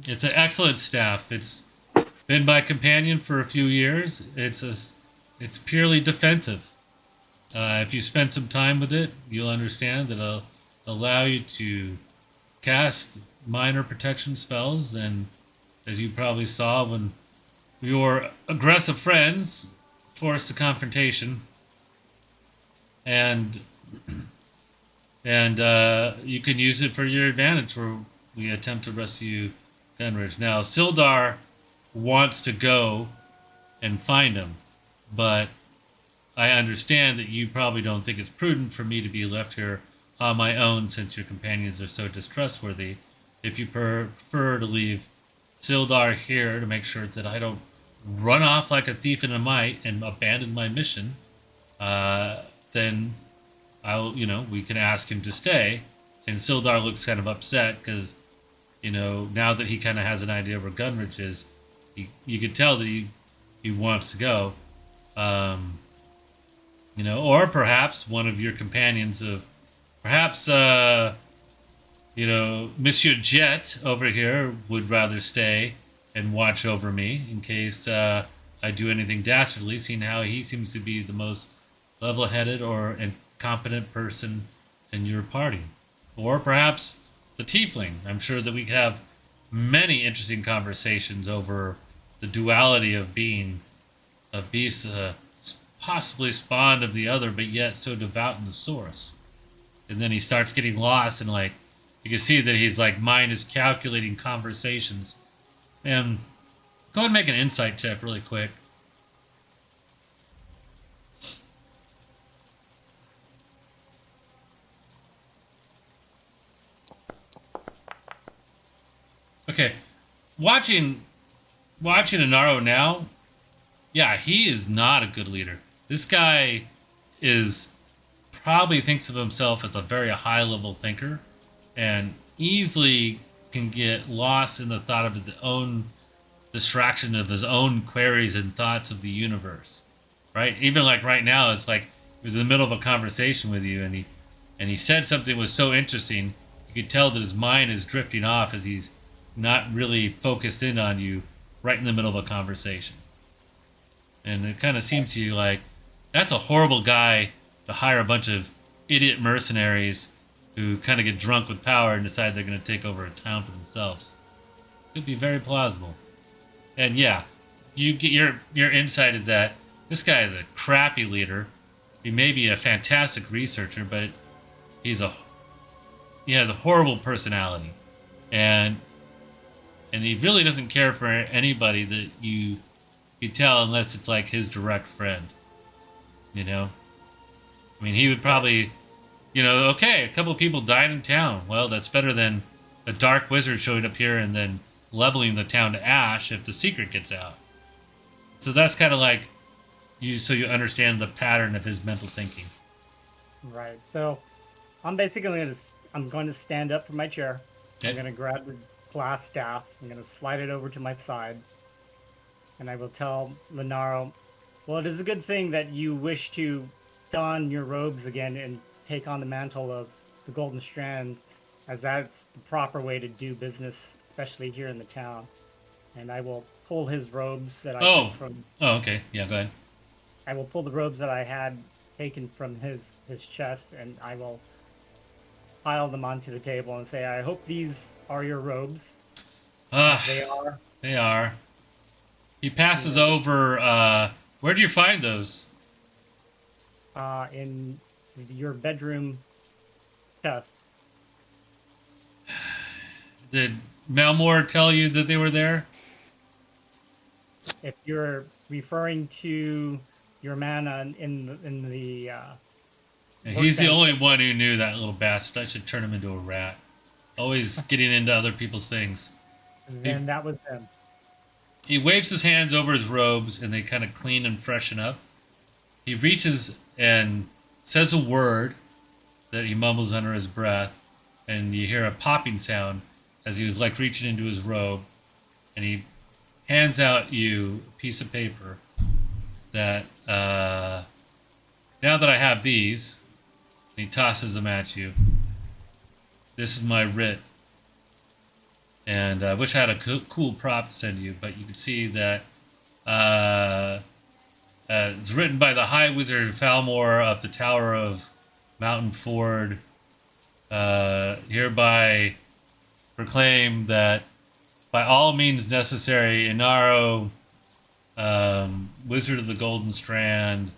[SPEAKER 2] It's an excellent staff. It's been my companion for a few years. It's purely defensive. If you spend some time with it, you'll understand that it'll allow you to cast minor protection spells, and as you probably saw when your aggressive friends forced a confrontation, and you can use it for your advantage where we attempt to rescue Gunridge. Now, Sildar wants to go and find him, but I understand that you probably don't think it's prudent for me to be left here on my own, since your companions are so distrustworthy. If you prefer to leave Sildar here to make sure that I don't run off like a thief in the night and abandon my mission, then we can ask him to stay. And Sildar looks kind of upset because, now that he kind of has an idea where Gunridge is, you could tell that he wants to go. Or perhaps one of your companions Monsieur Jet over here would rather stay and watch over me in case I do anything dastardly, seeing how he seems to be the most level-headed or incompetent person in your party. Or perhaps the Tiefling. I'm sure that we could have many interesting conversations over the duality of being a beast possibly spawned of the other, but yet so devout in the source. And then he starts getting lost, and you can see that his mind is calculating conversations. And go ahead and make an insight check really quick. Okay, watching Inaro now, yeah, he is not a good leader. This guy probably thinks of himself as a very high-level thinker, and easily can get lost in the thought of his own distraction of his own queries and thoughts of the universe, right? Even right now, it's like he was in the middle of a conversation with you, and he said something was so interesting, you could tell that his mind is drifting off as he's not really focused in on you right in the middle of a conversation. And it kind of seems to you like that's a horrible guy to hire a bunch of idiot mercenaries who kind of get drunk with power and decide they're going to take over a town for themselves. Could be very plausible. And yeah, you get your insight is that this guy is a crappy leader. He may be a fantastic researcher, but he has a horrible personality, and he really doesn't care for anybody that you tell unless it's his direct friend. I mean, he would probably, okay, a couple of people died in town. Well, that's better than a dark wizard showing up here and then leveling the town to ash if the secret gets out. So that's kind of like so you understand the pattern of his mental thinking.
[SPEAKER 4] Right. So I'm basically going to stand up from my chair.
[SPEAKER 2] Okay.
[SPEAKER 4] I'm going to grab the glass staff. I'm going to slide it over to my side. And I will tell Lenaro, well, it is a good thing that you wish to don your robes again and take on the mantle of the Golden Strand, as that's the proper way to do business, especially here in the town. And I will pull his robes that I took from...
[SPEAKER 2] Oh, okay. Yeah, go ahead.
[SPEAKER 4] I will pull the robes that I had taken from his chest, and I will pile them onto the table and say, I hope these are your robes. They are.
[SPEAKER 2] They are. He passes over, where do you find those?
[SPEAKER 4] In your bedroom chest.
[SPEAKER 2] Did Malmore tell you that they were there?
[SPEAKER 4] If you're referring to your man in the
[SPEAKER 2] He's the only one who knew, that little bastard. I should turn him into a rat. Always getting into other people's things.
[SPEAKER 4] then that was them.
[SPEAKER 2] He waves his hands over his robes, and they kind of clean and freshen up. He reaches and says a word that he mumbles under his breath, and you hear a popping sound as he was like reaching into his robe, and he hands out you a piece of paper that, now that I have these, and he tosses them at you. This is my writ. And I wish I had a cool prop to send you, but you can see that it's written by the High Wizard Falmore of the Tower of Mountain Ford. Hereby proclaim that by all means necessary, Inaro, Wizard of the Golden Strand,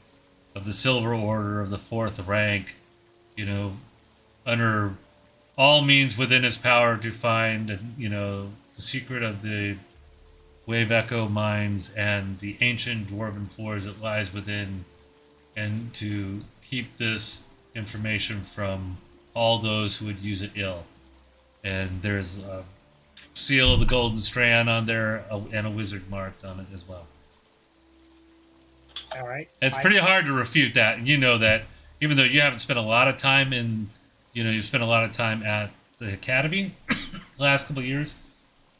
[SPEAKER 2] of the Silver Order of the 4th rank, under all means within his power to find, the secret of the Wave Echo mines and the ancient dwarven floors that lies within, and to keep this information from all those who would use it ill. And there's a seal of the Golden Strand on there, and a wizard marked on it as well.
[SPEAKER 4] All right.
[SPEAKER 2] It's pretty hard to refute that, and you know that, even though you haven't spent a lot of time in, you've spent a lot of time at the academy the last couple of years,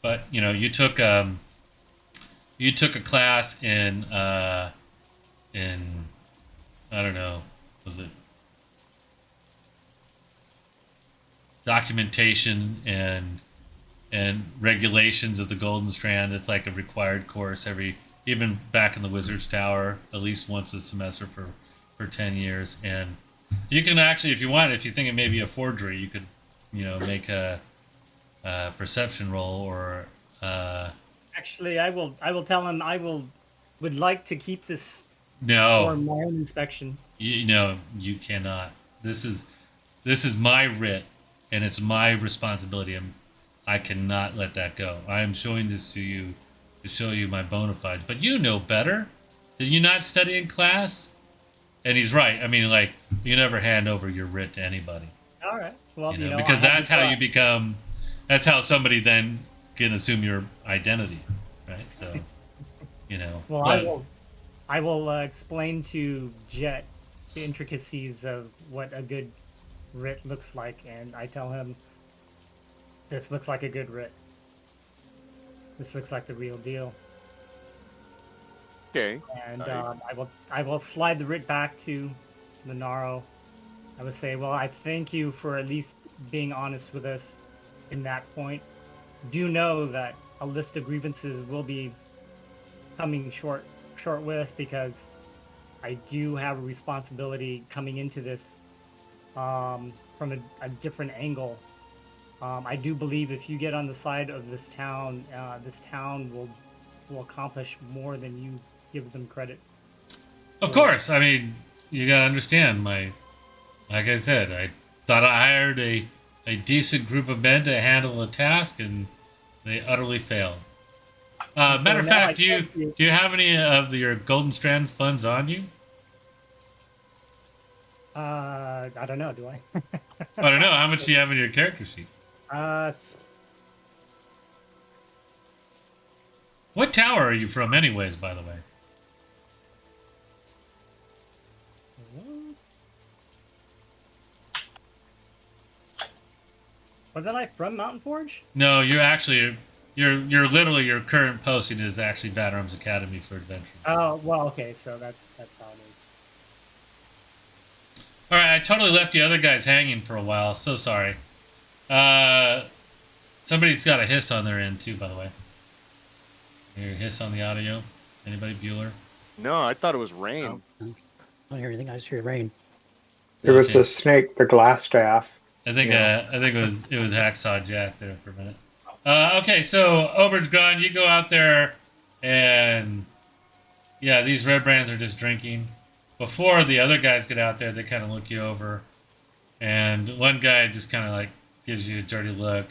[SPEAKER 2] but you took a class in I don't know, was it documentation and regulations of the Golden Strand? It's like a required course even back in the Wizard's Tower, at least once a semester for 10 years. And you can actually, if you want, if you think it may be a forgery, you could, make a perception roll or.
[SPEAKER 4] Actually, I will tell him would like to keep this
[SPEAKER 2] No.
[SPEAKER 4] for my own inspection.
[SPEAKER 2] You cannot. This is my writ, and it's my responsibility. I cannot let that go. I am showing this to you to show you my bona fides. But you know better. Did you not study in class? And he's right. I mean, you never hand over your writ to anybody.
[SPEAKER 4] All right. Well,
[SPEAKER 2] because that's how you become. That's how somebody then can assume your identity, right? So,
[SPEAKER 4] Well, I will explain to Jet the intricacies of what a good writ looks like, and I tell him this looks like a good writ. This looks like the real deal.
[SPEAKER 1] Okay.
[SPEAKER 4] And I will slide the writ back to Lenaro. I would say, well, I thank you for at least being honest with us in that point. Do know that a list of grievances will be coming short with, because I do have a responsibility coming into this from a different angle. I do believe if you get on the side of this town will accomplish more than you give them credit.
[SPEAKER 2] Of course. I mean, you gotta understand, like I said, I thought I hired a decent group of men to handle a task, and they utterly failed. Matter of fact, do you have any of your Golden Strands funds on you?
[SPEAKER 4] I don't know, do I?
[SPEAKER 2] I don't know. How much do you have in your character sheet? What tower are you from, anyways? By the way.
[SPEAKER 4] Wasn't I from Mountain Forge?
[SPEAKER 2] No, you're actually you're literally your current posting is actually Vadarum's Academy for Adventure.
[SPEAKER 4] Oh, well, okay, so that's how it is.
[SPEAKER 2] All right, I totally left the other guys hanging for a while. So sorry. Somebody's got a hiss on their end too, by the way. Hear a hiss on the audio? Anybody, Bueller?
[SPEAKER 1] No, I thought it was rain.
[SPEAKER 3] I don't hear anything. I just hear rain.
[SPEAKER 6] It was
[SPEAKER 2] Okay.
[SPEAKER 6] the snake, the glass staff.
[SPEAKER 2] I think
[SPEAKER 6] Yeah.
[SPEAKER 2] I think it was Hacksaw Jack there for a minute. Okay, so Overage gone. You go out there, and yeah, these red brands are just drinking. Before the other guys get out there, they kind of look you over, and one guy just kind of like gives you a dirty look,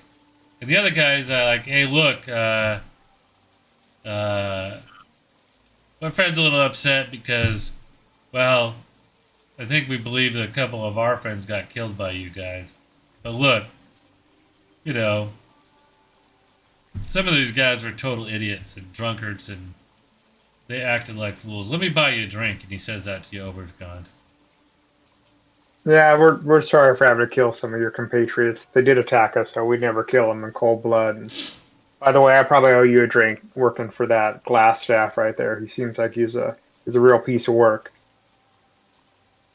[SPEAKER 2] and the other guy's like, "Hey, look, my friend's a little upset because, well, I think we believe that a couple of our friends got killed by you guys. But look, you know, some of these guys were total idiots and drunkards, and they acted like fools. Let me buy you a drink." And he says that to you, Obergond.
[SPEAKER 6] Yeah, we're sorry for having to kill some of your compatriots. They did attack us, so we'd never kill them in cold blood. And by the way, I probably owe you a drink working for that glass staff right there. He seems like he's a real piece of work.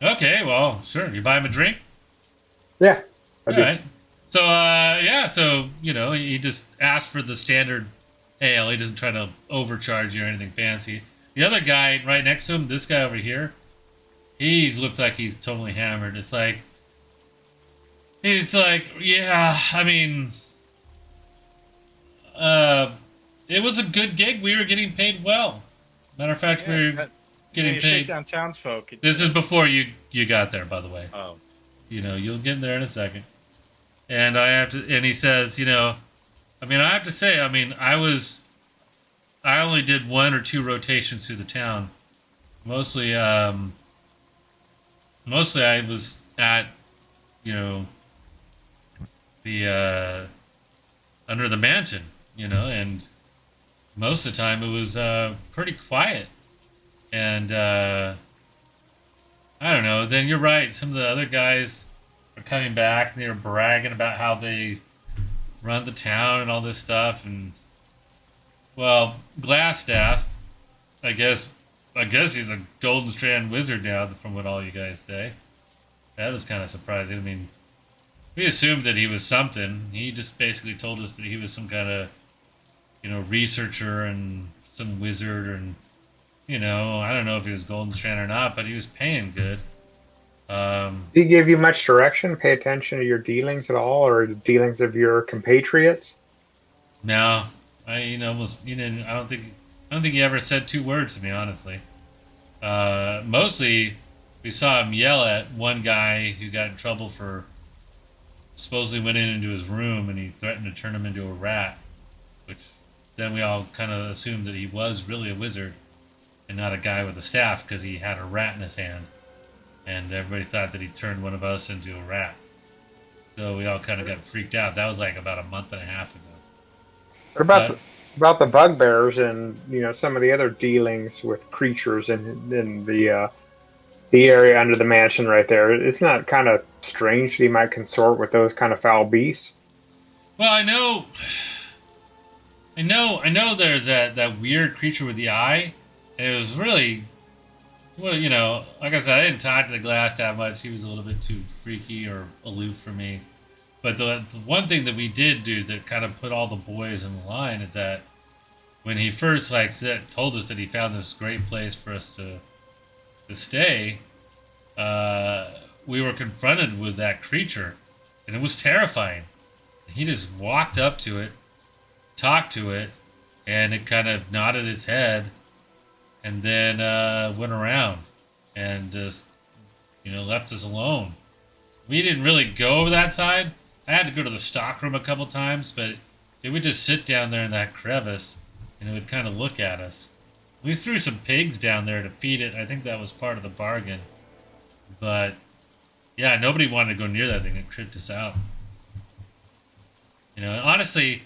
[SPEAKER 2] Okay, well, sure. You buy him a drink?
[SPEAKER 6] Yeah. I
[SPEAKER 2] All
[SPEAKER 6] do.
[SPEAKER 2] right. So, yeah, so, you know, he just asked for the standard ale. He doesn't try to overcharge you or anything fancy. The other guy right next to him, this guy over here, he's looked like he's totally hammered. It's like, he's like, yeah, I mean, it was a good gig. We were getting paid well. Matter of fact, we were getting
[SPEAKER 5] you
[SPEAKER 2] paid.
[SPEAKER 5] Shakedown townsfolk.
[SPEAKER 2] This is before you got there, by the way.
[SPEAKER 5] Oh.
[SPEAKER 2] You know, you'll get there in a second. And and he says, you know, I mean, I have to say, I mean, I only did 1 or 2 rotations through the town. Mostly I was at, you know, the, under the mansion, you know, and most of the time it was, pretty quiet. And, I don't know. Then you're right. Some of the other guys are coming back and they were bragging about how they run the town and all this stuff. And well, Glassstaff, I guess he's a Golden Strand wizard now, from what all you guys say. That was kind of surprising. I mean, we assumed that he was something. He just basically told us that he was some kind of, you know, researcher and some wizard, and you know, I don't know if he was Golden Strand or not, but he was paying good.
[SPEAKER 6] Did he give you much direction? Pay attention to your dealings at all, or the dealings of your compatriots?
[SPEAKER 2] No, I don't think he ever said 2 words to me, honestly. Mostly, we saw him yell at one guy who got in trouble for supposedly went into his room and he threatened to turn him into a rat, which then we all kind of assumed that he was really a wizard and not a guy with a staff because he had a rat in his hand. And everybody thought that he turned one of us into a rat. So we all kind of got freaked out. That was like about a month and a half ago.
[SPEAKER 6] What about about the bugbears and some of the other dealings with creatures in the area under the mansion right there? It's not kind of strange that he might consort with those kind of foul beasts?
[SPEAKER 2] Well, I know there's that weird creature with the eye. And it was really, well, like I said, I didn't talk to the glass that much. He was a little bit too freaky or aloof for me. But the one thing that we did do that kind of put all the boys in line is that when he first told us that he found this great place for us to stay, we were confronted with that creature, and it was terrifying. He just walked up to it, talked to it, and it kind of nodded its head, and then went around and just left us alone. We didn't really go over that side. I had to go to the stockroom a couple times, but it would just sit down there in that crevice, and it would kind of look at us. We threw some pigs down there to feed it. I think that was part of the bargain. But, yeah, nobody wanted to go near that thing. It tripped us out. Honestly,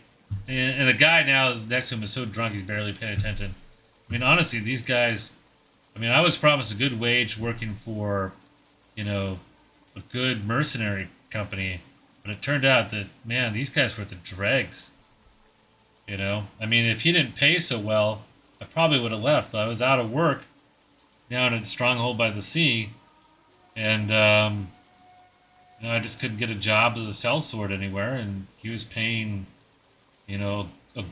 [SPEAKER 2] And the guy now is next to him is so drunk he's barely paying attention. I mean, honestly, these guys. I mean, I was promised a good wage working for, a good mercenary company, but it turned out that man, these guys were the dregs. I mean, if he didn't pay so well, I probably would have left. But I was out of work down at Stronghold by the Sea, and I just couldn't get a job as a sellsword anywhere. And he was paying, a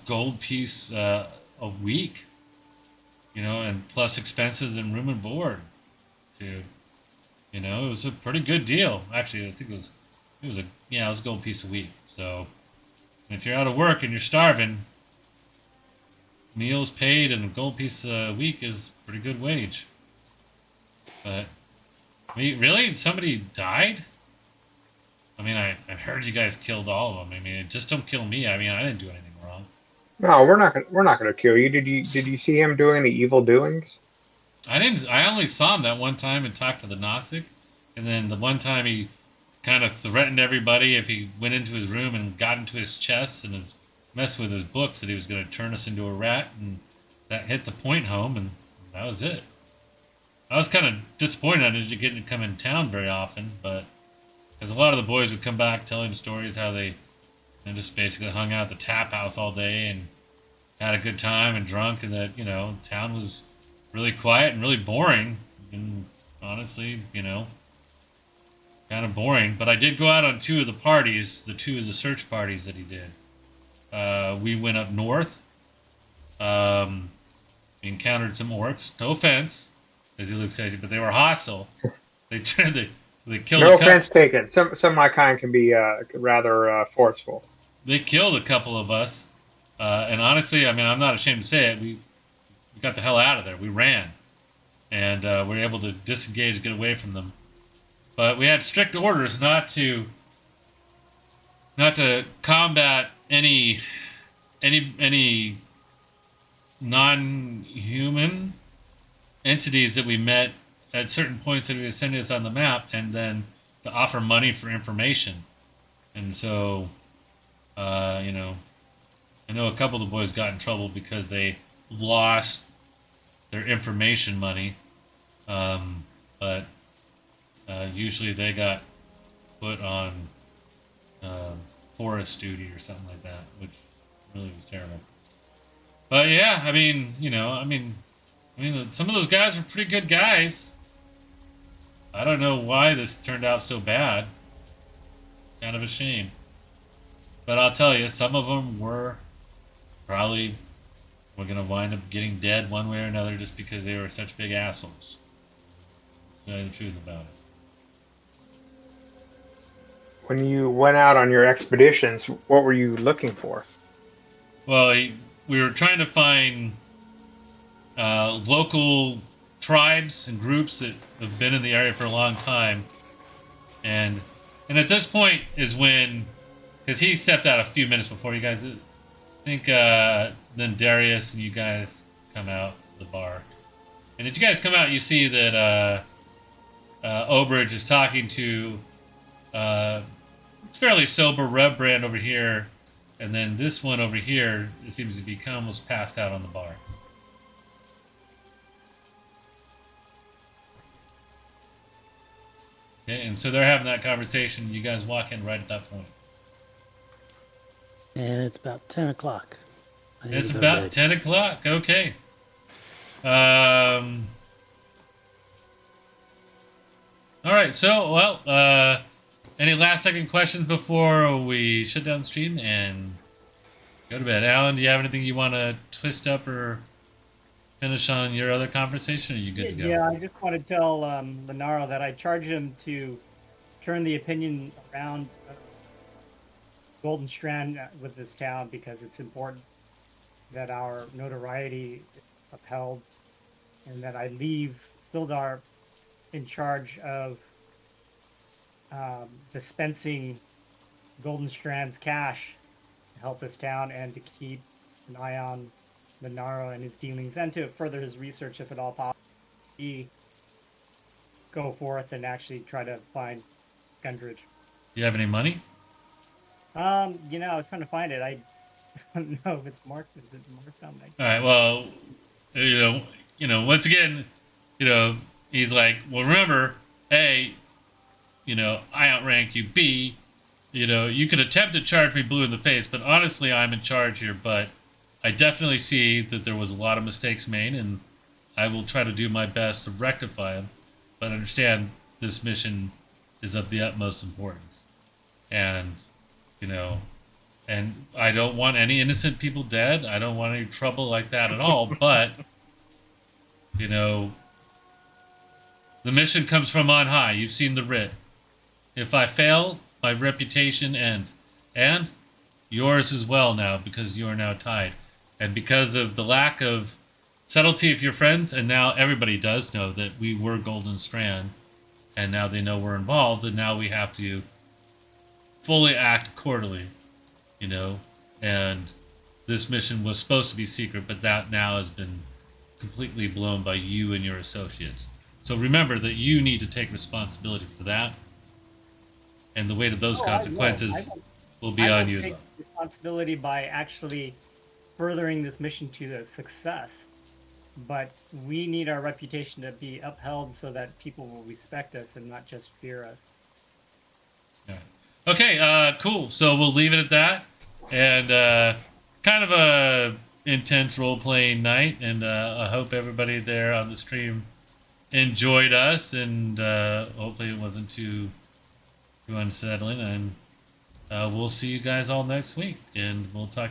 [SPEAKER 2] gold piece a week, and plus expenses and room and board, too. It was a pretty good deal. Actually, I think it was a gold piece a week. So if you're out of work and you're starving, meals paid and a gold piece a week is a pretty good wage. But really, somebody died? I mean, I heard you guys killed all of them. I mean, just don't kill me. I mean, I didn't do anything wrong.
[SPEAKER 6] No, we're not gonna kill you. Did you see him doing any evil doings?
[SPEAKER 2] I didn't. I only saw him that one time and talked to the Gnostic, and then the one time he kind of threatened everybody if he went into his room and got into his chest and messed with his books that he was going to turn us into a rat, and that hit the point home, and that was it. I was kind of disappointed I didn't get to come in town very often, but because a lot of the boys would come back telling stories how they just basically hung out at the tap house all day and had a good time and drunk, and that town was really quiet and really boring, and honestly, kind of boring. But I did go out on two of the search parties that he did. We went up north, encountered some orcs. No offense, as he looks at you, but they were hostile. They killed.
[SPEAKER 6] No offense taken. Some of my kind can be rather forceful.
[SPEAKER 2] They killed a couple of us, and honestly, I mean, I'm not ashamed to say it. We got the hell out of there. We ran, and we were able to disengage, get away from them. But we had strict orders not to combat any non-human entities that we met at certain points that he was sending us on the map, and then to offer money for information. And so, I know a couple of the boys got in trouble because they lost their information money, but usually they got put on forest duty or something like that, which really was terrible. But yeah, I mean, some of those guys were pretty good guys. I don't know why this turned out so bad. Kind of a shame. But I'll tell you, some of them were probably going to wind up getting dead one way or another just because they were such big assholes. To tell you the truth about it.
[SPEAKER 6] When you went out on your expeditions, what were you looking for?
[SPEAKER 2] Well, we were trying to find local tribes and groups that have been in the area for a long time, and at this point is when, because he stepped out a few minutes before you guys. I think then Darius and you guys come out of the bar, and as you guys come out, you see that Obridge is talking to fairly sober Rembrandt over here, and then this one over here seems to be almost passed out on the bar. Okay, and so they're having that conversation. You guys walk in right at that point.
[SPEAKER 3] And it's about 10 o'clock.
[SPEAKER 2] It's about 10 o'clock. Okay. All right. So, well, any last second questions before we shut down the stream and go to bed? Alan, do you have anything you want to twist up or finish on your other conversation? Or are you good to go?
[SPEAKER 4] Yeah, I just want to tell Lenaro that I charge him to turn the opinion around Golden Strand with this town, because it's important that our notoriety is upheld, and that I leave Sildar in charge of dispensing Golden Strand's cash to help this town, and to keep an eye on Lenaro and his dealings, and to further his research if at all possible. He go forth and actually try to find Gundridge.
[SPEAKER 2] Do you have any money?
[SPEAKER 4] I was trying to find it. I No, if it's marked, is it marked on my?
[SPEAKER 2] All right. Well, once again, he's like, well, remember, A, I outrank you. B, you could attempt to charge me blue in the face, but honestly, I'm in charge here. But I definitely see that there was a lot of mistakes made, and I will try to do my best to rectify them. But understand this mission is of the utmost importance, and and I don't want any innocent people dead. I don't want any trouble like that at all. But the mission comes from on high. You've seen the writ. If I fail, my reputation ends. And yours as well now, because you are now tied. And because of the lack of subtlety of your friends, and now everybody does know that we were Golden Strand, and now they know we're involved, and now we have to fully act accordingly, and this mission was supposed to be secret, but that now has been completely blown by you and your associates. So remember that you need to take responsibility for that, and the weight of those consequences will be on you.
[SPEAKER 4] Take responsibility by actually furthering this mission to a success, but we need our reputation to be upheld so that people will respect us and not just fear us.
[SPEAKER 2] Yeah. Okay, cool. So we'll leave it at that, and kind of a intense role-playing night, and I hope everybody there on the stream enjoyed us, and hopefully it wasn't too unsettling, and we'll see you guys all next week, and we'll talk to